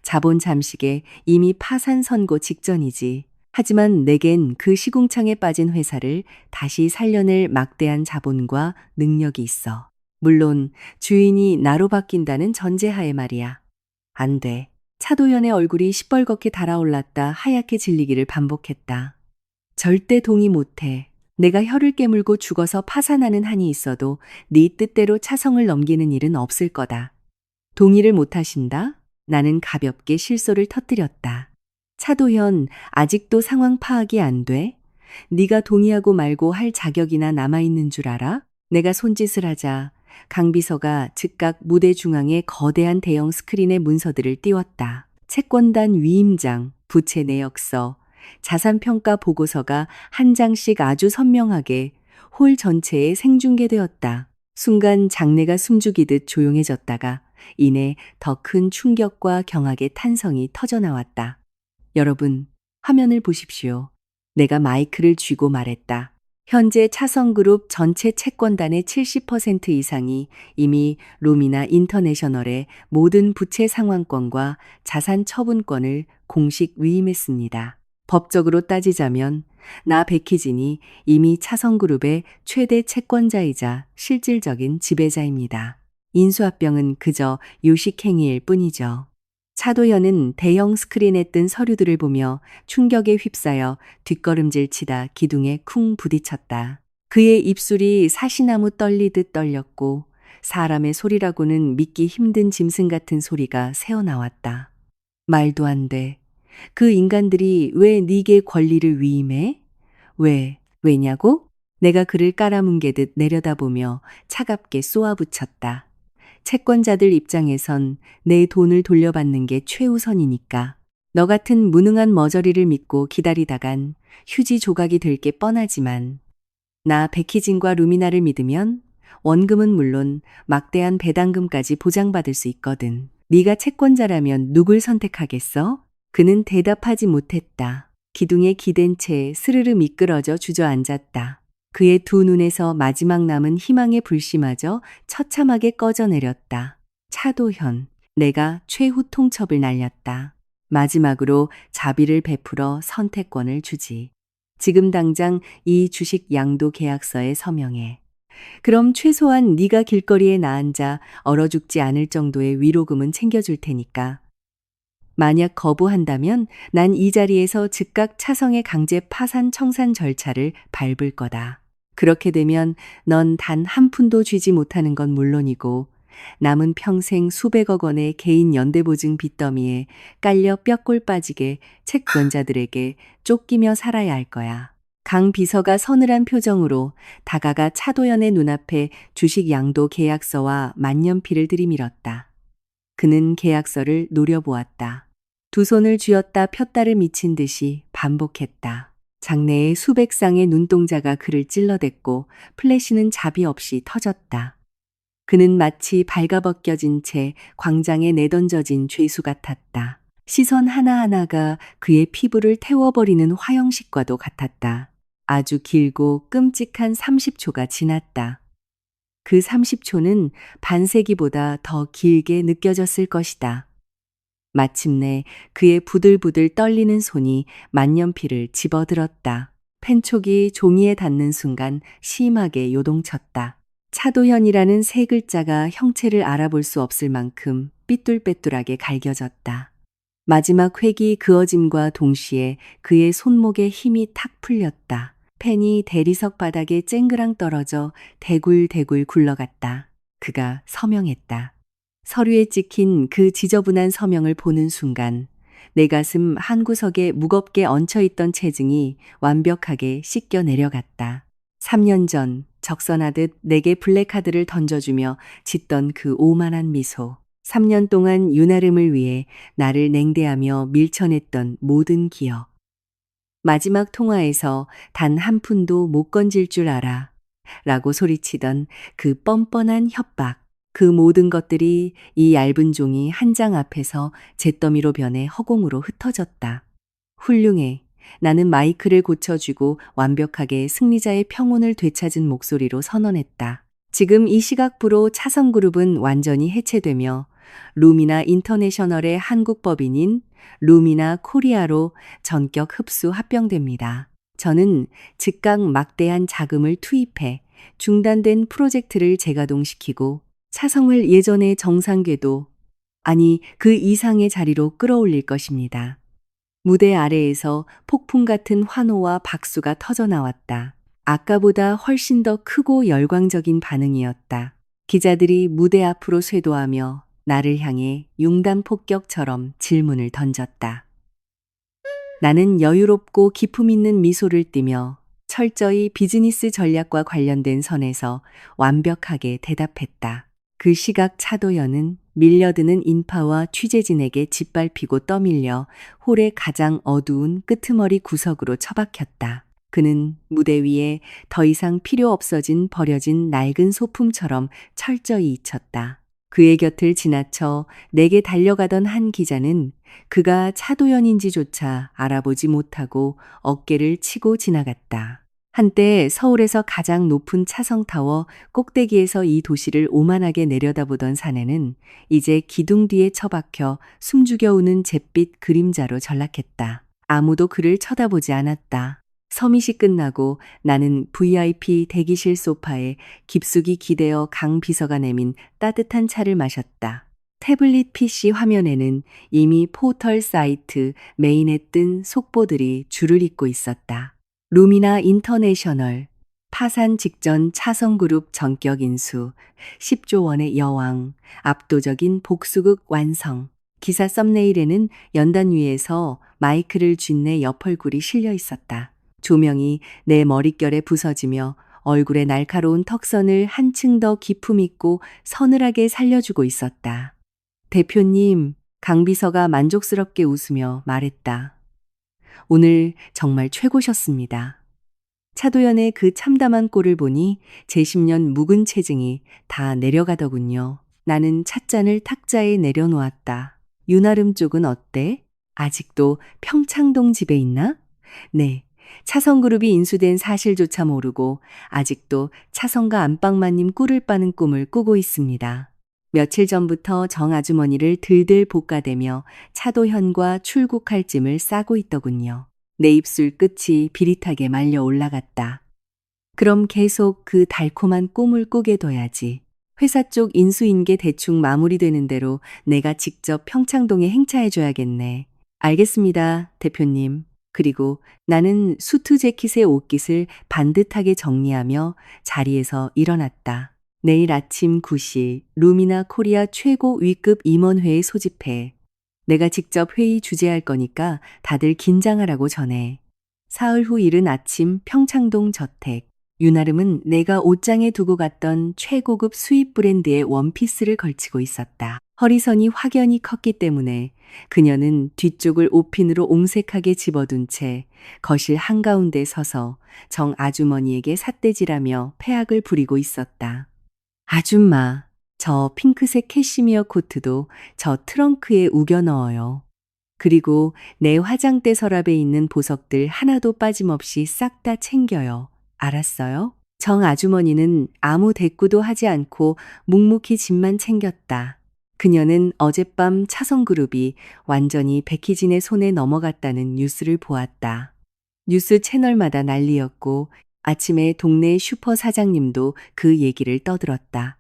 Speaker 1: 자본 잠식에 이미 파산 선고 직전이지. 하지만 내겐 그 시궁창에 빠진 회사를 다시 살려낼 막대한 자본과 능력이 있어. 물론 주인이 나로 바뀐다는 전제하에 말이야. 안 돼. 차도연의 얼굴이 시뻘겋게 달아올랐다 하얗게 질리기를 반복했다. 절대 동의 못해. 내가 혀를 깨물고 죽어서 파산하는 한이 있어도 네 뜻대로 차성을 넘기는 일은 없을 거다. 동의를 못하신다? 나는 가볍게 실소를 터뜨렸다. 차도현, 아직도 상황 파악이 안 돼? 네가 동의하고 말고 할 자격이나 남아있는 줄 알아? 내가 손짓을 하자 강 비서가 즉각 무대 중앙에 거대한 대형 스크린의 문서들을 띄웠다. 채권단 위임장, 부채 내역서, 자산평가 보고서가 한 장씩 아주 선명하게 홀 전체에 생중계되었다. 순간 장내가 숨죽이듯 조용해졌다가 이내 더 큰 충격과 경악의 탄성이 터져나왔다. 여러분, 화면을 보십시오. 내가 마이크를 쥐고 말했다. 현재 차성그룹 전체 채권단의 70% 이상이 이미 루미나 인터내셔널의 모든 부채 상환권과 자산 처분권을 공식 위임했습니다. 법적으로 따지자면 나 백희진이 이미 차성그룹의 최대 채권자이자 실질적인 지배자입니다. 인수합병은 그저 요식행위일 뿐이죠. 차도연은 대형 스크린에 뜬 서류들을 보며 충격에 휩싸여 뒷걸음질 치다 기둥에 쿵 부딪혔다. 그의 입술이 사시나무 떨리듯 떨렸고 사람의 소리라고는 믿기 힘든 짐승 같은 소리가 새어나왔다. 말도 안 돼. 그 인간들이 왜 네게 권리를 위임해? 왜냐고? 내가 그를 깔아뭉개듯 내려다보며 차갑게 쏘아붙였다. 채권자들 입장에선 내 돈을 돌려받는 게 최우선이니까. 너 같은 무능한 머저리를 믿고 기다리다간 휴지 조각이 될 게 뻔하지만 나 백희진과 루미나를 믿으면 원금은 물론 막대한 배당금까지 보장받을 수 있거든. 네가 채권자라면 누굴 선택하겠어? 그는 대답하지 못했다. 기둥에 기댄 채 스르르 미끄러져 주저앉았다. 그의 두 눈에서 마지막 남은 희망의 불씨마저 처참하게 꺼져내렸다. 차도현, 내가 최후 통첩을 날렸다. 마지막으로 자비를 베풀어 선택권을 주지. 지금 당장 이 주식 양도 계약서에 서명해. 그럼 최소한 네가 길거리에 나앉아 얼어 죽지 않을 정도의 위로금은 챙겨줄 테니까. 만약 거부한다면 난 이 자리에서 즉각 차성의 강제 파산 청산 절차를 밟을 거다. 그렇게 되면 넌 단 한 푼도 쥐지 못하는 건 물론이고 남은 평생 수백억 원의 개인 연대보증 빚더미에 깔려 뼈골 빠지게 채권자들에게 쫓기며 살아야 할 거야. 강 비서가 서늘한 표정으로 다가가 차도연의 눈앞에 주식 양도 계약서와 만년필을 들이밀었다. 그는 계약서를 노려보았다. 두 손을 쥐었다 폈다를 미친 듯이 반복했다. 장내에 수백 쌍의 눈동자가 그를 찔러댔고 플래시는 자비 없이 터졌다. 그는 마치 발가벗겨진 채 광장에 내던져진 죄수 같았다. 시선 하나하나가 그의 피부를 태워버리는 화형식과도 같았다. 아주 길고 끔찍한 30초가 지났다. 그 30초는 반세기보다 더 길게 느껴졌을 것이다. 마침내 그의 부들부들 떨리는 손이 만년필을 집어들었다. 펜촉이 종이에 닿는 순간 심하게 요동쳤다. 차도현이라는 세 글자가 형체를 알아볼 수 없을 만큼 삐뚤빼뚤하게 갈겨졌다. 마지막 획이 그어짐과 동시에 그의 손목에 힘이 탁 풀렸다. 펜이 대리석 바닥에 쨍그랑 떨어져 대굴대굴 굴러갔다. 그가 서명했다. 서류에 찍힌 그 지저분한 서명을 보는 순간 내 가슴 한구석에 무겁게 얹혀있던 체증이 완벽하게 씻겨 내려갔다. 3년 전 적선하듯 내게 블랙카드를 던져주며 짓던 그 오만한 미소. 3년 동안 윤아름을 위해 나를 냉대하며 밀쳐냈던 모든 기억. 마지막 통화에서 단 한 푼도 못 건질 줄 알아 라고 소리치던 그 뻔뻔한 협박. 그 모든 것들이 이 얇은 종이 한 장 앞에서 잿더미로 변해 허공으로 흩어졌다. 훌륭해. 나는 마이크를 고쳐주고 완벽하게 승리자의 평온을 되찾은 목소리로 선언했다. 지금 이 시각부로 차성그룹은 완전히 해체되며 루미나 인터내셔널의 한국 법인인 루미나 코리아로 전격 흡수 합병됩니다. 저는 즉각 막대한 자금을 투입해 중단된 프로젝트를 재가동시키고 차성을 예전의 정상궤도, 아니 그 이상의 자리로 끌어올릴 것입니다. 무대 아래에서 폭풍 같은 환호와 박수가 터져나왔다. 아까보다 훨씬 더 크고 열광적인 반응이었다. 기자들이 무대 앞으로 쇄도하며 나를 향해 융단 폭격처럼 질문을 던졌다. 나는 여유롭고 기품 있는 미소를 띠며 철저히 비즈니스 전략과 관련된 선에서 완벽하게 대답했다. 그 시각 차도연은 밀려드는 인파와 취재진에게 짓밟히고 떠밀려 홀의 가장 어두운 끄트머리 구석으로 처박혔다. 그는 무대 위에 더 이상 필요 없어진 버려진 낡은 소품처럼 철저히 잊혔다. 그의 곁을 지나쳐 내게 달려가던 한 기자는 그가 차도연인지조차 알아보지 못하고 어깨를 치고 지나갔다. 한때 서울에서 가장 높은 차성타워 꼭대기에서 이 도시를 오만하게 내려다보던 사내는 이제 기둥 뒤에 처박혀 숨죽여 우는 잿빛 그림자로 전락했다. 아무도 그를 쳐다보지 않았다. 서밋이 끝나고 나는 VIP 대기실 소파에 깊숙이 기대어 강 비서가 내민 따뜻한 차를 마셨다. 태블릿 PC 화면에는 이미 포털 사이트 메인에 뜬 속보들이 줄을 잇고 있었다. 루미나 인터내셔널, 파산 직전 차성그룹 전격 인수, 10조 원의 여왕, 압도적인 복수극 완성. 기사 썸네일에는 연단 위에서 마이크를 쥔 내 옆얼굴이 실려 있었다. 조명이 내 머릿결에 부서지며 얼굴의 날카로운 턱선을 한층 더 기품 있고 서늘하게 살려주고 있었다. 대표님, 강비서가 만족스럽게 웃으며 말했다. 오늘 정말 최고셨습니다. 차도연의 그 참담한 꼴을 보니 제 10년 묵은 체증이 다 내려가더군요. 나는 찻잔을 탁자에 내려놓았다. 윤아름 쪽은 어때? 아직도 평창동 집에 있나? 네. 차성그룹이 인수된 사실조차 모르고 아직도 차성과 안방마님 꿀을 빠는 꿈을 꾸고 있습니다. 며칠 전부터 정 아주머니를 들들 볶아대며 차도현과 출국할 짐을 싸고 있더군요. 내 입술 끝이 비릿하게 말려 올라갔다. 그럼 계속 그 달콤한 꿈을 꾸게 둬야지. 회사 쪽 인수인계 대충 마무리되는 대로 내가 직접 평창동에 행차해줘야겠네. 알겠습니다, 대표님. 그리고 나는 수트 재킷의 옷깃을 반듯하게 정리하며 자리에서 일어났다. 내일 아침 9시 루미나 코리아 최고 위급 임원회의 소집해. 내가 직접 회의 주재할 거니까 다들 긴장하라고 전해. 사흘 후 이른 아침 평창동 저택. 윤아름은 내가 옷장에 두고 갔던 최고급 수입 브랜드의 원피스를 걸치고 있었다. 허리선이 확연히 컸기 때문에 그녀는 뒤쪽을 옷핀으로 옹색하게 집어둔 채 거실 한가운데 서서 정 아주머니에게 삿대질하며 패악을 부리고 있었다. 아줌마, 저 핑크색 캐시미어 코트도 저 트렁크에 우겨 넣어요. 그리고 내 화장대 서랍에 있는 보석들 하나도 빠짐없이 싹 다 챙겨요. 알았어요? 정 아주머니는 아무 대꾸도 하지 않고 묵묵히 짐만 챙겼다. 그녀는 어젯밤 차성그룹이 완전히 백희진의 손에 넘어갔다는 뉴스를 보았다. 뉴스 채널마다 난리였고 아침에 동네 슈퍼 사장님도 그 얘기를 떠들었다.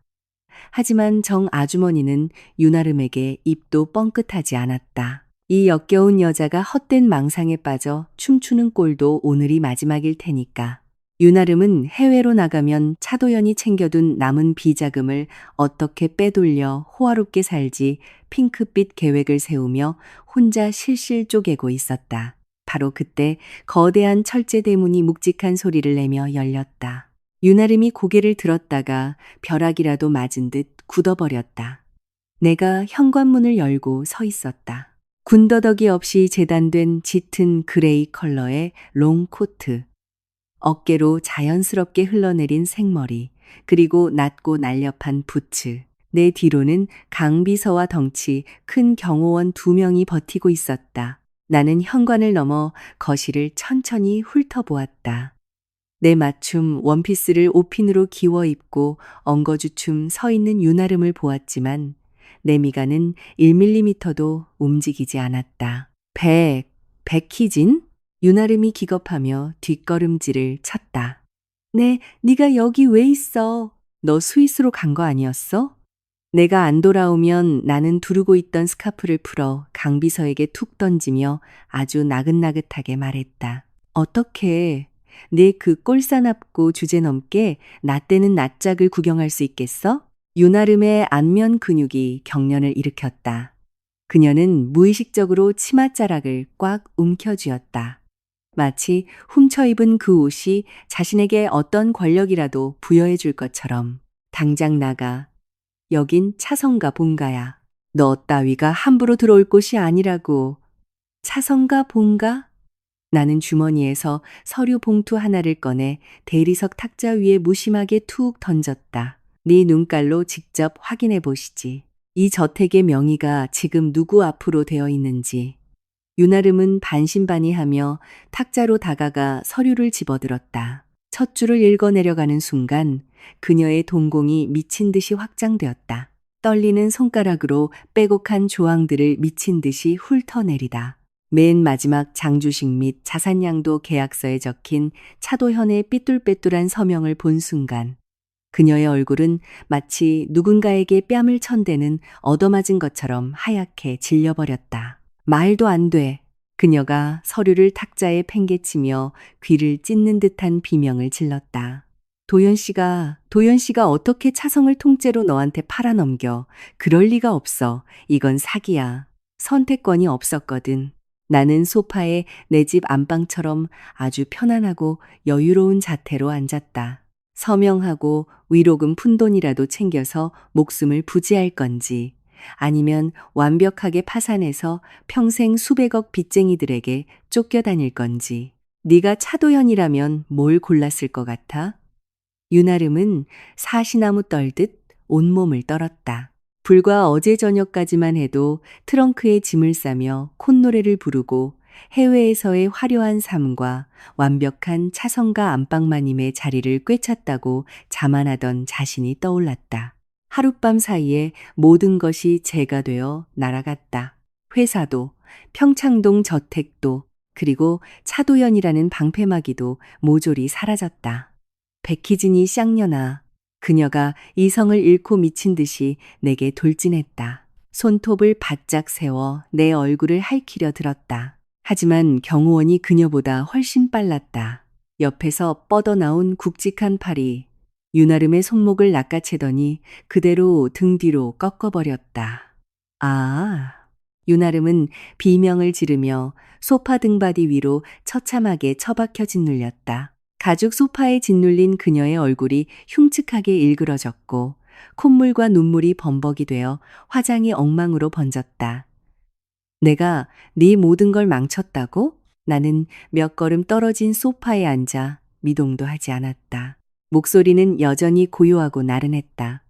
Speaker 1: 하지만 정 아주머니는 윤아름에게 입도 뻥끗하지 않았다. 이 역겨운 여자가 헛된 망상에 빠져 춤추는 꼴도 오늘이 마지막일 테니까. 윤아름은 해외로 나가면 차도연이 챙겨둔 남은 비자금을 어떻게 빼돌려 호화롭게 살지 핑크빛 계획을 세우며 혼자 실실 쪼개고 있었다. 바로 그때 거대한 철제 대문이 묵직한 소리를 내며 열렸다. 윤아름이 고개를 들었다가 벼락이라도 맞은 듯 굳어버렸다. 내가 현관문을 열고 서 있었다. 군더더기 없이 재단된 짙은 그레이 컬러의 롱 코트. 어깨로 자연스럽게 흘러내린 생머리, 그리고 낮고 날렵한 부츠. 내 뒤로는 강비서와 덩치 큰 경호원 2명이 버티고 있었다. 나는 현관을 넘어 거실을 천천히 훑어보았다. 내 맞춤 원피스를 옷핀으로 기워 입고 엉거주춤 서 있는 윤아름을 보았지만 내 미간은 1mm도 움직이지 않았다. 백희진? 윤아름이 기겁하며 뒷걸음질을 쳤다. 네가 여기 왜 있어? 너 스위스로 간 거 아니었어? 내가 안 돌아오면 나는 두르고 있던 스카프를 풀어 강비서에게 툭 던지며 아주 나긋나긋하게 말했다. 어떻게 내 그 꼴사납고 주제넘게 나 때는 낯짝을 구경할 수 있겠어? 윤아름의 안면 근육이 경련을 일으켰다. 그녀는 무의식적으로 치맛자락을 꽉 움켜쥐었다. 마치 훔쳐입은 그 옷이 자신에게 어떤 권력이라도 부여해 줄 것처럼. 당장 나가. 여긴 차성가 본가야. 너 따위가 함부로 들어올 곳이 아니라고. 차성가 본가? 나는 주머니에서 서류 봉투 하나를 꺼내 대리석 탁자 위에 무심하게 툭 던졌다. 네 눈깔로 직접 확인해 보시지. 이 저택의 명의가 지금 누구 앞으로 되어 있는지. 윤아름은 반신반의하며 탁자로 다가가 서류를 집어들었다. 첫 줄을 읽어내려가는 순간 그녀의 동공이 미친 듯이 확장되었다. 떨리는 손가락으로 빼곡한 조항들을 미친 듯이 훑어내리다. 맨 마지막 장주식 및 자산양도 계약서에 적힌 차도현의 삐뚤빼뚤한 서명을 본 순간 그녀의 얼굴은 마치 누군가에게 뺨을 천대는 얻어맞은 것처럼 하얗게 질려버렸다. 말도 안 돼. 그녀가 서류를 탁자에 팽개치며 귀를 찢는 듯한 비명을 질렀다. 도연 씨가 어떻게 차성을 통째로 너한테 팔아넘겨. 그럴 리가 없어. 이건 사기야. 선택권이 없었거든. 나는 소파에 내 집 안방처럼 아주 편안하고 여유로운 자태로 앉았다. 서명하고 위로금 푼돈이라도 챙겨서 목숨을 부지할 건지, 아니면 완벽하게 파산해서 평생 수백억 빚쟁이들에게 쫓겨다닐 건지. 네가 차도현이라면 뭘 골랐을 것 같아? 윤아름은 사시나무 떨듯 온몸을 떨었다. 불과 어제 저녁까지만 해도 트렁크에 짐을 싸며 콧노래를 부르고 해외에서의 화려한 삶과 완벽한 차성가 안방마님의 자리를 꿰찼다고 자만하던 자신이 떠올랐다. 하룻밤 사이에 모든 것이 재가 되어 날아갔다. 회사도, 평창동 저택도, 그리고 차도연이라는 방패막이도 모조리 사라졌다. 백희진이 쌍년아, 그녀가 이성을 잃고 미친 듯이 내게 돌진했다. 손톱을 바짝 세워 내 얼굴을 할퀴려 들었다. 하지만 경호원이 그녀보다 훨씬 빨랐다. 옆에서 뻗어나온 굵직한 팔이 윤아름의 손목을 낚아채더니 그대로 등 뒤로 꺾어버렸다. 아, 윤아름은 비명을 지르며 소파 등받이 위로 처참하게 처박혀 짓눌렸다. 가죽 소파에 짓눌린 그녀의 얼굴이 흉측하게 일그러졌고 콧물과 눈물이 범벅이 되어 화장이 엉망으로 번졌다. 내가 네 모든 걸 망쳤다고? 나는 몇 걸음 떨어진 소파에 앉아 미동도 하지 않았다. 목소리는 여전히 고요하고 나른했다.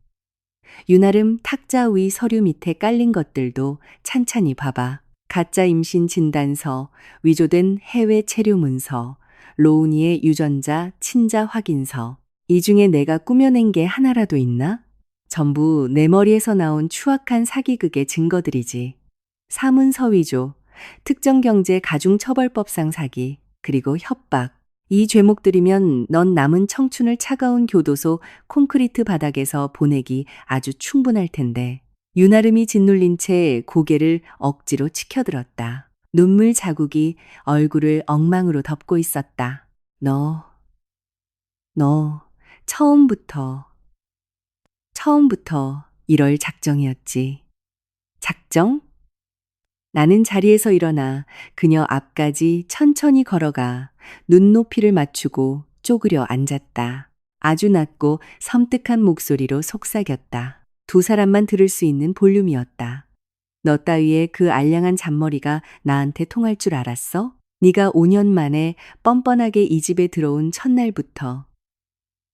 Speaker 1: 윤아름 탁자 위 서류 밑에 깔린 것들도 찬찬히 봐봐. 가짜 임신 진단서, 위조된 해외 체류 문서, 로운이의 유전자 친자 확인서. 이 중에 내가 꾸며낸 게 하나라도 있나? 전부 내 머리에서 나온 추악한 사기극의 증거들이지. 사문서 위조, 특정경제 가중처벌법상 사기, 그리고 협박. 이 죄목들이면 넌 남은 청춘을 차가운 교도소 콘크리트 바닥에서 보내기 아주 충분할 텐데. 윤아름이 짓눌린 채 고개를 억지로 치켜들었다. 눈물 자국이 얼굴을 엉망으로 덮고 있었다. 너 처음부터 이럴 작정이었지. 작정? 나는 자리에서 일어나 그녀 앞까지 천천히 걸어가 눈높이를 맞추고 쪼그려 앉았다. 아주 낮고 섬뜩한 목소리로 속삭였다. 두 사람만 들을 수 있는 볼륨이었다. 너 따위의 그 알량한 잔머리가 나한테 통할 줄 알았어? 네가 5년 만에 뻔뻔하게 이 집에 들어온 첫날부터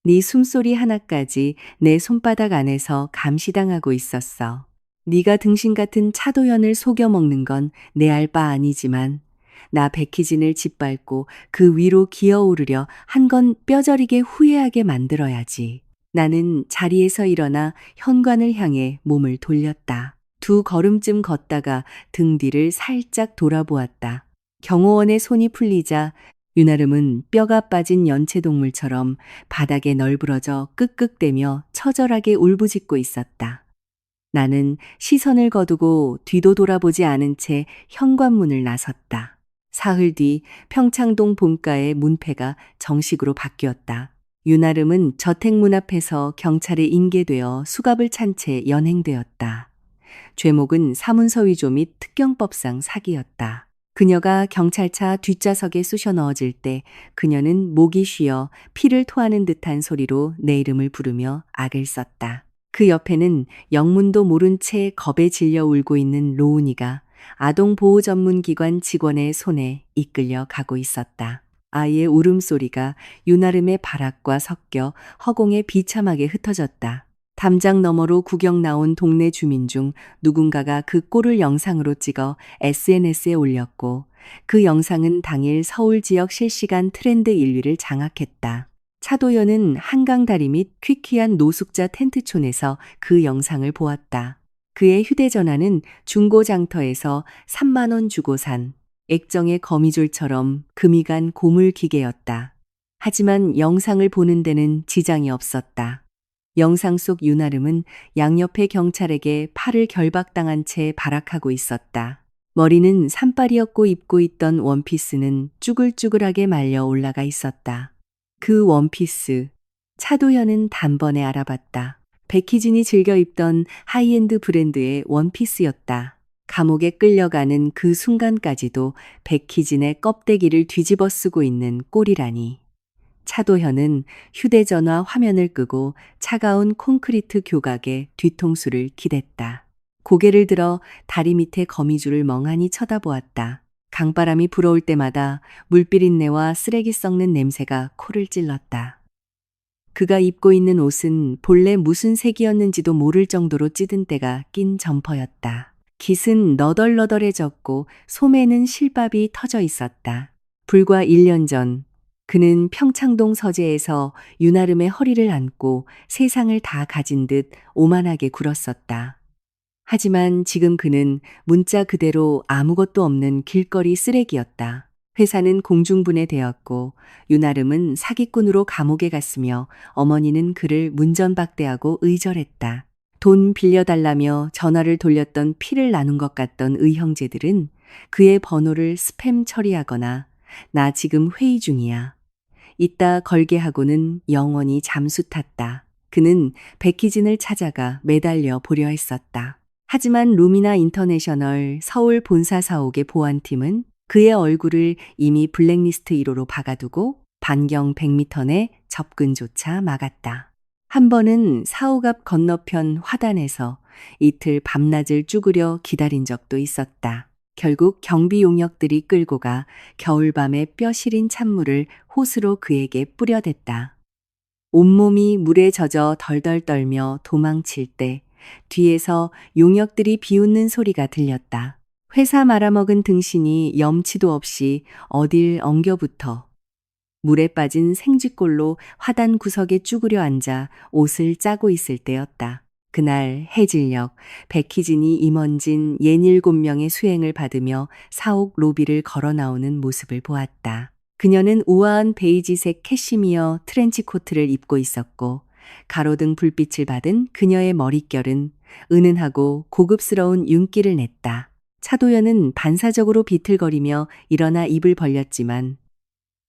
Speaker 1: 네 숨소리 하나까지 내 손바닥 안에서 감시당하고 있었어. 네가 등신 같은 차도연을 속여 먹는 건 내 알 바 아니지만 나 백희진을 짓밟고 그 위로 기어오르려 한 건 뼈저리게 후회하게 만들어야지. 나는 자리에서 일어나 현관을 향해 몸을 돌렸다. 두 걸음쯤 걷다가 등 뒤를 살짝 돌아보았다. 경호원의 손이 풀리자 윤아름은 뼈가 빠진 연체동물처럼 바닥에 널브러져 끄끄대며 처절하게 울부짖고 있었다. 나는 시선을 거두고 뒤도 돌아보지 않은 채 현관문을 나섰다. 사흘 뒤 평창동 본가의 문패가 정식으로 바뀌었다. 윤아름은 저택문 앞에서 경찰에 인계되어 수갑을 찬 채 연행되었다. 죄목은 사문서 위조 및 특경법상 사기였다. 그녀가 경찰차 뒷좌석에 쑤셔 넣어질 때 그녀는 목이 쉬어 피를 토하는 듯한 소리로 내 이름을 부르며 악을 썼다. 그 옆에는 영문도 모른 채 겁에 질려 울고 있는 로운이가 아동보호전문기관 직원의 손에 이끌려 가고 있었다. 아이의 울음소리가 윤아름의 발악과 섞여 허공에 비참하게 흩어졌다. 담장 너머로 구경 나온 동네 주민 중 누군가가 그 꼴을 영상으로 찍어 SNS에 올렸고 그 영상은 당일 서울 지역 실시간 트렌드 1위를 장악했다. 차도연은 한강다리 및 퀴퀴한 노숙자 텐트촌에서 그 영상을 보았다. 그의 휴대전화는 중고장터에서 3만 원 주고 산 액정의 거미줄처럼 금이 간 고물기계였다. 하지만 영상을 보는 데는 지장이 없었다. 영상 속 윤아름은 양옆의 경찰에게 팔을 결박당한 채 발악하고 있었다. 머리는 산발이었고 입고 있던 원피스는 쭈글쭈글하게 말려 올라가 있었다. 그 원피스, 차도현은 단번에 알아봤다. 백희진이 즐겨 입던 하이엔드 브랜드의 원피스였다. 감옥에 끌려가는 그 순간까지도 백희진의 껍데기를 뒤집어 쓰고 있는 꼴이라니. 차도현은 휴대전화 화면을 끄고 차가운 콘크리트 교각에 뒤통수를 기댔다. 고개를 들어 다리 밑에 거미줄을 멍하니 쳐다보았다. 강바람이 불어올 때마다 물비린내와 쓰레기 썩는 냄새가 코를 찔렀다. 그가 입고 있는 옷은 본래 무슨 색이었는지도 모를 정도로 찌든 때가 낀 점퍼였다. 깃은 너덜너덜해졌고 소매는 실밥이 터져 있었다. 불과 1년 전 그는 평창동 서재에서 윤아름의 허리를 안고 세상을 다 가진 듯 오만하게 굴었었다. 하지만 지금 그는 문자 그대로 아무것도 없는 길거리 쓰레기였다. 회사는 공중분해되었고 윤아름은 사기꾼으로 감옥에 갔으며 어머니는 그를 문전박대하고 의절했다. 돈 빌려달라며 전화를 돌렸던 피를 나눈 것 같던 의형제들은 그의 번호를 스팸 처리하거나 나 지금 회의 중이야. 이따 걸게 하고는 영원히 잠수 탔다. 그는 백희진을 찾아가 매달려 보려 했었다. 하지만 루미나 인터내셔널 서울 본사 사옥의 보안팀은 그의 얼굴을 이미 블랙리스트 1호로 박아두고 반경 100m 내 접근조차 막았다. 한 번은 사옥 앞 건너편 화단에서 이틀 밤낮을 쭈그려 기다린 적도 있었다. 결국 경비 용역들이 끌고 가 겨울밤에 뼈 시린 찬물을 호스로 그에게 뿌려댔다. 온몸이 물에 젖어 덜덜 떨며 도망칠 때 뒤에서 용역들이 비웃는 소리가 들렸다. 회사 말아먹은 등신이 염치도 없이 어딜 엉겨붙어 물에 빠진 생쥐꼴로 화단 구석에 쭈그려 앉아 옷을 짜고 있을 때였다. 그날 해질녘 백희진이 임원진 67명의 수행을 받으며 사옥 로비를 걸어 나오는 모습을 보았다. 그녀는 우아한 베이지색 캐시미어 트렌치코트를 입고 있었고 가로등 불빛을 받은 그녀의 머릿결은 은은하고 고급스러운 윤기를 냈다. 차도연은 반사적으로 비틀거리며 일어나 입을 벌렸지만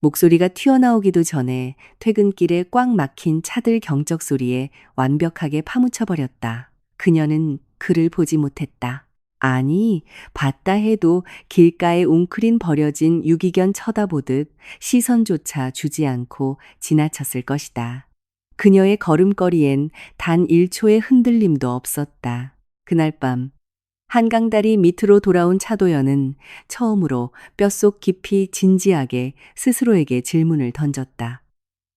Speaker 1: 목소리가 튀어나오기도 전에 퇴근길에 꽉 막힌 차들 경적 소리에 완벽하게 파묻혀버렸다. 그녀는 그를 보지 못했다. 아니, 봤다 해도 길가에 웅크린 버려진 유기견 쳐다보듯 시선조차 주지 않고 지나쳤을 것이다. 그녀의 걸음걸이엔 단 1초의 흔들림도 없었다. 그날 밤 한강다리 밑으로 돌아온 차도연은 처음으로 뼛속 깊이 진지하게 스스로에게 질문을 던졌다.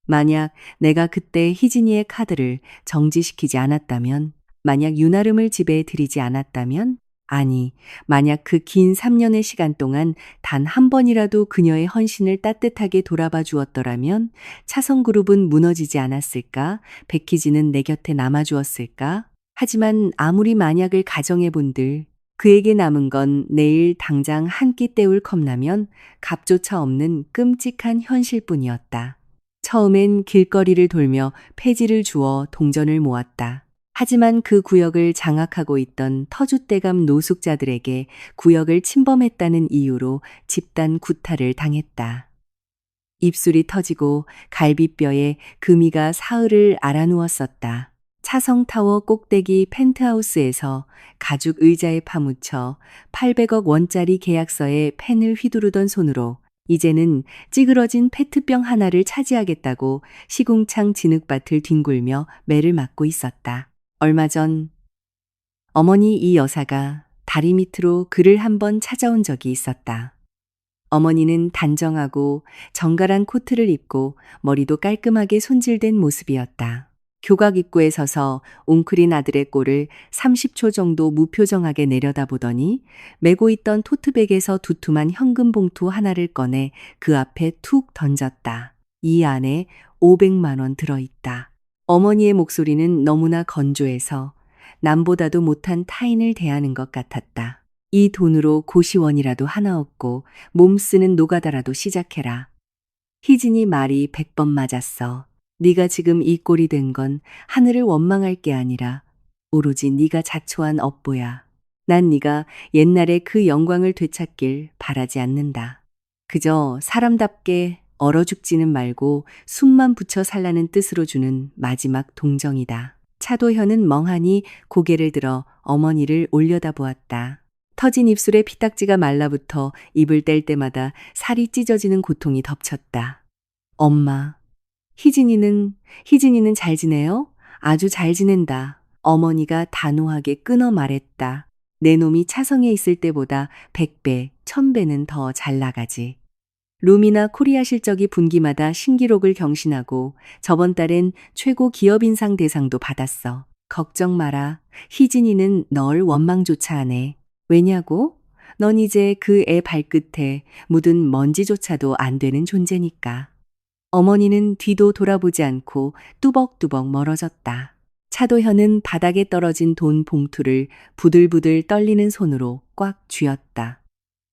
Speaker 1: 만약 내가 그때 희진이의 카드를 정지시키지 않았다면, 만약 윤아름을 집에 들이지 않았다면, 아니, 만약 그 긴 3년의 시간 동안 단 한 번이라도 그녀의 헌신을 따뜻하게 돌아봐 주었더라면 차성그룹은 무너지지 않았을까? 백희진은 내 곁에 남아주었을까? 하지만 아무리 만약을 가정해 본들 그에게 남은 건 내일 당장 한 끼 때울 컵라면 값조차 없는 끔찍한 현실뿐이었다. 처음엔 길거리를 돌며 폐지를 주워 동전을 모았다. 하지만 그 구역을 장악하고 있던 터줏대감 노숙자들에게 구역을 침범했다는 이유로 집단 구타를 당했다. 입술이 터지고 갈비뼈에 금이가 사흘을 알아누웠었다. 차성타워 꼭대기 펜트하우스에서 가죽 의자에 파묻혀 800억 원짜리 계약서에 펜을 휘두르던 손으로 이제는 찌그러진 페트병 하나를 차지하겠다고 시궁창 진흙밭을 뒹굴며 매를 맞고 있었다. 얼마 전 어머니 이 여사가 다리 밑으로 그를 한번 찾아온 적이 있었다. 어머니는 단정하고 정갈한 코트를 입고 머리도 깔끔하게 손질된 모습이었다. 교각 입구에 서서 웅크린 아들의 꼴을 30초 정도 무표정하게 내려다보더니 메고 있던 토트백에서 두툼한 현금 봉투 하나를 꺼내 그 앞에 툭 던졌다. 이 안에 500만 원 들어있다. 어머니의 목소리는 너무나 건조해서 남보다도 못한 타인을 대하는 것 같았다. 이 돈으로 고시원이라도 하나 얻고 몸 쓰는 노가다라도 시작해라. 희진이 말이 100번 맞았어. 네가 지금 이 꼴이 된 건 하늘을 원망할 게 아니라 오로지 네가 자초한 업보야. 난 네가 옛날에 그 영광을 되찾길 바라지 않는다. 그저 사람답게 얼어 죽지는 말고 숨만 붙여 살라는 뜻으로 주는 마지막 동정이다. 차도현은 멍하니 고개를 들어 어머니를 올려다보았다. 터진 입술에 피딱지가 말라붙어 입을 뗄 때마다 살이 찢어지는 고통이 덮쳤다. 엄마, 희진이는 잘 지내요? 아주 잘 지낸다. 어머니가 단호하게 끊어 말했다. 내 놈이 차성에 있을 때보다 100배, 1000배는 더 잘 나가지. 룸이나 코리아 실적이 분기마다 신기록을 경신하고 저번 달엔 최고 기업인상 대상도 받았어. 걱정 마라. 희진이는 널 원망조차 안 해. 왜냐고? 넌 이제 그 애 발끝에 묻은 먼지조차도 안 되는 존재니까. 어머니는 뒤도 돌아보지 않고 뚜벅뚜벅 멀어졌다. 차도현은 바닥에 떨어진 돈 봉투를 부들부들 떨리는 손으로 꽉 쥐었다.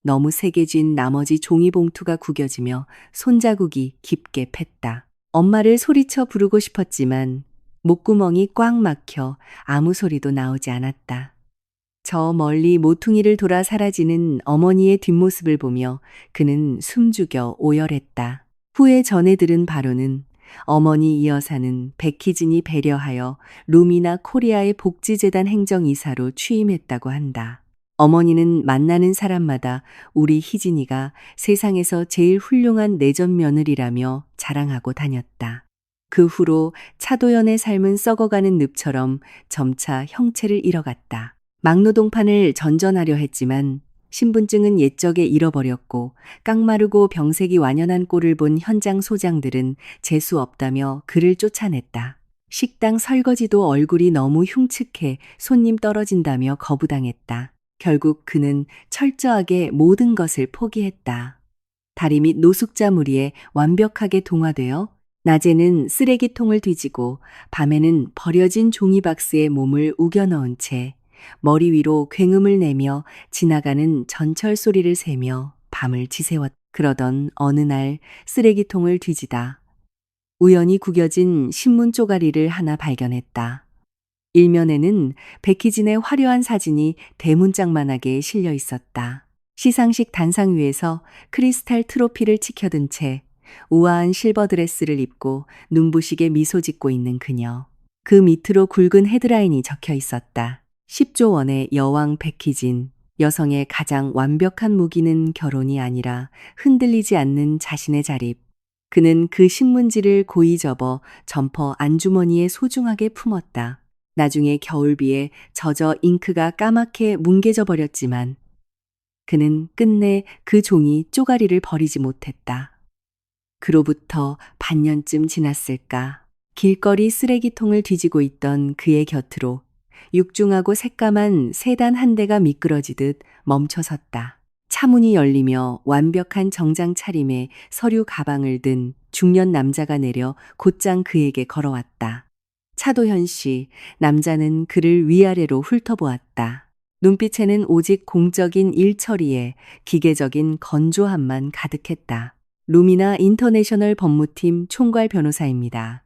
Speaker 1: 너무 세게 쥔 나머지 종이 봉투가 구겨지며 손자국이 깊게 팼다. 엄마를 소리쳐 부르고 싶었지만 목구멍이 꽉 막혀 아무 소리도 나오지 않았다. 저 멀리 모퉁이를 돌아 사라지는 어머니의 뒷모습을 보며 그는 숨죽여 오열했다. 후에 전해 들은 바로는 어머니 이 여사는 백희진이 배려하여 룸이나 코리아의 복지재단 행정이사로 취임했다고 한다. 어머니는 만나는 사람마다 우리 희진이가 세상에서 제일 훌륭한 내전 며느리라며 자랑하고 다녔다. 그 후로 차도연의 삶은 썩어가는 늪처럼 점차 형체를 잃어갔다. 막노동판을 전전하려 했지만 신분증은 옛적에 잃어버렸고 깡마르고 병색이 완연한 꼴을 본 현장 소장들은 재수 없다며 그를 쫓아냈다. 식당 설거지도 얼굴이 너무 흉측해 손님 떨어진다며 거부당했다. 결국 그는 철저하게 모든 것을 포기했다. 다리 밑 노숙자 무리에 완벽하게 동화되어 낮에는 쓰레기통을 뒤지고 밤에는 버려진 종이박스에 몸을 우겨 넣은 채 머리 위로 굉음을 내며 지나가는 전철 소리를 세며 밤을 지새웠다. 그러던 어느 날 쓰레기통을 뒤지다 우연히 구겨진 신문 쪼가리를 하나 발견했다. 일면에는 백희진의 화려한 사진이 대문짝만하게 실려 있었다. 시상식 단상 위에서 크리스탈 트로피를 치켜든 채 우아한 실버 드레스를 입고 눈부시게 미소 짓고 있는 그녀. 그 밑으로 굵은 헤드라인이 적혀 있었다. 10조 원의 여왕 백희진. 여성의 가장 완벽한 무기는 결혼이 아니라 흔들리지 않는 자신의 자립. 그는 그 신문지를 고이 접어 점퍼 안주머니에 소중하게 품었다. 나중에 겨울비에 젖어 잉크가 까맣게 뭉개져 버렸지만 그는 끝내 그 종이 쪼가리를 버리지 못했다. 그로부터 반년쯤 지났을까. 길거리 쓰레기통을 뒤지고 있던 그의 곁으로 육중하고 새까만 세단 한 대가 미끄러지듯 멈춰섰다. 차문이 열리며 완벽한 정장 차림에 서류 가방을 든 중년 남자가 내려 곧장 그에게 걸어왔다. 차도현 씨, 남자는 그를 위아래로 훑어보았다. 눈빛에는 오직 공적인 일 처리에 기계적인 건조함만 가득했다. 루미나 인터내셔널 법무팀 총괄 변호사입니다.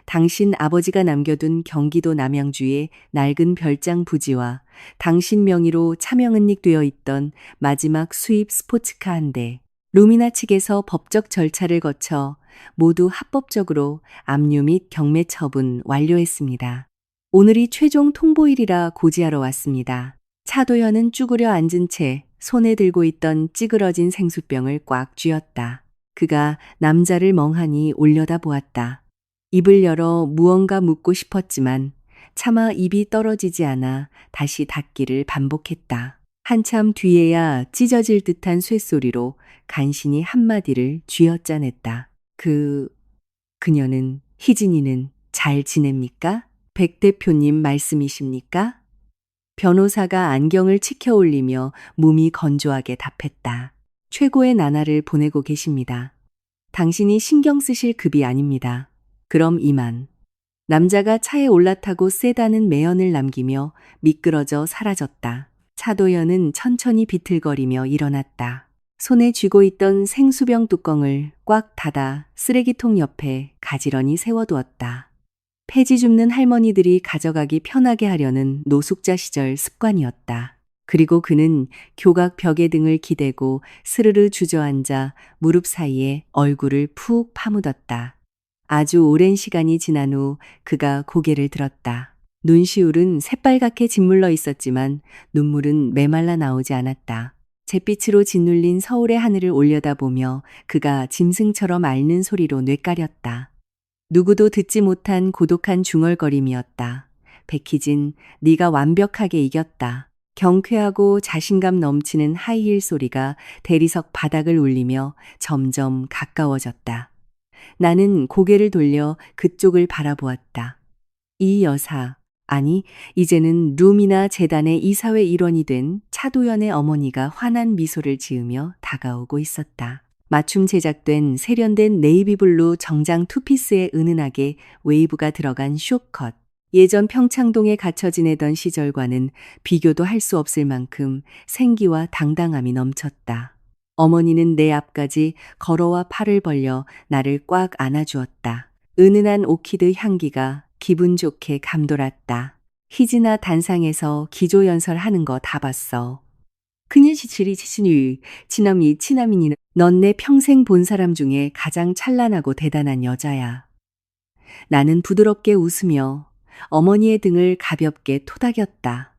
Speaker 1: 당신 아버지가 남겨둔 경기도 남양주의 낡은 별장 부지와 당신 명의로 차명은닉되어 있던 마지막 수입 스포츠카 한 대, 루미나 측에서 법적 절차를 거쳐 모두 합법적으로 압류 및 경매 처분 완료했습니다. 오늘이 최종 통보일이라 고지하러 왔습니다. 차도현은 쭈그려 앉은 채 손에 들고 있던 찌그러진 생수병을 꽉 쥐었다. 그가 남자를 멍하니 올려다보았다. 입을 열어 무언가 묻고 싶었지만 차마 입이 떨어지지 않아 다시 닫기를 반복했다. 한참 뒤에야 찢어질 듯한 쇳소리로 간신히 한마디를 쥐어짜냈다. 그녀는, 희진이는 잘 지냅니까? 백 대표님 말씀이십니까? 변호사가 안경을 치켜 올리며 몸이 건조하게 답했다. 최고의 나날을 보내고 계십니다. 당신이 신경 쓰실 급이 아닙니다. 그럼 이만. 남자가 차에 올라타고 세다는 매연을 남기며 미끄러져 사라졌다. 차도연은 천천히 비틀거리며 일어났다. 손에 쥐고 있던 생수병 뚜껑을 꽉 닫아 쓰레기통 옆에 가지런히 세워두었다. 폐지 줍는 할머니들이 가져가기 편하게 하려는 노숙자 시절 습관이었다. 그리고 그는 교각 벽에 등을 기대고 스르르 주저앉아 무릎 사이에 얼굴을 푹 파묻었다. 아주 오랜 시간이 지난 후 그가 고개를 들었다. 눈시울은 새빨갛게 짓물러 있었지만 눈물은 메말라 나오지 않았다. 잿빛으로 짓눌린 서울의 하늘을 올려다보며 그가 짐승처럼 앓는 소리로 뇌까렸다. 누구도 듣지 못한 고독한 중얼거림이었다. 백희진, 네가 완벽하게 이겼다. 경쾌하고 자신감 넘치는 하이힐 소리가 대리석 바닥을 울리며 점점 가까워졌다. 나는 고개를 돌려 그쪽을 바라보았다. 이 여사, 아니, 이제는 룸이나 재단의 이사회 일원이 된 차도연의 어머니가 환한 미소를 지으며 다가오고 있었다. 맞춤 제작된 세련된 네이비블루 정장 투피스에 은은하게 웨이브가 들어간 숏컷. 예전 평창동에 갇혀 지내던 시절과는 비교도 할 수 없을 만큼 생기와 당당함이 넘쳤다. 어머니는 내 앞까지 걸어와 팔을 벌려 나를 꽉 안아주었다. 은은한 오키드 향기가 기분 좋게 감돌았다. 희진아 단상에서 기조연설하는 거 다 봤어. 그녀 지칠이 지신유, 치남이니는 넌 내 평생 본 사람 중에 가장 찬란하고 대단한 여자야. 나는 부드럽게 웃으며 어머니의 등을 가볍게 토닥였다.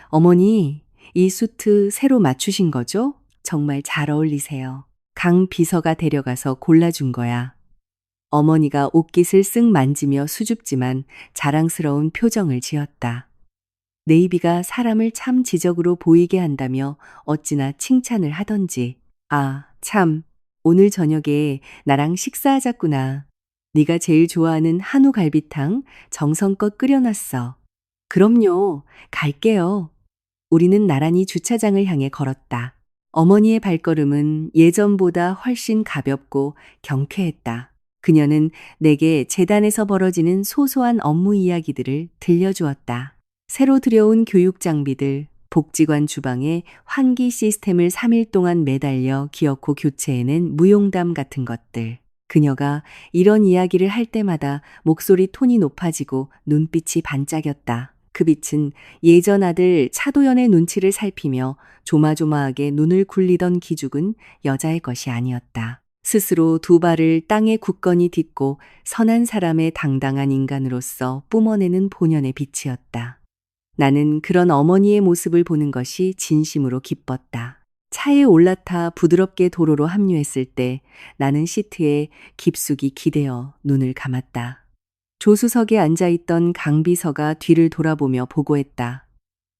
Speaker 1: 어머니, 이 수트 새로 맞추신 거죠? 정말 잘 어울리세요. 강 비서가 데려가서 골라준 거야. 어머니가 옷깃을 쓱 만지며 수줍지만 자랑스러운 표정을 지었다. 네이비가 사람을 참 지적으로 보이게 한다며 어찌나 칭찬을 하던지. 아, 참, 오늘 저녁에 나랑 식사하자꾸나. 네가 제일 좋아하는 한우 갈비탕 정성껏 끓여놨어. 그럼요, 갈게요. 우리는 나란히 주차장을 향해 걸었다. 어머니의 발걸음은 예전보다 훨씬 가볍고 경쾌했다. 그녀는 내게 재단에서 벌어지는 소소한 업무 이야기들을 들려주었다. 새로 들여온 교육 장비들, 복지관 주방에 환기 시스템을 3일 동안 매달려 기어코 교체해낸 무용담 같은 것들. 그녀가 이런 이야기를 할 때마다 목소리 톤이 높아지고 눈빛이 반짝였다. 그 빛은 예전 아들 차도연의 눈치를 살피며 조마조마하게 눈을 굴리던 기죽은 여자의 것이 아니었다. 스스로 두 발을 땅에 굳건히 딛고 선한 사람의 당당한 인간으로서 뿜어내는 본연의 빛이었다. 나는 그런 어머니의 모습을 보는 것이 진심으로 기뻤다. 차에 올라타 부드럽게 도로로 합류했을 때 나는 시트에 깊숙이 기대어 눈을 감았다. 조수석에 앉아있던 강 비서가 뒤를 돌아보며 보고했다.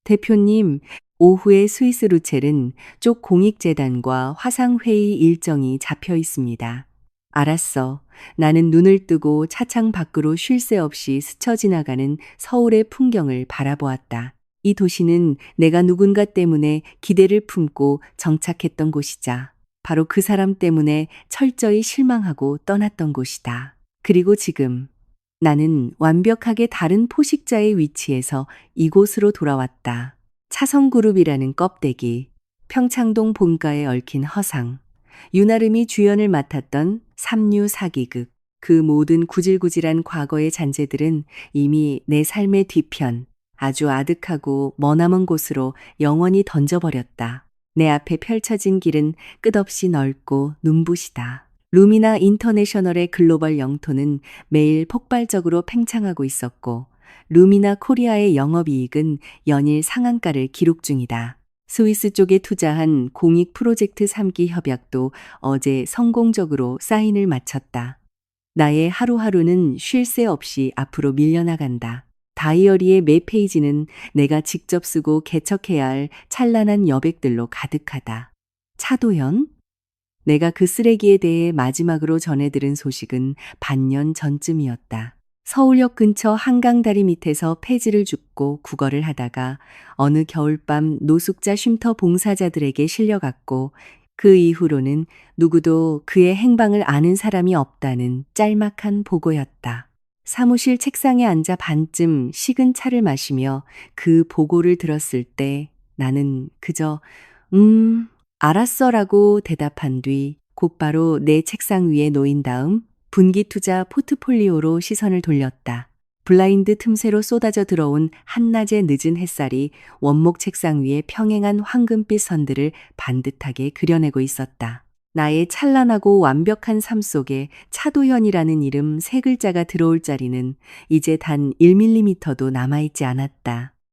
Speaker 1: 대표님, 오후에 스위스 루첼은 쪽 공익재단과 화상회의 일정이 잡혀 있습니다. 알았어. 나는 눈을 뜨고 차창 밖으로 쉴 새 없이 스쳐 지나가는 서울의 풍경을 바라보았다. 이 도시는 내가 누군가 때문에 기대를 품고 정착했던 곳이자 바로 그 사람 때문에 철저히 실망하고 떠났던 곳이다. 그리고 지금 나는 완벽하게 다른 포식자의 위치에서 이곳으로 돌아왔다. 차성그룹이라는 껍데기, 평창동 본가에 얽힌 허상, 윤아름이 주연을 맡았던 삼류 사기극, 그 모든 구질구질한 과거의 잔재들은 이미 내 삶의 뒤편, 아주 아득하고 머나먼 곳으로 영원히 던져버렸다. 내 앞에 펼쳐진 길은 끝없이 넓고 눈부시다. 루미나 인터내셔널의 글로벌 영토는 매일 폭발적으로 팽창하고 있었고 루미나 코리아의 영업이익은 연일 상한가를 기록 중이다. 스위스 쪽에 투자한 공익 프로젝트 3기 협약도 어제 성공적으로 사인을 마쳤다. 나의 하루하루는 쉴 새 없이 앞으로 밀려나간다. 다이어리의 매 페이지는 내가 직접 쓰고 개척해야 할 찬란한 여백들로 가득하다. 차도연? 내가 그 쓰레기에 대해 마지막으로 전해들은 소식은 반년 전쯤이었다. 서울역 근처 한강다리 밑에서 폐지를 줍고 구걸을 하다가 어느 겨울밤 노숙자 쉼터 봉사자들에게 실려갔고 그 이후로는 누구도 그의 행방을 아는 사람이 없다는 짤막한 보고였다. 사무실 책상에 앉아 반쯤 식은 차를 마시며 그 보고를 들었을 때 나는 그저 알았어라고 대답한 뒤 곧바로 내 책상 위에 놓인 다음 분기투자 포트폴리오로 시선을 돌렸다. 블라인드 틈새로 쏟아져 들어온 한낮의 늦은 햇살이 원목 책상 위에 평행한 황금빛 선들을 반듯하게 그려내고 있었다. 나의 찬란하고 완벽한 삶 속에 차도현이라는 이름 세 글자가 들어올 자리는 이제 단 1mm도 남아있지 않았다.